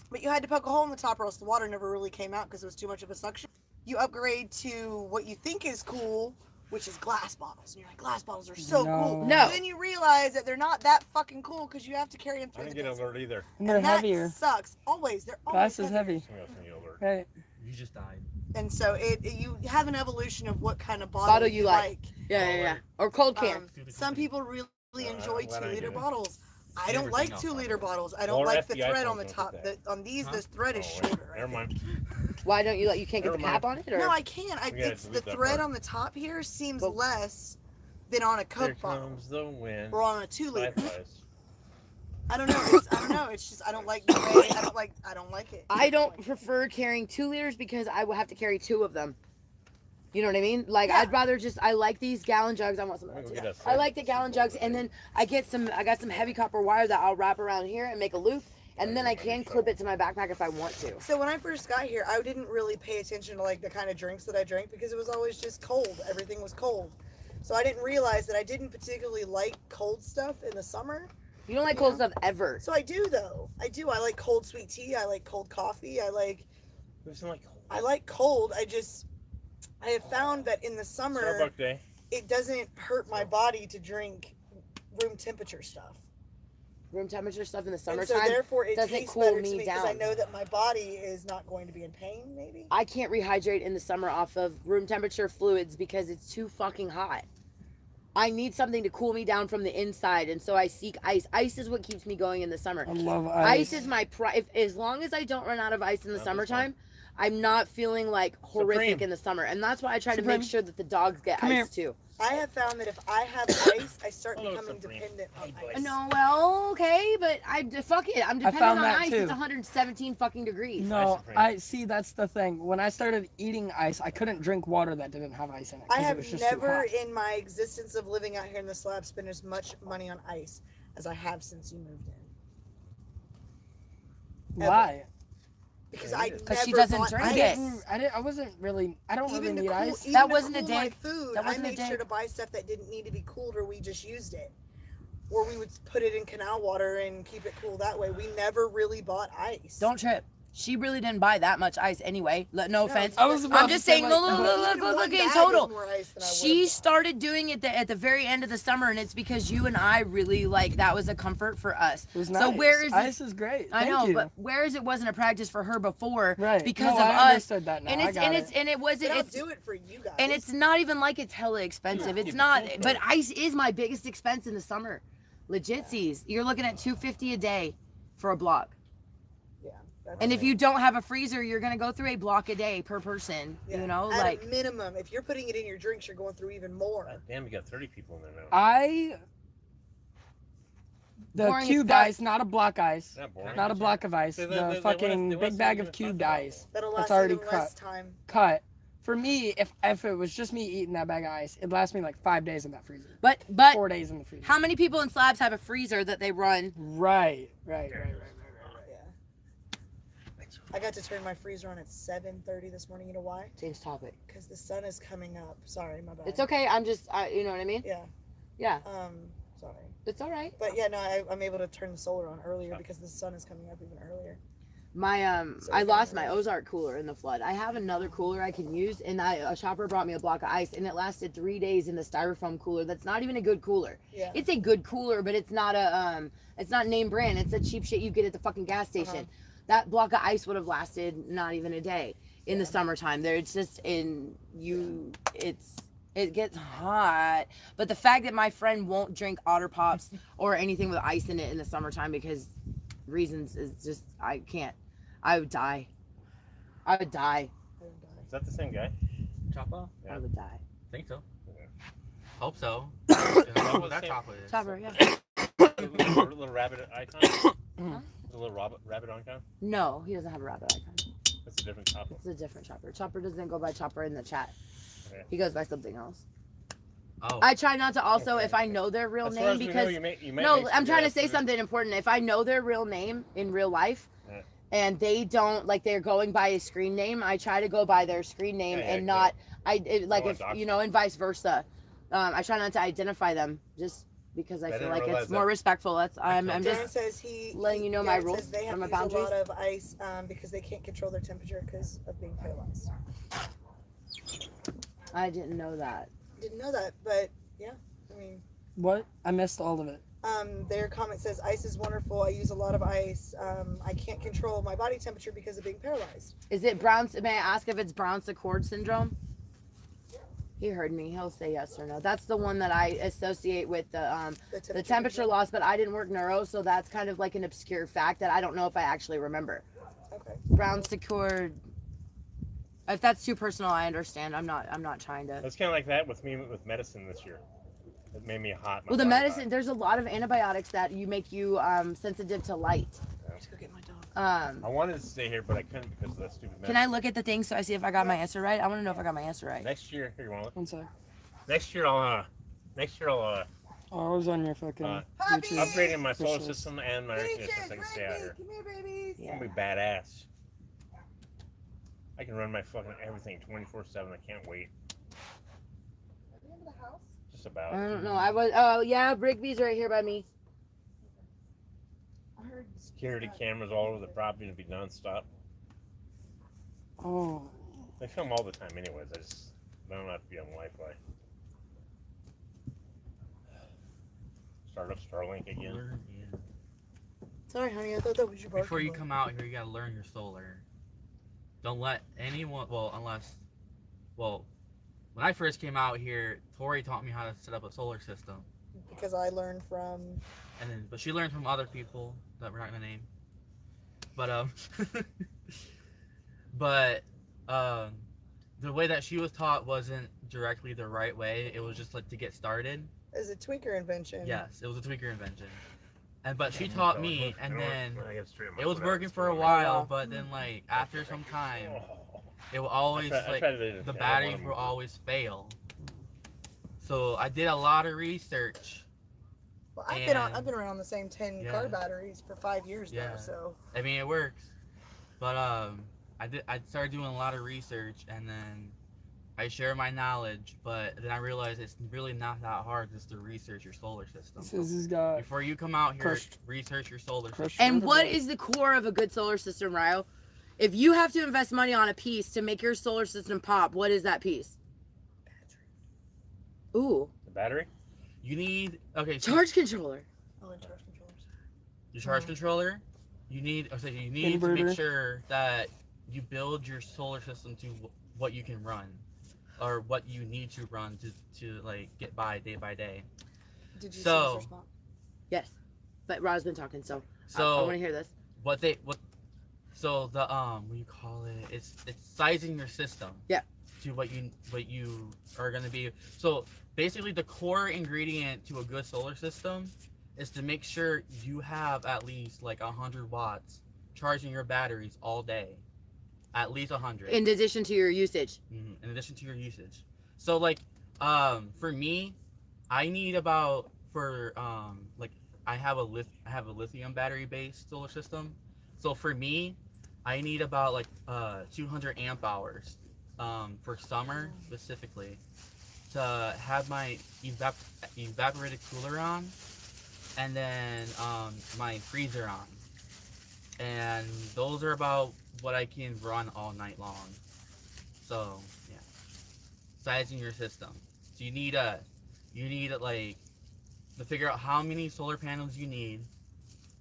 But you had to poke a hole in the top or else the water never really came out because it was too much of a suction. You upgrade to what you think is cool, which is glass bottles. And you're like, glass bottles are so cool.
No.
Then you realize that they're not that fucking cool because you have to carry them
I
through
didn't
the
get
desert.
alert either.
And they're
And that
heavier.
sucks. Always. They're always
Glass is
heavier.
heavy.
Somebody else sent you alert.
Right.
You just died.
And so you have an evolution of what kind of
Bottle
bottle
you like. Yeah. Or cold can.
Some people really enjoy
I'm glad I
2-liter
did.
bottles. I
Everything
don't like
else
2-liter
I'll
bottles. I don't
Well,
like the
FDI
thread on the
phones
top.
don't get
On these,
Huh?
the thread is
Oh, wait.
shorter. I
Never
think.
mind.
Why don't you you can't get the
Never
cap
mind.
on it? Or?
No, I can.
We gotta
It's the
delete that
thread
part.
on the top here seems
But-
less than on a
Here
Coke bottle
comes the wind.
or on a 2-liter.
Bye-byes.
I don't know. I don't know. It's just I don't like the way. I don't like it.
I don't
like it.
prefer carrying 2 liters because I will have to carry 2 of them. You know what I mean? Like
Yeah.
I'd rather just I like these gallon jugs. I want some of
I'm
that
gonna
too.
go get a
I
set.
like the gallon jugs, and then I got some heavy copper wire that I'll wrap around here and make a loop, and then I can clip it to my backpack if I want to.
So when I first got here, I didn't really pay attention to like the kind of drinks that I drank because it was always just cold. Everything was cold. So I didn't realize that I didn't particularly like cold stuff in the summer.
You don't like cold stuff ever.
So I do though. I do. I like cold sweet tea. I like cold coffee. I like cold. I have found that in the summer
Starbucks day.
it doesn't hurt my body to drink room temperature stuff.
Room temperature stuff in the
And so
summertime.
therefore it
doesn't
tastes
cool
better to
me
me because I
down.
know that my body is not going to be in pain maybe.
I can't rehydrate in the summer off of room temperature fluids because it's too fucking hot. I need something to cool me down from the inside, and so I seek ice. Ice is what keeps me going in the summer.
I love
Ice
ice.
is my as long as I don't run out of ice in the
Not this
summertime, I'm not feeling like horrific
Supreme.
in the summer, and that's why I try to
Supreme.
make sure that the dogs get
Come
ice too.
I have found that if I have ice, I start
Hello,
becoming
Supreme.
dependent on
Hey,
ice.
No, well, okay, but fuck it. I'm dependent
found
on
that
ice.
too.
It's 117 fucking degrees.
No,
Supreme.
I see. That's the thing. When I started eating ice, I couldn't drink water that didn't have ice in it. 'cause
I
it
have
was just
never
too hot.
in my existence of living out here in the slab spent as much money on ice as I have since you moved in.
Why?
Because
Yeah,
I
you did.
'Cause
never
she doesn't
bought
drink
ice.
it.
I wasn't really. I don't
Even
really
to
need
cool,
ice.
even
That
to
wasn't a
cool
day-
my food,
that
I
wasn't a
made
day-
sure to buy stuff that didn't need to be cooled, or we just used it, or we would put it in canal water and keep it cool that way. We never really bought ice.
Don't trip. She really didn't buy that much ice anyway. No offense.
I was about
I'm
to
just
say,
saying,
like,
look,
Even one
in
bag
total.
is more ice than I would've
She
bought.
started doing it at the very end of the summer, and it's because you and I really like that was a comfort for us.
It was
So
nice.
where is
ice is great.
I
Thank
know,
you.
but whereas it wasn't a practice for her before,
Right.
because
No,
of
I
us,
understood that now.
and
I
it's
got
and
it.
it's and it wasn't
But I'll
it's
do it for you guys.
and it's not even like it's hella expensive. It's not, but ice is my biggest expense in the summer. Legitsies, you're looking at $250 a day for a block.
yeah. That's
And if
it.
you don't have a freezer, you're gonna go through a block a day per person.
Yeah.
You know,
At
like
a minimum, if you're putting it in your drinks, you're going through even more.
God damn, we got 30 people in there now.
The
Boring as
cubed
fuck.
ice, not a block ice.
Not boring.
Not a block of ice.
They
The
want us-
fucking
they want
big
us
bag
to
of
even
cubed
talk about
ice.
That'll
That's
last
already
even less
cut.
time.
Cut. For me, if it was just me eating that bag of ice, it'd last me like 5 days in that freezer.
but
4 days in the freezer.
how many people in slabs have a freezer that they run?
Right.
Yeah. I got to turn my freezer on at 7:30 this morning. You know why?
Change topic.
Because the sun is coming up. Sorry, my bad.
It's okay. I'm just, you know what I mean?
Yeah.
Yeah,
Sorry.
it's all right.
But yeah, no, I'm able to turn the solar on earlier because the sun is coming up even earlier.
My
So
I
you
lost
can-
my Ozark cooler in the flood. I have another cooler I can use, and a shopper brought me a block of ice, and it lasted 3 days in the styrofoam cooler. That's not even a good cooler.
Yeah.
It's a good cooler, but it's not it's not name brand. It's the cheap shit you get at the fucking gas station. That block of ice would have lasted not even a day in the summertime. There, it's just it gets hot. But the fact that my friend won't drink Otter Pops or anything with ice in it in the summertime because reasons is just I can't. I would die. I would die.
Is that the same guy?
Chopper?
Yeah.
I would die.
Think so.
Okay.
Hope so.
What
What
was
that
it?
chopper is.
Chopper, yeah.
Little rabbit icon? The little rabbit icon?
No, he doesn't have a rabbit icon.
That's a different chopper.
It's a different Chopper. Chopper doesn't go by Chopper in the chat.
Okay.
He goes by something else.
Oh.
I try not to also
Okay,
if I
okay.
know their real
As far
name
as we know,
because
you might
no,
make
I'm
some
trying to
good
say
food.
something important. If I know their real name in real life,
Yeah.
and they don't like they're going by a screen name. I try to go by their screen name and not like if you know, and vice versa. I try not to identify them just because I feel like it's more respectful. That's I'm
Darren
just
says
letting you know my
Darren
rules
says they have
and my
to use a
boundaries.
lot of ice because they can't control their temperature because of being paralyzed.
I didn't know that.
Didn't know that, but yeah, I mean.
What? I missed all of it.
Their comment says, ice is wonderful. I use a lot of ice. I can't control my body temperature because of being paralyzed.
Is it Brown's? May I ask if it's Brown-Sequard syndrome? He heard me. He'll say yes or no. That's the one that I associate with the temperature loss, but I didn't work neuro, so that's kind of like an obscure fact that I don't know if I actually remember.
Okay.
Brown-Sequard. If that's too personal, I understand. I'm not trying to.
That's kind of like that with me with medicine this year. It made me hot.
Well, the medicine, there's a lot of antibiotics that make you sensitive to light.
Let's go get my dog.
I wanted to stay here, but I couldn't because of that stupid medicine.
Can I look at the thing so I see if I got my answer right? I want to know if I got my answer right.
Next year, here you want to look?
One sec.
Next year I'll
Oh, I was on your fucking YouTube.
upgrading my solar
Officials.
system and my air conditioner so I can stay out here.
Come here, babies.
It's gonna be badass. I can run my fucking everything 24/7. I can't wait.
At the end of the house?
Just about.
I don't know. Oh yeah, Rigby's right here by me.
I heard
Security cameras all over the property to be nonstop.
Oh.
They film all the time, anyways. I don't have to be on Wi-Fi. Start up Starlink again.
Sorry, honey. I thought that was your barking
Before you
dog.
come out here, you gotta learn your solar. Don't let anyone, when I first came out here, Tori taught me how to set up a solar system.
Because I learned from.
But she learned from other people that we're not gonna name. The way that she was taught wasn't directly the right way. It was just like to get started.
As a tweaker invention.
Yes, it was a tweaker invention. But she taught me, and then it was working for a
Yeah.
while. But then, like after some time, it will always the batteries will always fail. So I did a lot of research.
Well, I've been around the same 10 car batteries for 5 years now. So.
I mean, it works. But I started doing a lot of research, and then I share my knowledge. But then I realized it's really not that hard just to research your solar system.
This has got
Before you come out here,
crushed-
research your solar
crushed
system.
And what
vertebrae.
is the core of a good solar system, Ryo? If you have to invest money on a piece to make your solar system pop, what is that piece? Ooh,
The battery?
You need
charge controller.
Oh, and charge controllers.
your charge controller. You need to
Inverter.
make sure that you build your solar system to what you can run, or what you need to run to like get by day by day.
Did you
So-
see Mr. Spot?
Yes, but Rod's been talking, so I
So
want to hear this.
So the what do you call it? It's sizing your system.
Yeah.
To what you are gonna be. So basically, the core ingredient to a good solar system is to make sure you have at least like 100 watts charging your batteries all day. At least 100.
In addition to your usage.
In addition to your usage. So like for me, I need about I have a lithium battery based solar system. So for me, I need about like 200 amp hours for summer specifically to have my evaporated cooler on, and then my freezer on. And those are about what I can run all night long. So yeah, sizing your system. So you need like to figure out how many solar panels you need.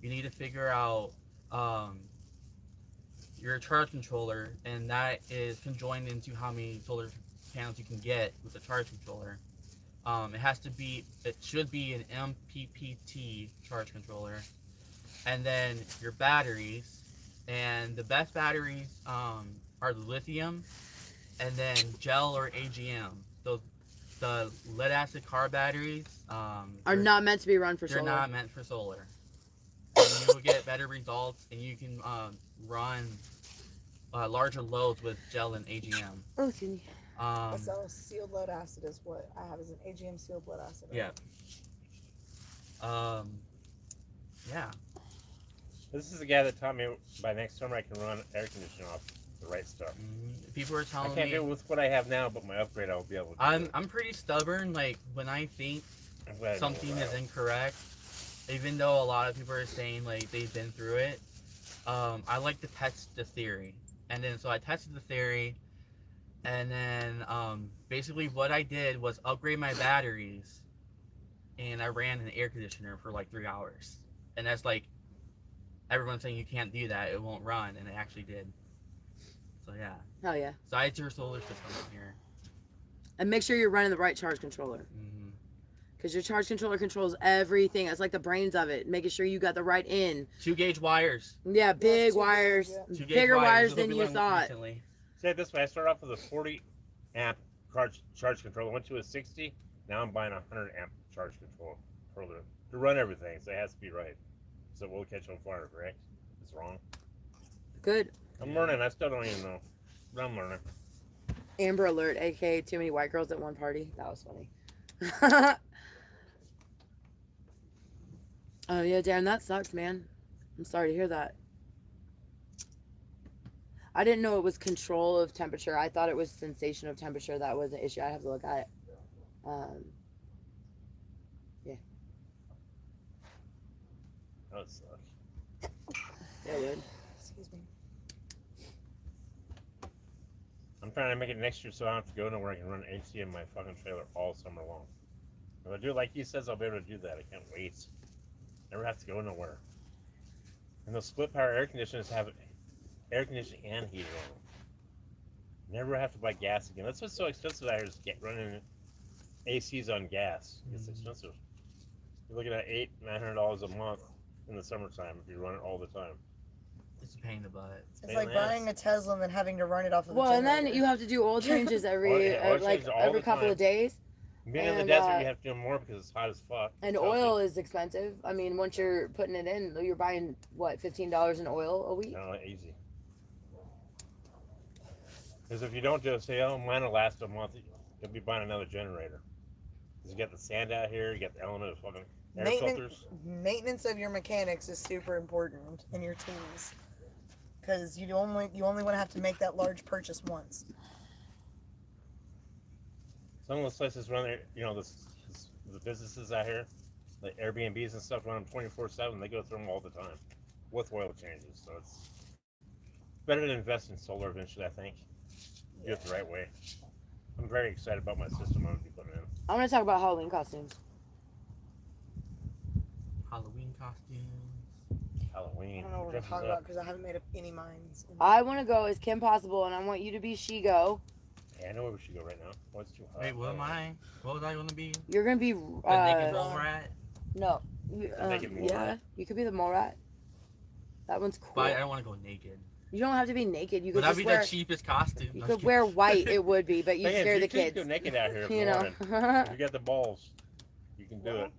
You need to figure out your charge controller, and that is conjoined into how many solar panels you can get with the charge controller. It should be an MPPT charge controller. And then your batteries, and the best batteries are the lithium, and then gel or AGM. So the lead acid car batteries
Are not meant to be run for
they're
solar.
not meant for solar. And you will get better results, and you can run larger loads with gel and AGM.
Oh, excuse me.
So sealed lead acid is what I have, is an AGM sealed lead acid. Right?
Yeah. Yeah.
This is the guy that taught me by next summer I can run air conditioning off the right stuff.
People are
I
telling
can't
me.
do it with what I have now, but my upgrade I'll be able to.
I'm pretty stubborn. Like when I think
I'm glad I know
something
that.
is incorrect, even though a lot of people are saying like they've been through it, I like to test the theory. And then so I tested the theory, and then basically what I did was upgrade my batteries, and I ran an air conditioner for like 3 hours. And that's like everyone's saying you can't do that, it won't run, and it actually did. So yeah.
Hell yeah.
So I had your solar system in here.
And make sure you're running the right charge controller. Because your charge controller controls everything. It's like the brains of it. Making sure you got the right in.
2-gauge wires.
Yeah, big
2
wires.
gauge,
2-gauge
Bigger wires
It'll
than
be
you
learned
thought.
recently.
Say it this way: I started off with a 40 amp charge controller. Went to a 60. Now I'm buying a 100 amp charge controller to run everything. So it has to be right. So it will catch on fire, correct? It's wrong.
Good.
I'm learning. I still don't even know, but I'm learning.
Amber Alert, aka too many white girls at one party. That was funny. Oh yeah, damn, that sucks, man. I'm sorry to hear that. I didn't know it was control of temperature. I thought it was sensation of temperature that was an issue. I'd have to look at it. Yeah.
That would suck.
Yeah, it would.
Excuse me.
I'm trying to make it next year so I don't have to go nowhere. I can run AC in my fucking trailer all summer long. If I do it like he says, I'll be able to do that. I can't wait. Never have to go nowhere. And those split power air conditioners have air conditioning and heater on them. Never have to buy gas again. That's what's so expensive out here is running ACs on gas. It's expensive. You're looking at $800-900 a month in the summertime if you run it all the time.
It's a pain in the butt.
It's like buying a Tesla and then having to run it off of the
Well, and then
generator.
you have to do oil changes every
Oil
like
changes all
every
the
couple
time.
of days.
Being in the
And,
desert, you have to do more because it's hot as fuck.
And
Toasty.
oil is expensive. I mean, once you're putting it in, you're buying what, $15 in oil a week?
No, easy. Because if you don't just say, oh, mine will last a month, you'll be buying another generator. Because you got the sand out here, you got the element of fucking air filters.
Maintenance of your mechanics is super important in your tools, because you only want to have to make that large purchase once.
Some of those places run their, the businesses out here, like Airbnbs and stuff, run them 24/7. They go through them all the time with oil changes. So it's better to invest in solar eventually, I think. Do it the right way. I'm very excited about my system I'm going to be putting in.
I want to talk about Halloween costumes.
Halloween costumes.
Halloween.
I don't know what we're
Dresses
talking
up.
about because I haven't made up any minds.
I want to go as Kim Possible, and I want you to be She-Go.
Yeah, I know where we should go right now. Oh, it's too hot.
Wait, what am I? What was I gonna be?
You're gonna be
The naked mole
Ron.
rat?
no,
naked mole
yeah,
rat.
you could be the mole rat. That one's cool.
But I don't want to go naked.
You don't have to be naked. You
But
could
that'd
just
be
wear.
the cheapest costume.
You
No,
could
I'm
wear white. It would be, but you
Thing is,
scare the
you can
kids.
go naked out here if
You
you
know.
want it. If you got the balls, you can do it.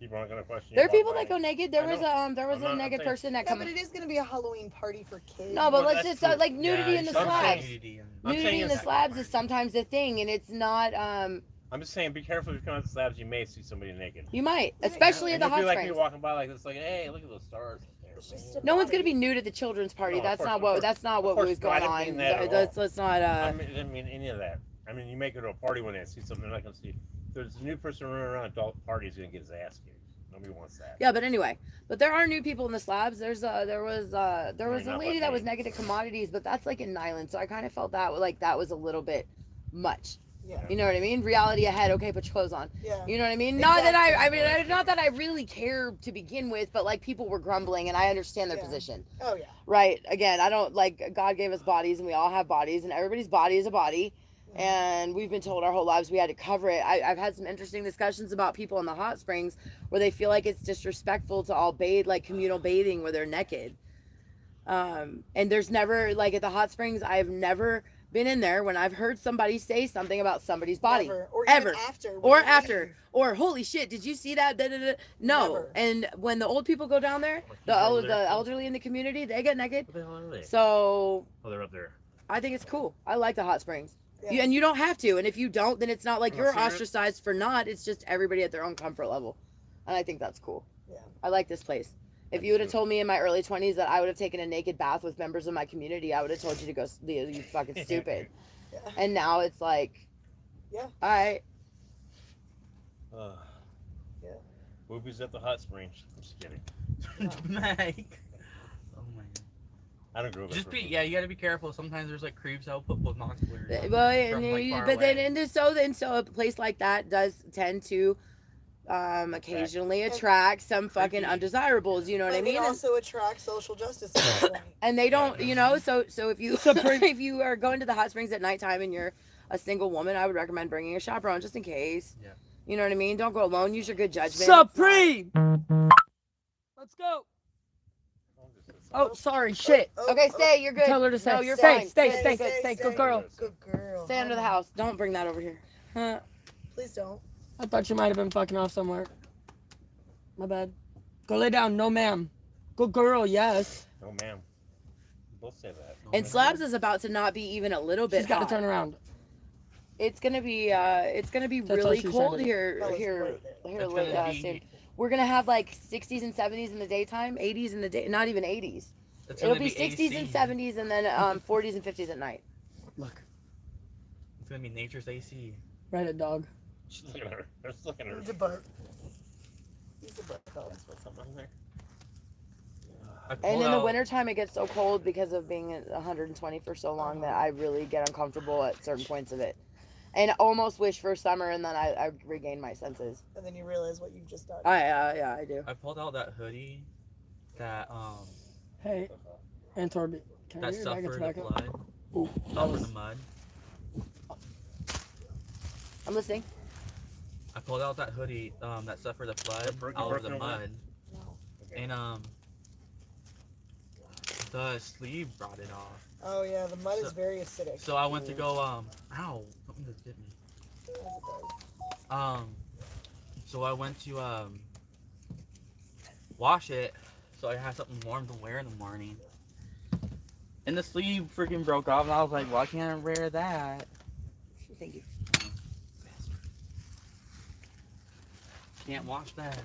People aren't gonna question you.
There are
about
people
buying
that go
it.
naked. There
I
was
know.
there was
I'm
a
not- I'm
naked
saying-
person that
Yeah,
come.
but it is going to be a Halloween party for kids.
No, but
Well,
let's
that's
just
true.
like nudity in the
you should have
slabs.
nudity in-
I'm
Nudity
saying
in the
it's-
slabs is sometimes a thing, and it's not.
I'm just saying, be careful if you come out the slabs. You may see somebody naked.
You might,
Yeah,
especially
And
at the
you'll
hot
be like
springs.
me walking by like this, like, hey, look at those stars.
It's just a
No one's
body.
gonna be nude at the children's party.
No, of
That's
course,
not
of
what.
course.
That's not
Of
what
course,
was
no, I
going
didn't
on.
mean that at
Let's not.
I didn't mean any of that. I mean, you make it to a party one day and see something they're not gonna see. If there's a new person running around adult parties, gonna get his ass kicked. Nobody wants that.
Yeah, but anyway, but there are new people in the slabs. There was a
not
lady
like
that was
me.
negative commodities, but that's like in Nyland, so I kind of felt that was a little bit much.
Yeah.
You know what I mean? Reality ahead. Okay, put your clothes on.
Yeah.
You know what I mean?
Exactly.
Not that I really care to begin with, but like people were grumbling, and I understand their
Yeah.
position.
Oh yeah.
Right. Again, I don't like God gave us bodies, and we all have bodies, and everybody's body is a body. And we've been told our whole lives we had to cover it. I've had some interesting discussions about people in the hot springs where they feel like it's disrespectful to all bathe, like communal bathing where they're naked. And there's never, like at the hot springs, I've never been in there when I've heard somebody say something about somebody's body.
Never. Or
Ever.
even after. when
Or
you
after.
leave.
Or holy shit, did you see that? Da, da, da. No.
Never.
And when the old people go down there, the elderly in the community, they get naked.
What the hell are they?
So
Oh, they're up there.
I think it's cool. I like the hot springs.
Yeah.
And you don't have to. And if you don't, then it's not like
Oh,
you're
serious?
ostracized for not. It's just everybody at their own comfort level. And I think that's cool.
Yeah.
I like this place. If you would have told me in my early 20s that I would have taken a naked bath with members of my community, I would have told you to go, you fucking stupid.
Yeah.
And now it's like,
Yeah.
all right.
Yeah.
Boobies at the hot springs. I'm just kidding.
Mike. Oh my god.
I don't go.
Just you gotta be careful. Sometimes there's like creeps out with binoculars.
Well,
from, like, far
but
away.
then so a place like that does tend to occasionally attract some fucking
Creepy.
undesirables, you know what I
But
mean?
it also attracts social justice at that point.
And they don't, you know, so if you if you are going to the hot springs at nighttime and you're a single woman, I would recommend bringing a chaperone just in case.
Yeah.
You know what I mean? Don't go alone. Use your good judgment.
Supreme. Let's go. Oh, sorry. Shit.
Okay, stay. You're good.
Tell her to stay.
No, you're
Stay,
fine.
stay. Good girl.
Good girl.
Stay under the house. Don't bring that over here. Huh.
Please don't.
I thought you might have been fucking off somewhere. My bad. Go lay down. No, ma'am. Good girl. Yes.
No, ma'am. Both say that.
And Slabs is about to not be even a little bit
She's got to
hot.
turn around.
It's gonna be
That's
really
all she
cold
said.
here
That was
here
right there.
here
It's
late,
gonna be-
soon. We're gonna have like 60s and 70s in the daytime, 80s in the day, not even 80s.
It's
It'll
gonna
be 60s
AC.
and 70s, and then 40s and 50s at night.
Look.
It's gonna be nature's AC.
Right at dog.
Just look at her. Just look at her.
He's a butt. He's a butt dog.
Put something on there.
I
And
pulled
in the
out-
wintertime, it gets so cold because of being at 120 for so long that I really get uncomfortable at certain points of it. And almost wish for summer, and then I regain my senses.
And then you realize what you've just done.
Yeah, I do.
I pulled out that hoodie that
Hey, and Torby. Can I
that
get your bag of
suffered the
tobacco?
flood,
Ooh, that
suffered
was
the mud.
I'm listening.
I pulled out that hoodie that suffered the flood
You're
out of the
broken
mud,
No.
Okay.
and the sleeve brought it off.
Oh yeah, the mud is
So-
very acidic.
So I went to go ow, something just bit me. So I went to wash it so I had something warm to wear in the morning. And the sleeve freaking broke off, and I was like, why can't I wear that?
Thank you.
Can't wash that.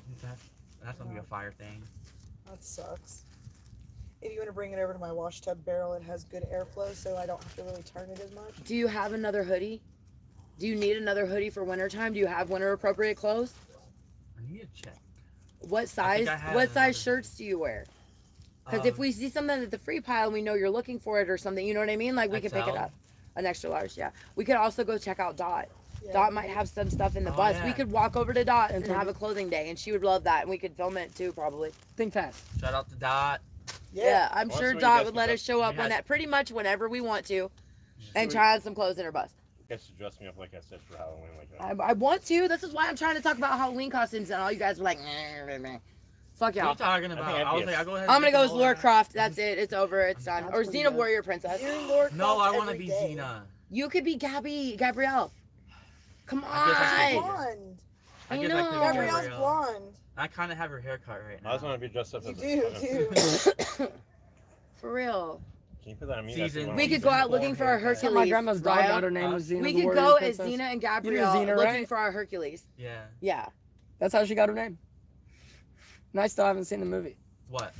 That's gonna be a fire thing.
That sucks. If you want to bring it over to my wash tub barrel, it has good airflow, so I don't have to really turn it as much.
Do you have another hoodie? Do you need another hoodie for wintertime? Do you have winter appropriate clothes?
I need to check.
What size
I have
what
another
size shirts do you wear? Because if we see something at the free pile and we know you're looking for it or something, you know what I mean? Like we could pick it
XL?
up. An extra large, yeah. We could also go check out Dot.
Yeah.
Dot might have some stuff in the
Oh,
bus. We
yeah.
could walk over to Dot and
And
have a clothing day, and she would love that, and we could film it too, probably.
think fast.
shout out to Dot.
Yeah, I'm
Well,
sure
that's what you
Dot
guys
would
can
let
do.
us show up
You guys-
pretty much whenever we want to, and
we-
try on some clothes in her bus.
You guys should dress me up like I said for Halloween, like that.
I want to. This is why I'm trying to talk about Halloween costumes, and all you guys were like, fuck
What are
y'all.
you talking about?
I'd
I was
be
like,
a-
I'll go ahead.
I'm gonna
and
go
take
as
all
Laura
that.
Croft. That's it. It's over. It's done.
That's
Or
pretty
Xena
good.
Warrior Princess.
You're Lord
No, I
want
want to be Xena.
You could be Gabrielle. Come
I guess I
on.
could.
blonde.
I
I
guess I
know.
could be
Gabrielle's
Gabrielle.
blonde.
I kind of have her haircut right now.
I just want to be dressed up
You
as
do,
a
too.
For real.
Can you put that on me?
Season-
That's the
We
one
could go out looking for our
haircut.
Hercules.
My grandma's dog
Ryan.
got her name was Xena.
We
the
could
Warrior
go as
Princess.
Xena and Gabrielle
Xena,
looking
right?
for our Hercules.
Yeah.
Yeah.
That's how she got her name. And I still haven't seen the movie.
What?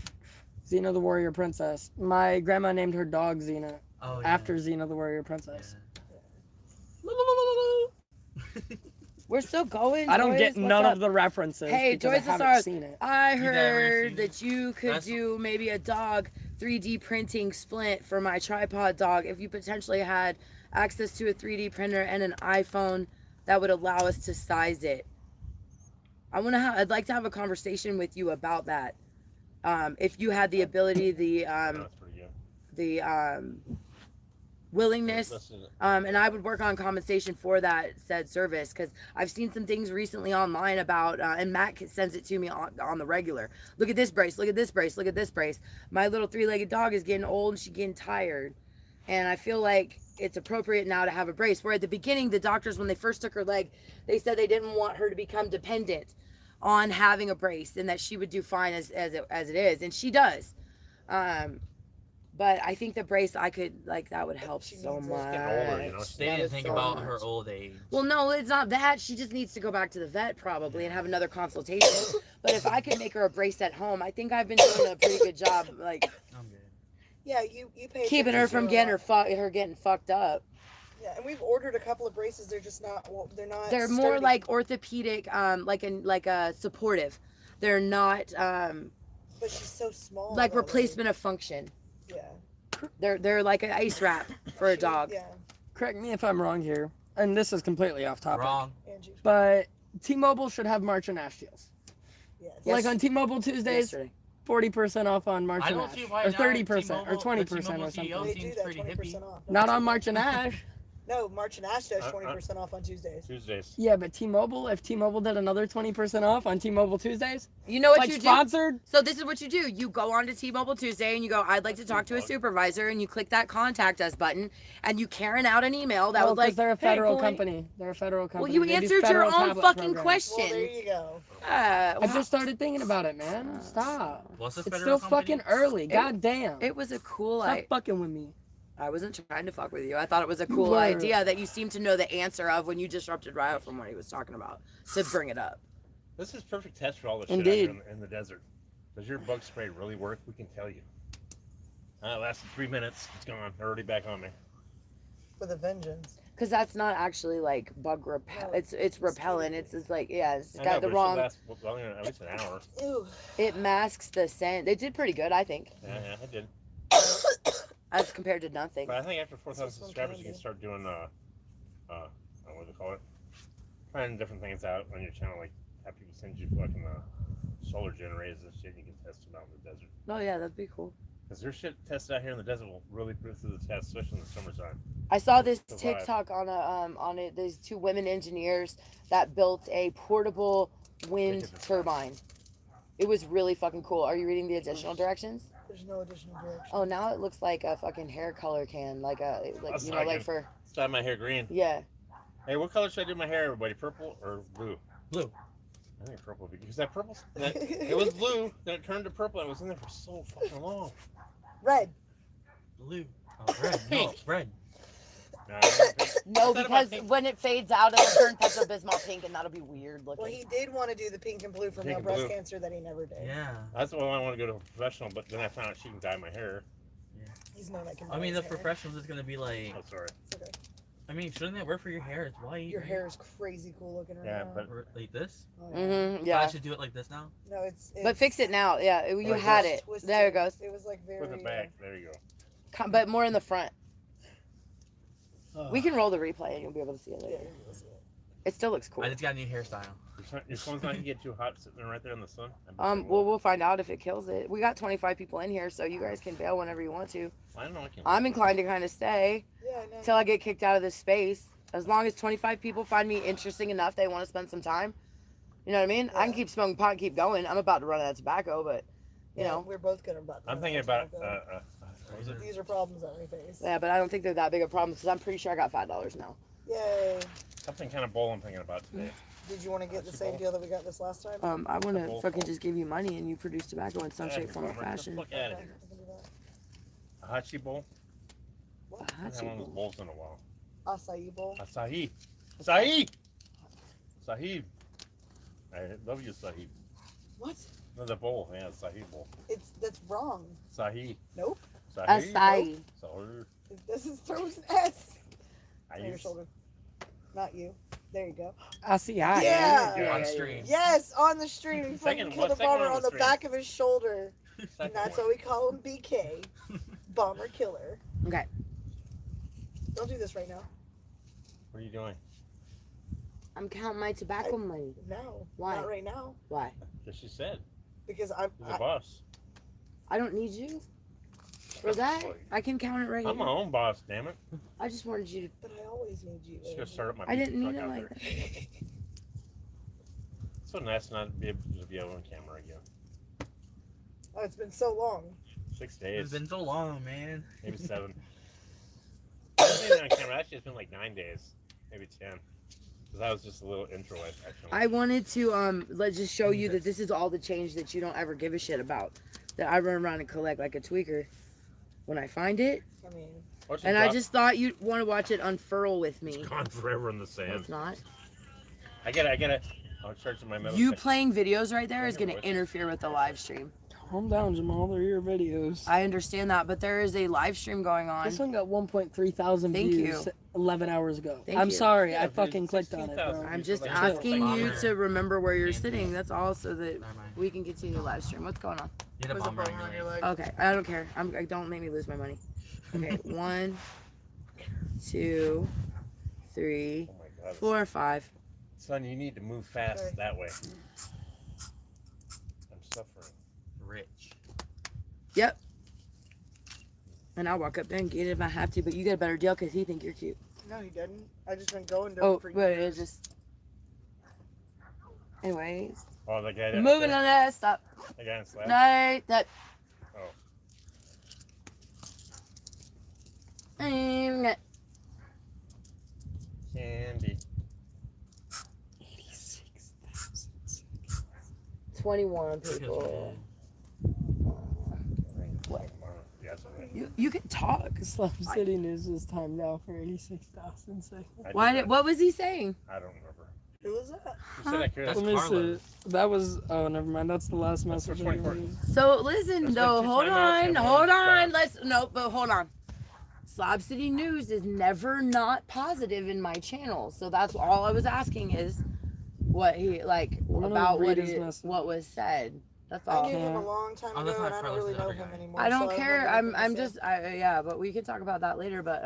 Xena the Warrior Princess. My grandma named her dog Xena
Oh, yeah.
after Xena the Warrior Princess.
Yeah.
We're still going.
I don't
Joyce.
get
What's
none
up?
of the references
Hey,
because
Joyce
I haven't
Asar.
seen it.
I
You never
heard
seen
that you could
That's-
do maybe a dog 3D printing splint for my tripod dog if you potentially had access to a 3D printer and an iPhone that would allow us to size it. I'd like to have a conversation with you about that. If you had the ability,
That's pretty good.
the willingness,
Listen,
and I would work on compensation for that said service, because I've seen some things recently online about, and Matt sends it to me on the regular. Look at this brace, look at this brace, look at this brace. My little 3-legged dog is getting old and she's getting tired. And I feel like it's appropriate now to have a brace. Where at the beginning, the doctors, when they first took her leg, they said they didn't want her to become dependent on having a brace and that she would do fine as it is. And she does. But I think the brace, I could, like, that would help
She
so
needs it.
much.
She's getting older, you know.
They
That
didn't
is
think
so
about
much.
her old age.
Well, no, it's not that. She just needs to go back to the vet probably and have another consultation. But if I could make her a brace at home, I think I've been doing a pretty good job, like,
I'm good.
Yeah, you pay
keeping her
attention
from
to
getting
a lot.
her getting fucked up.
Yeah, and we've ordered a couple of braces. They're just not. Well, they're not.
They're more
sturdy.
like orthopedic, like a supportive. They're not
But she's so small.
like
though,
replacement of function.
Yeah.
They're like an ice wrap for a dog.
Yeah,
Correct me if I'm wrong here, and this is completely off topic.
Wrong.
Angie.
But T-Mobile should have March and Ash deals.
Yes.
Yes.
Like on T-Mobile Tuesdays,
Yesterday.
40% off on March
I
and
don't
Ash,
see why
or
not.
30% or
T-Mobile-
20%
the
or
T-Mobile
something.
CEO
They do
seems
that
pretty
20%
hippie.
off.
Not on March and Ash.
No, March and Ash does 20% off on Tuesdays.
Tuesdays.
Yeah, but T-Mobile, if T-Mobile did another 20% off on T-Mobile Tuesdays,
You know what
like
you do?
sponsored,
So this is what you do. You go on to T-Mobile Tuesday and you go, I'd like to talk to a supervisor, and you click that contact us button and you Karen out an email that
no,
was like,
they're a
"Hey,
federal
Chloe."
company. They're a federal company.
Well, you
They do
answered your
federal
own
tablet
fucking
programs.
Well, there
question.
you go.
I
Wow.
just started thinking about it, man. Stop.
What's the
It's
federal
still
company?
fucking early. God damn.
It was a cool
Stop
idea.
fucking with me.
I wasn't trying to fuck with you. I thought it was a cool
were.
idea that you seemed to know the answer of when you disrupted Ryo from what he was talking about to bring it up.
This is perfect test for all the shit out
Indeed.
here in the desert. Does your bug spray really work? We can tell you. It lasted 3 minutes. It's gone. They're already back on me.
With a vengeance.
Because that's not actually like bug repel.
No,
it's repellent. It's just like, yeah, it's
I
got
know,
the
but it should
wrong.
last, well, at least an hour.
Ew.
It masks the scent. They did pretty good, I think,
Yeah, I did.
as compared to nothing.
But I think after 4,000
This one
subscribers,
can
you can
do.
start doing what do they call it? Trying different things out on your channel, like have people send you fucking solar generators and shit. You can test them out in the desert.
Oh yeah, that'd be cool.
Because their shit tested out here in the desert will really put through the test, especially in the summertime.
I saw this
Survive.
TikTok on these two women engineers that built a portable wind
Take it to
turbine. It was really fucking cool. Are you reading the additional directions?
There's no additional direction.
Oh, now it looks like a fucking hair color can, like
That's
you know,
not
like
good.
for
Dye my hair green.
yeah.
Hey, what color should I do my hair, everybody? Purple or blue?
Blue.
I think purple because that purple. It was blue, then it turned to purple. And it was in there for so fucking long.
Red.
Blue. Oh, red. No, red.
Nah, I don't think-
No,
I thought about
because
pink.
when it fades out, it'll turn Pepto Bismol pink, and that'll be weird looking.
Well, he did want to do the pink and blue for
Pink
male
and
breast
blue.
cancer that he never did.
Yeah.
That's why I want to go to a professional, but then I found out she can dye my hair.
He's known that can.
I
dye
mean,
his
the
hair.
professionals is gonna be like.
Oh, sorry.
It's okay.
I mean, shouldn't it work for your hair? It's white.
Your
right?
hair is crazy cool looking right
Yeah,
now.
but-
Or like this.
Oh,
Mm-hmm.
So I
Yeah.
should do it like this now.
No, it's.
But fix it now. Yeah, you
Like
had
this.
it.
twisted.
There it goes.
It was like very.
With the back, there you
But more in the front.
go.
We can roll the replay, and you'll be able to see it
Yeah,
later.
you'll see it.
It still looks cool.
I just got a new hairstyle.
Your phone's not gonna get too hot sitting there right there in the sun.
Well, we'll find out if it kills it. We got 25 people in here, so you guys can bail whenever you want to.
I don't know. I can.
I'm inclined to kind of stay
Yeah, I know.
until I get kicked out of this space. As long as 25 people find me interesting enough, they want to spend some time. You know what I mean? I can
Yeah.
keep smoking pot and keep going. I'm about to run out of tobacco, but you know.
we're both gonna.
I'm thinking about. What was it?
These are problems that we face.
Yeah, but I don't think they're that big a problem because I'm pretty sure I got $5 now.
Yay!
Something kind of bowl I'm thinking about today.
Did you want to get the same deal that we got this last time?
I want to
Couple-
fucking just give you money and you produce tobacco in some shape, form, or fashion.
Look at it.
Okay, I can do that.
A hachi bowl.
What?
I haven't had one of those bowls in a while.
Acai bowl.
Asahi. Asahi. Sahib. I love you, Sahib.
What?
No, the bowl. Yeah, Sahib bowl.
That's wrong.
Sahi.
Nope.
Sahib.
Acai.
Sahib.
It doesn't start with an S. On your
Ais.
shoulder. Not you. There you go.
I see. I
Yeah.
Yeah,
On
yeah,
stream.
Yes, on the stream. He fucking
Second-
killed a
second
bomber
on the
on the
stream.
back of his shoulder. And
Second
that's
one.
why we call him BK. Bomber killer.
Okay.
Don't do this right now.
What are you doing?
I'm counting my tobacco money.
No.
Why?
Not right now.
Why?
Because she said.
Because I'm.
You're the boss.
I don't need you for that. I can count it right
I'm my
here.
own boss, damn it.
I just wanted you to.
But I always need you.
Just gonna
Andy.
start up my
I didn't
truck
need it
out
like
there.
that.
It's so nice not to be able to be on camera again.
Oh, it's been so long.
6 days.
It's been so long, man.
Maybe 7. I haven't been on camera. Actually, it's been like 9 days, maybe 10. Because that was just a little intro, actually.
I wanted to let's just show you that this is all the change that you don't ever give a shit about. That I run around and collect like a tweaker. when I find it.
I mean,
And I just thought you'd want to watch it unfurl with me.
It's gone forever in the
No,
sand.
it's not.
I gotta. I'll charge my metal.
You playing videos right there is going to interfere with the live stream.
Calm down, Jamal. They're your videos.
I understand that, but there is a live stream going on.
This one got 1.3 thousand
Thank
views
you.
11 hours ago.
Thank
I'm
you.
sorry,
Yeah,
I
dude,
fucking clicked on it,
16,000
bro.
I'm just
Chill.
asking you
Bomber.
to remember where you're sitting. That's all, so that
Never mind.
we can continue the live stream. What's going on?
You had a
there's a
bomber
bummer on your leg.
Okay, I don't care. Don't make me lose my money. Okay, 1, 2, 3,
Oh my God.
4, 5.
Son, you need to move fast
Okay.
that way. I'm suffering.
Rich.
Yep. And I'll walk up there and get it if I have to, but you get a better deal because he think you're cute.
No, he didn't. I just been going to
Oh,
him for
but
years.
it's just. Anyways,
Oh, the guy.
moving on that. Stop.
The guy in Slab.
No, that.
Oh. Candy.
21 people.
Yeah, that's okay.
You can talk.
Slab City News was timed out for 86,000 seconds.
I
Why?
did that.
What was he saying?
I don't remember.
Who was that?
You said I could.
That's
Let me
Carla.
see. That was. Oh, never mind. That's the last
That's
message.
for
I
24.
read.
So listen,
Let's
though.
let you
Hold
time out,
on.
Emily.
Hold on.
Stop.
But hold on. Slab City News is never not positive in my channel, so that's all I was asking is what he like
I'm gonna
about
read
what
his
he,
message.
what was said. That's
I
all.
knew him a
Yeah.
long time
Oh, that's
ago,
not
and I don't
Carlos,
really
the
know
other
him
guy.
anymore.
I don't
so
care.
remember
I'm
anything he
just
said.
yeah, but we can talk about that later. But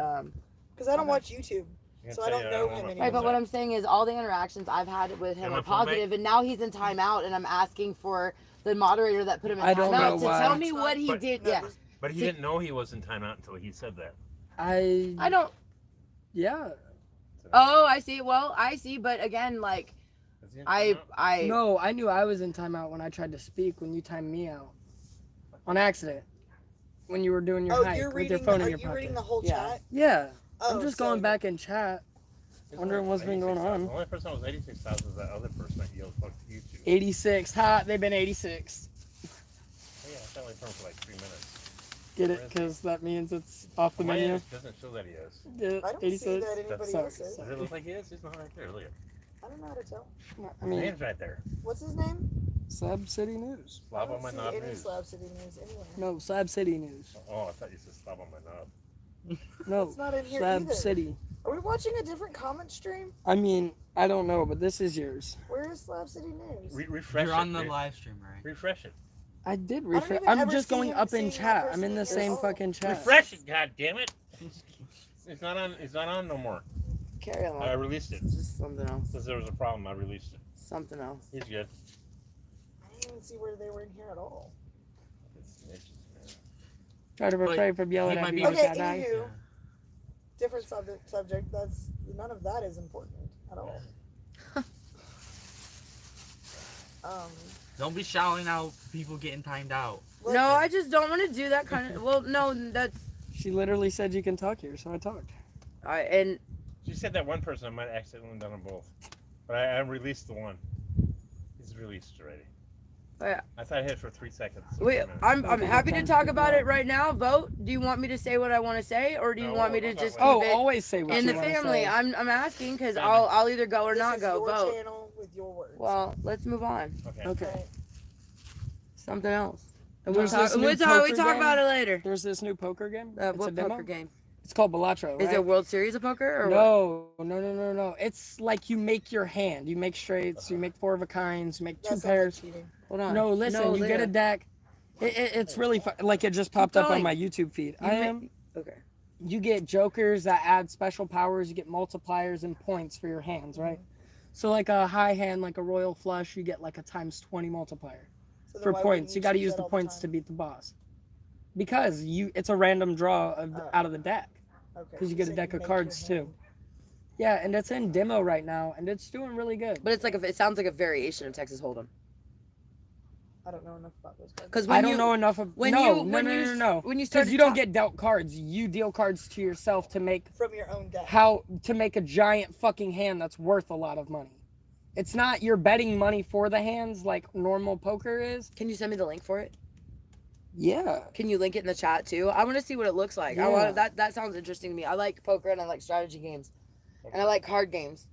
Because I don't
Okay.
watch YouTube.
I can
So I
tell
don't
you,
know him
know
anymore.
right. But what I'm saying is all the interactions I've had with him
Am
are
I full, mate?
positive, and now he's in timeout, and I'm asking for the moderator that put him in
I don't know
timeout to
why.
tell me what he
But-
did.
No,
Yeah,
this-
But he didn't know he was in timeout until he said that.
I don't.
Yeah.
Oh, I see. Well, I see. But again, like
Is he in
I
timeout?
No, I knew I was in timeout when I tried to speak when you timed me out. On accident. When you were doing your
Oh,
hike
you're
with
reading.
your phone
are
in your
you reading
pocket.
the whole
Yeah.
chat?
Yeah.
Oh,
I'm just
so-
going back in chat.
It's
wondering
only
what's been going
86,000.
on.
The only person that was 86,000 is that other person that yelled fuck you to.
86. Ha, they've been 86.
Oh, yeah, it's only for like 3 minutes.
Get it? Because that means it's off the
On my
menu.
end, it doesn't show that he is.
Get it?
I don't see
86.
that anybody
Sorry,
else is.
Does it look like he is? He's not right there. Look at it.
I don't know how to tell.
I
His
mean,
name's right there.
What's his name?
Slab City News.
I
Slab on
don't
my
see
knob
any
news.
Slab City News anywhere.
No, Slab City News.
Oh, I thought you said slab on my knob.
No,
It's not in here
Slab
either.
City.
Are we watching a different comment stream?
I mean, I don't know, but this is yours.
Where is Slab City News?
Refresh
You're
it.
on the live stream, right?
Refresh it.
I did
don't
refresh.
even
I'm
ever
just
see
going
him
up in
seeing that
chat. I'm
person
in the
either.
same
Oh.
fucking chat.
Refresh it, god damn it. It's not on. It's not on no more.
carry on.
I released it.
It's just something else.
Since there was a problem, I released it.
Something else.
He's good.
I didn't even see where they were in here at all.
It's snitches, man.
Try to
But
refrain from yelling
he
at
might
me.
be-
with
Okay,
that eye.
anywho.
Yeah.
Different subject. That's none of that is important at all.
Don't be shouting out people getting timed out.
let's-
No, I just don't want to do that kind of. Well, no, that's.
She literally said you can talk here, so I talked.
And
She said that one person I might have accidentally done them both, but I released the one. He's released already.
Yeah.
I thought I hit it for 3 seconds.
wait,
3 minutes.
I'm
Okay,
happy to
time
talk
to
about
go.
it right now. Vote. Do you want me to say what I want to say, or do you
No,
want me to
I'll
just
talk
keep
Oh,
it
always say what
in
you
the
wanna
family?
say.
I'm asking because
Family.
I'll either go or
this
not
is
go.
your
Vote.
channel with your words.
Well, let's move on.
Okay.
Okay.
Right.
Something else.
And
We'll
there's
talk,
this new
we talk
poker game.
about it later.
There's this new poker game. It's a
What
demo.
poker game?
It's called Balatro, right?
Is it World Series of Poker or what?
No. It's like you make your hand. You make straights. You make 4 of a kinds. You make
That
2
sounds
pairs.
like cheating.
Hold on.
No, listen.
No,
you get a
later.
deck. It's really fun. Like it just popped up on
going.
my YouTube feed.
You Okay.
You get jokers that add special powers. You get multipliers and points for your hands, right? So like a high hand, like a royal flush, you get like a ×20 multiplier
So then
for
why
points.
wouldn't
You got to
choose
use
that
the
all
points to
time?
beat the boss. Because it's a random draw out of the deck.
Okay,
'cause you get a
so
deck of
make
cards,
your
too.
hand.
Yeah, and it's in demo right now, and it's doing really good.
But it's like it sounds like a variation of Texas Hold'em.
I don't know enough about those cards.
Because
I don't know enough of
when
no,
you
no,
when
no,
you
no, no.
when you
Because
start
you don't get dealt cards. You deal cards to yourself to make
From your own deck.
make a giant fucking hand that's worth a lot of money. It's not you're betting money for the hands like normal poker is.
Can you send me the link for it?
Yeah.
Can you link it in the chat too? I want to see what it looks like. I
Yeah.
want that sounds interesting to me. I like poker and I like strategy games, and I like card games.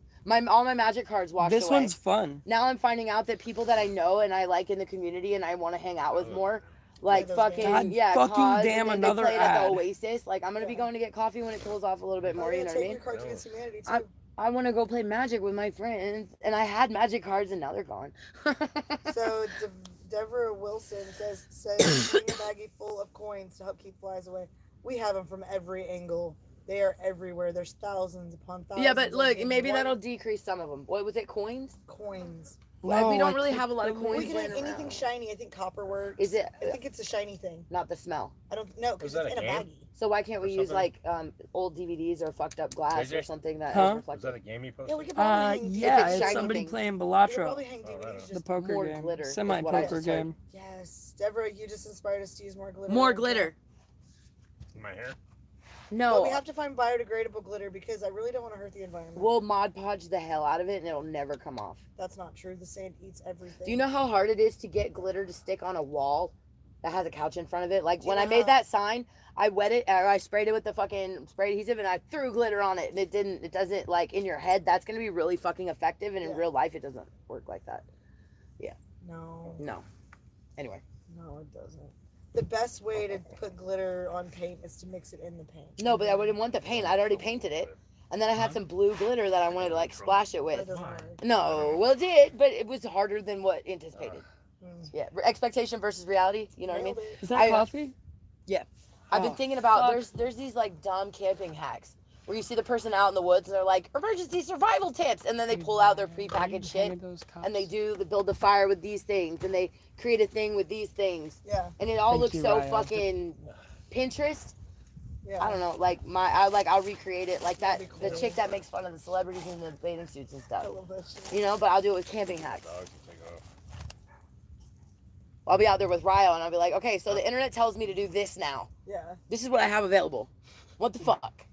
All my Magic cards washed
This
away.
one's fun.
Now I'm finding out that people that I know and I like in the community and I want to hang out with more, like
those
fucking
God
yeah,
fucking
cause,
damn,
and they
another
play it at the
ad.
Oasis. Like I'm gonna be going to get coffee when it cools off a little bit more.
Oh, yeah,
You know what I
take
mean?
your Cards Against Humanity
I-
too.
I want to go play Magic with my friends, and I had Magic cards and now they're gone.
So Deborah Wilson says bring a baggie full of coins to help keep flies away. We have them from every angle. They are everywhere. There's thousands upon thousands.
Yeah, but
of
look,
them.
maybe
One-
that'll decrease some of them. What was it? Coins?
coins.
Well, we don't
I
really
clicked
have a lot of
the
coins
We can have
laying
anything
around.
shiny. I think copper works.
Is it?
I think it's a shiny thing.
Not the smell.
I don't know because
Was
it's
that
in
a
a
game?
baggie.
So why can't we
Or
use
something?
like old DVDs or fucked up glass or
JJ?
something that
Huh?
is
Was
reflective?
that a game you posted?
Yeah, we could probably hang
Yeah,
it's
it's
shiny
somebody
things.
playing
we could
Balatro.
probably hang
Oh, right
DVDs
on.
The
just
poker
more
game.
glitter is what I
Semi-poker
just heard.
game.
Yes, Deborah, you just inspired us to use more glitter.
More
in our
glitter.
My hair?
But
No,
we have to find biodegradable glitter because I really don't want to hurt the environment.
we'll Mod Podge the hell out of it and it'll never come off.
That's not true. The sand eats everything.
Do you know how hard it is to get glitter to stick on a wall that has a couch in front of it? Like
Do you
when
know
I made
how-
that sign, I wet it or I sprayed it with the fucking spray adhesive and I threw glitter on it and it doesn't like in your head that's gonna be really fucking effective and in
Yeah.
real life it doesn't work like that.
No,
No. Anyway.
no, it doesn't. The best way to put glitter on paint is to mix it in the paint.
No, but I wouldn't want the paint. I'd already painted it. And then I had some blue glitter that I wanted to like splash it
That
with.
doesn't work.
No, well it did, but it was harder than what anticipated.
Mm.
Yeah, expectation versus reality. You know what I mean?
Nailed it.
Is that
I-
coffee?
I've been
Oh,
thinking about
fuck.
there's these like dumb camping hacks where you see the person out in the woods and they're like emergency survival tips, and then they pull out their prepackaged shit and they build a fire with these things and they create a thing with these things,
Yeah,
and it all
Thank
looks
you,
so
Ryan.
fucking Pinterest.
yeah.
I don't know, like I'll recreate it like that.
That'd be
The
cool.
chick that makes fun of the celebrities in the bathing suits and
I
stuff.
love that shit.
You know, but I'll do it with camping hacks.
Dogs will take off.
I'll be out there with Ryo and I'll be like, okay, so the internet tells me to do this now.
Yeah.
This is what I have available. What the fuck?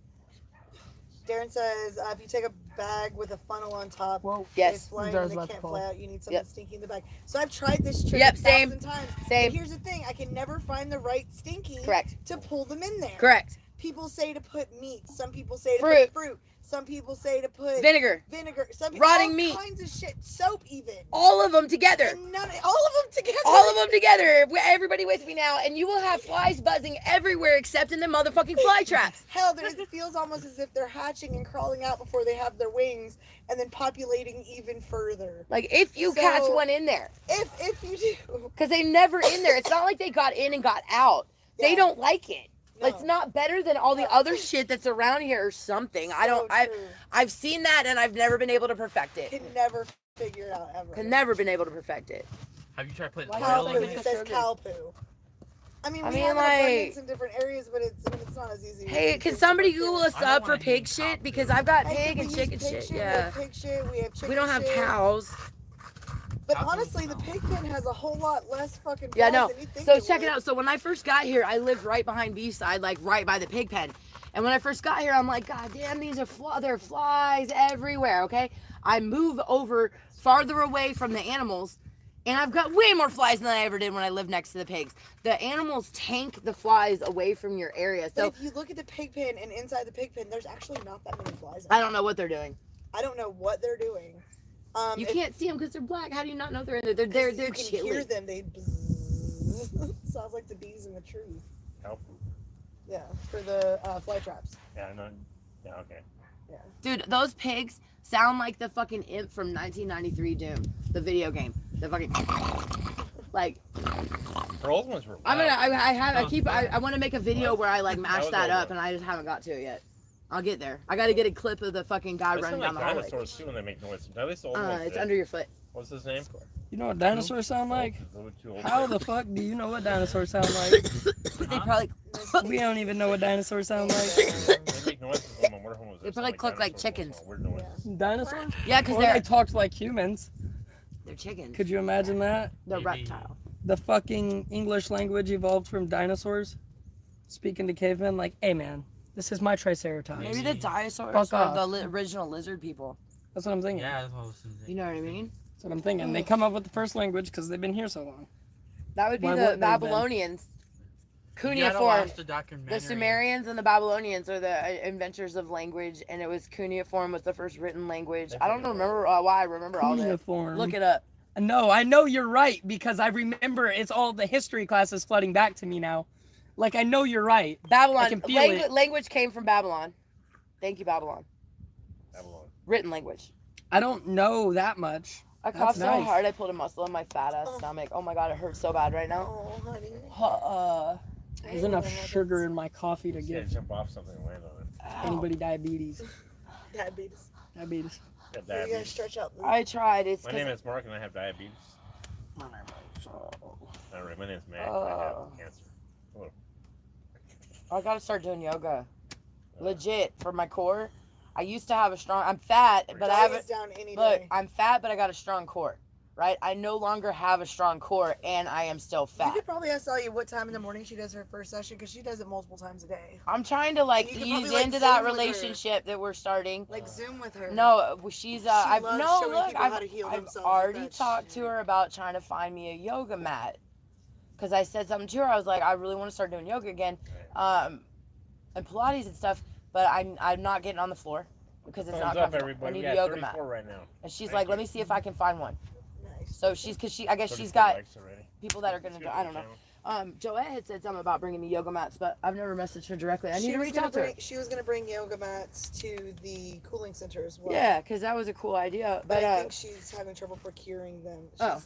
Darren says if you take a bag with a funnel on top,
Whoa.
Yes.
they fly in
Doors
and they
about to
can't
fall.
fly out. You need something
Yep.
stinky in the bag. So I've tried this trick
Yep,
1,000 times.
Same.
But here's the thing: I can never find the right stinky
Correct.
to pull them in there.
Correct.
People say to put meat. Some people say to
Fruit.
put fruit. Some people say to put
Vinegar.
vinegar. Some people,
Rotting
all
meat.
kinds of shit. Soap even.
All of them together.
And all of them together.
All of them together. Everybody with me now, and you will have flies buzzing everywhere except in the motherfucking fly traps.
Hell, it feels almost as if they're hatching and crawling out before they have their wings, and then populating even further.
Like if you
So-
catch one in there,
If you do,
because they never in there. It's not like they got in and got out. They
Yeah.
don't like it.
No.
It's not better than all the
No.
other shit that's around here or something.
So true.
I've seen that and I've never been able to perfect it.
Can never figure it out ever.
Can never been able to perfect it.
Have you tried putting
Why
oil
Cow
in
poo.
think
it?
It says
sugar?
cow poo. I mean,
I
we
mean,
have an
like-
abundance in different areas, but it's not as easy.
Hey,
as
can
it's
somebody
different
Google
areas.
us
I don't
up for
wanna
pig
eat
shit?
cow
Because
poo.
I've got
Hey,
pig
we
and
use
chicken
pig
shit.
We
Yeah.
have pig shit. We have chicken
We don't have
shit.
cows.
But
Cows don't
honestly, the
smell.
pig pen has a whole lot less fucking
Yeah,
flies
no.
than you think
So
it
check it
would.
out. So when I first got here, I lived right behind B-side, like right by the pig pen. And when I first got here, I'm like, God damn, these are there are flies everywhere. Okay, I move over farther away from the animals, and I've got way more flies than I ever did when I lived next to the pigs. The animals tank the flies away from your area.
But
So
if you look at the pig pen and inside the pig pen, there's actually not that many flies. In
I
it.
don't know what they're doing.
I don't know what they're doing.
You
if-
can't see them because they're black. How do you not know they're in there? They're
you can
chilly.
hear them. They bzzz. Sounds like the bees in the tree.
Help.
Yeah, for the fly traps.
Yeah, no. Yeah, okay.
Dude, those pigs sound like the fucking imp from 1993 Doom, the video game. The fucking like
Her old ones were.
I'm gonna
loud.
I want to make a video where I like mash
was
that
all
up,
right.
and I just haven't got to it yet. I'll get there. I got to get a clip of the fucking guy
They
running
sound
down
like
the hallway.
dinosaurs too when they make noise. At least the old ones
It's
did.
under your foot.
What's his name?
You know what dinosaurs sound like?
A little too old.
How the fuck do you know what dinosaurs sound like?
They probably
We don't even know what dinosaurs sound like.
They make noises when my motorhome was there.
They probably
Sound
cluck like
dinosaurs,
chickens.
so Weird noises.
Dinosaurs?
yeah, because
Or they
they're
talked like humans.
chickens.
Could you imagine that?
They're
Maybe.
reptile.
The fucking English language evolved from dinosaurs speaking to cavemen like, hey man, this is my triceratops.
Maybe the dinosaurs
Fuck
are
off.
the original lizard people.
That's what I'm thinking.
Yeah, that's what I was thinking.
You know what I mean?
That's what I'm thinking. They come up with the first language because they've been here so long.
That would be
Why
the
wouldn't they have been?
Babylonians.
You gotta
Cuneiform.
watch the
The
documentary.
Sumerians and the Babylonians are the inventors of language, and it was cuneiform was the first written language. I don't remember why I remember all this.
Cuneiform.
Look it up.
No, I know you're right because I remember it's all the history classes flooding back to me now. Like I know you're right. I
Babylon.
can feel it.
Language came from Babylon. Thank you, Babylon.
Babylon.
Written language.
I don't know that much.
I coughed
That's
so
nice.
hard I pulled a muscle in my fat ass stomach. Oh my god, it hurts so bad right now.
Oh, honey.
There's enough sugar in my coffee to
You gotta
give
jump off something and land on it.
anybody diabetes.
Diabetes.
Diabetes.
Got
You gotta
diabetes.
stretch out.
I tried. It's
My
'cause
name is Mark and I have diabetes. All right, my name's Mac and I have cancer. Hello.
I gotta start doing yoga. Legit for my core. I used to have a strong. I'm fat, but I haven't.
down any
Look,
day.
I'm fat, but I got a strong core. Right? I no longer have a strong core, and I am still
You
fat.
could probably ask Sally what time in the morning she does her first session because she does it multiple times a day.
I'm trying to like
And you could
ease
probably, like,
into that
Zoom with her.
relationship that we're starting.
Like Zoom with her.
No, she's I've
loves
no
showing
look.
people how to heal
I've
themselves with
already
that
talked to
shit.
her about trying to find me a yoga mat. Cause I said something to her. I was like, I really want to start doing yoga again, and Pilates and stuff. But I'm not getting on the floor because it's not
Thumbs up,
comfortable. I
everybody.
need
We
a
got
yoga mat.
34 right now.
And she's
Thank
like,
you.
let me see if I can find one.
Nice.
So I guess she's
34
got
likes already.
people that are gonna do. I don't know. Joette had said something about bringing me yoga mats, but I've never messaged her directly. I need to reach out to her.
She was gonna bring yoga mats to the cooling center as well.
Yeah, because that was a cool idea.
But
But
I think she's having trouble procuring them.
Oh.
She's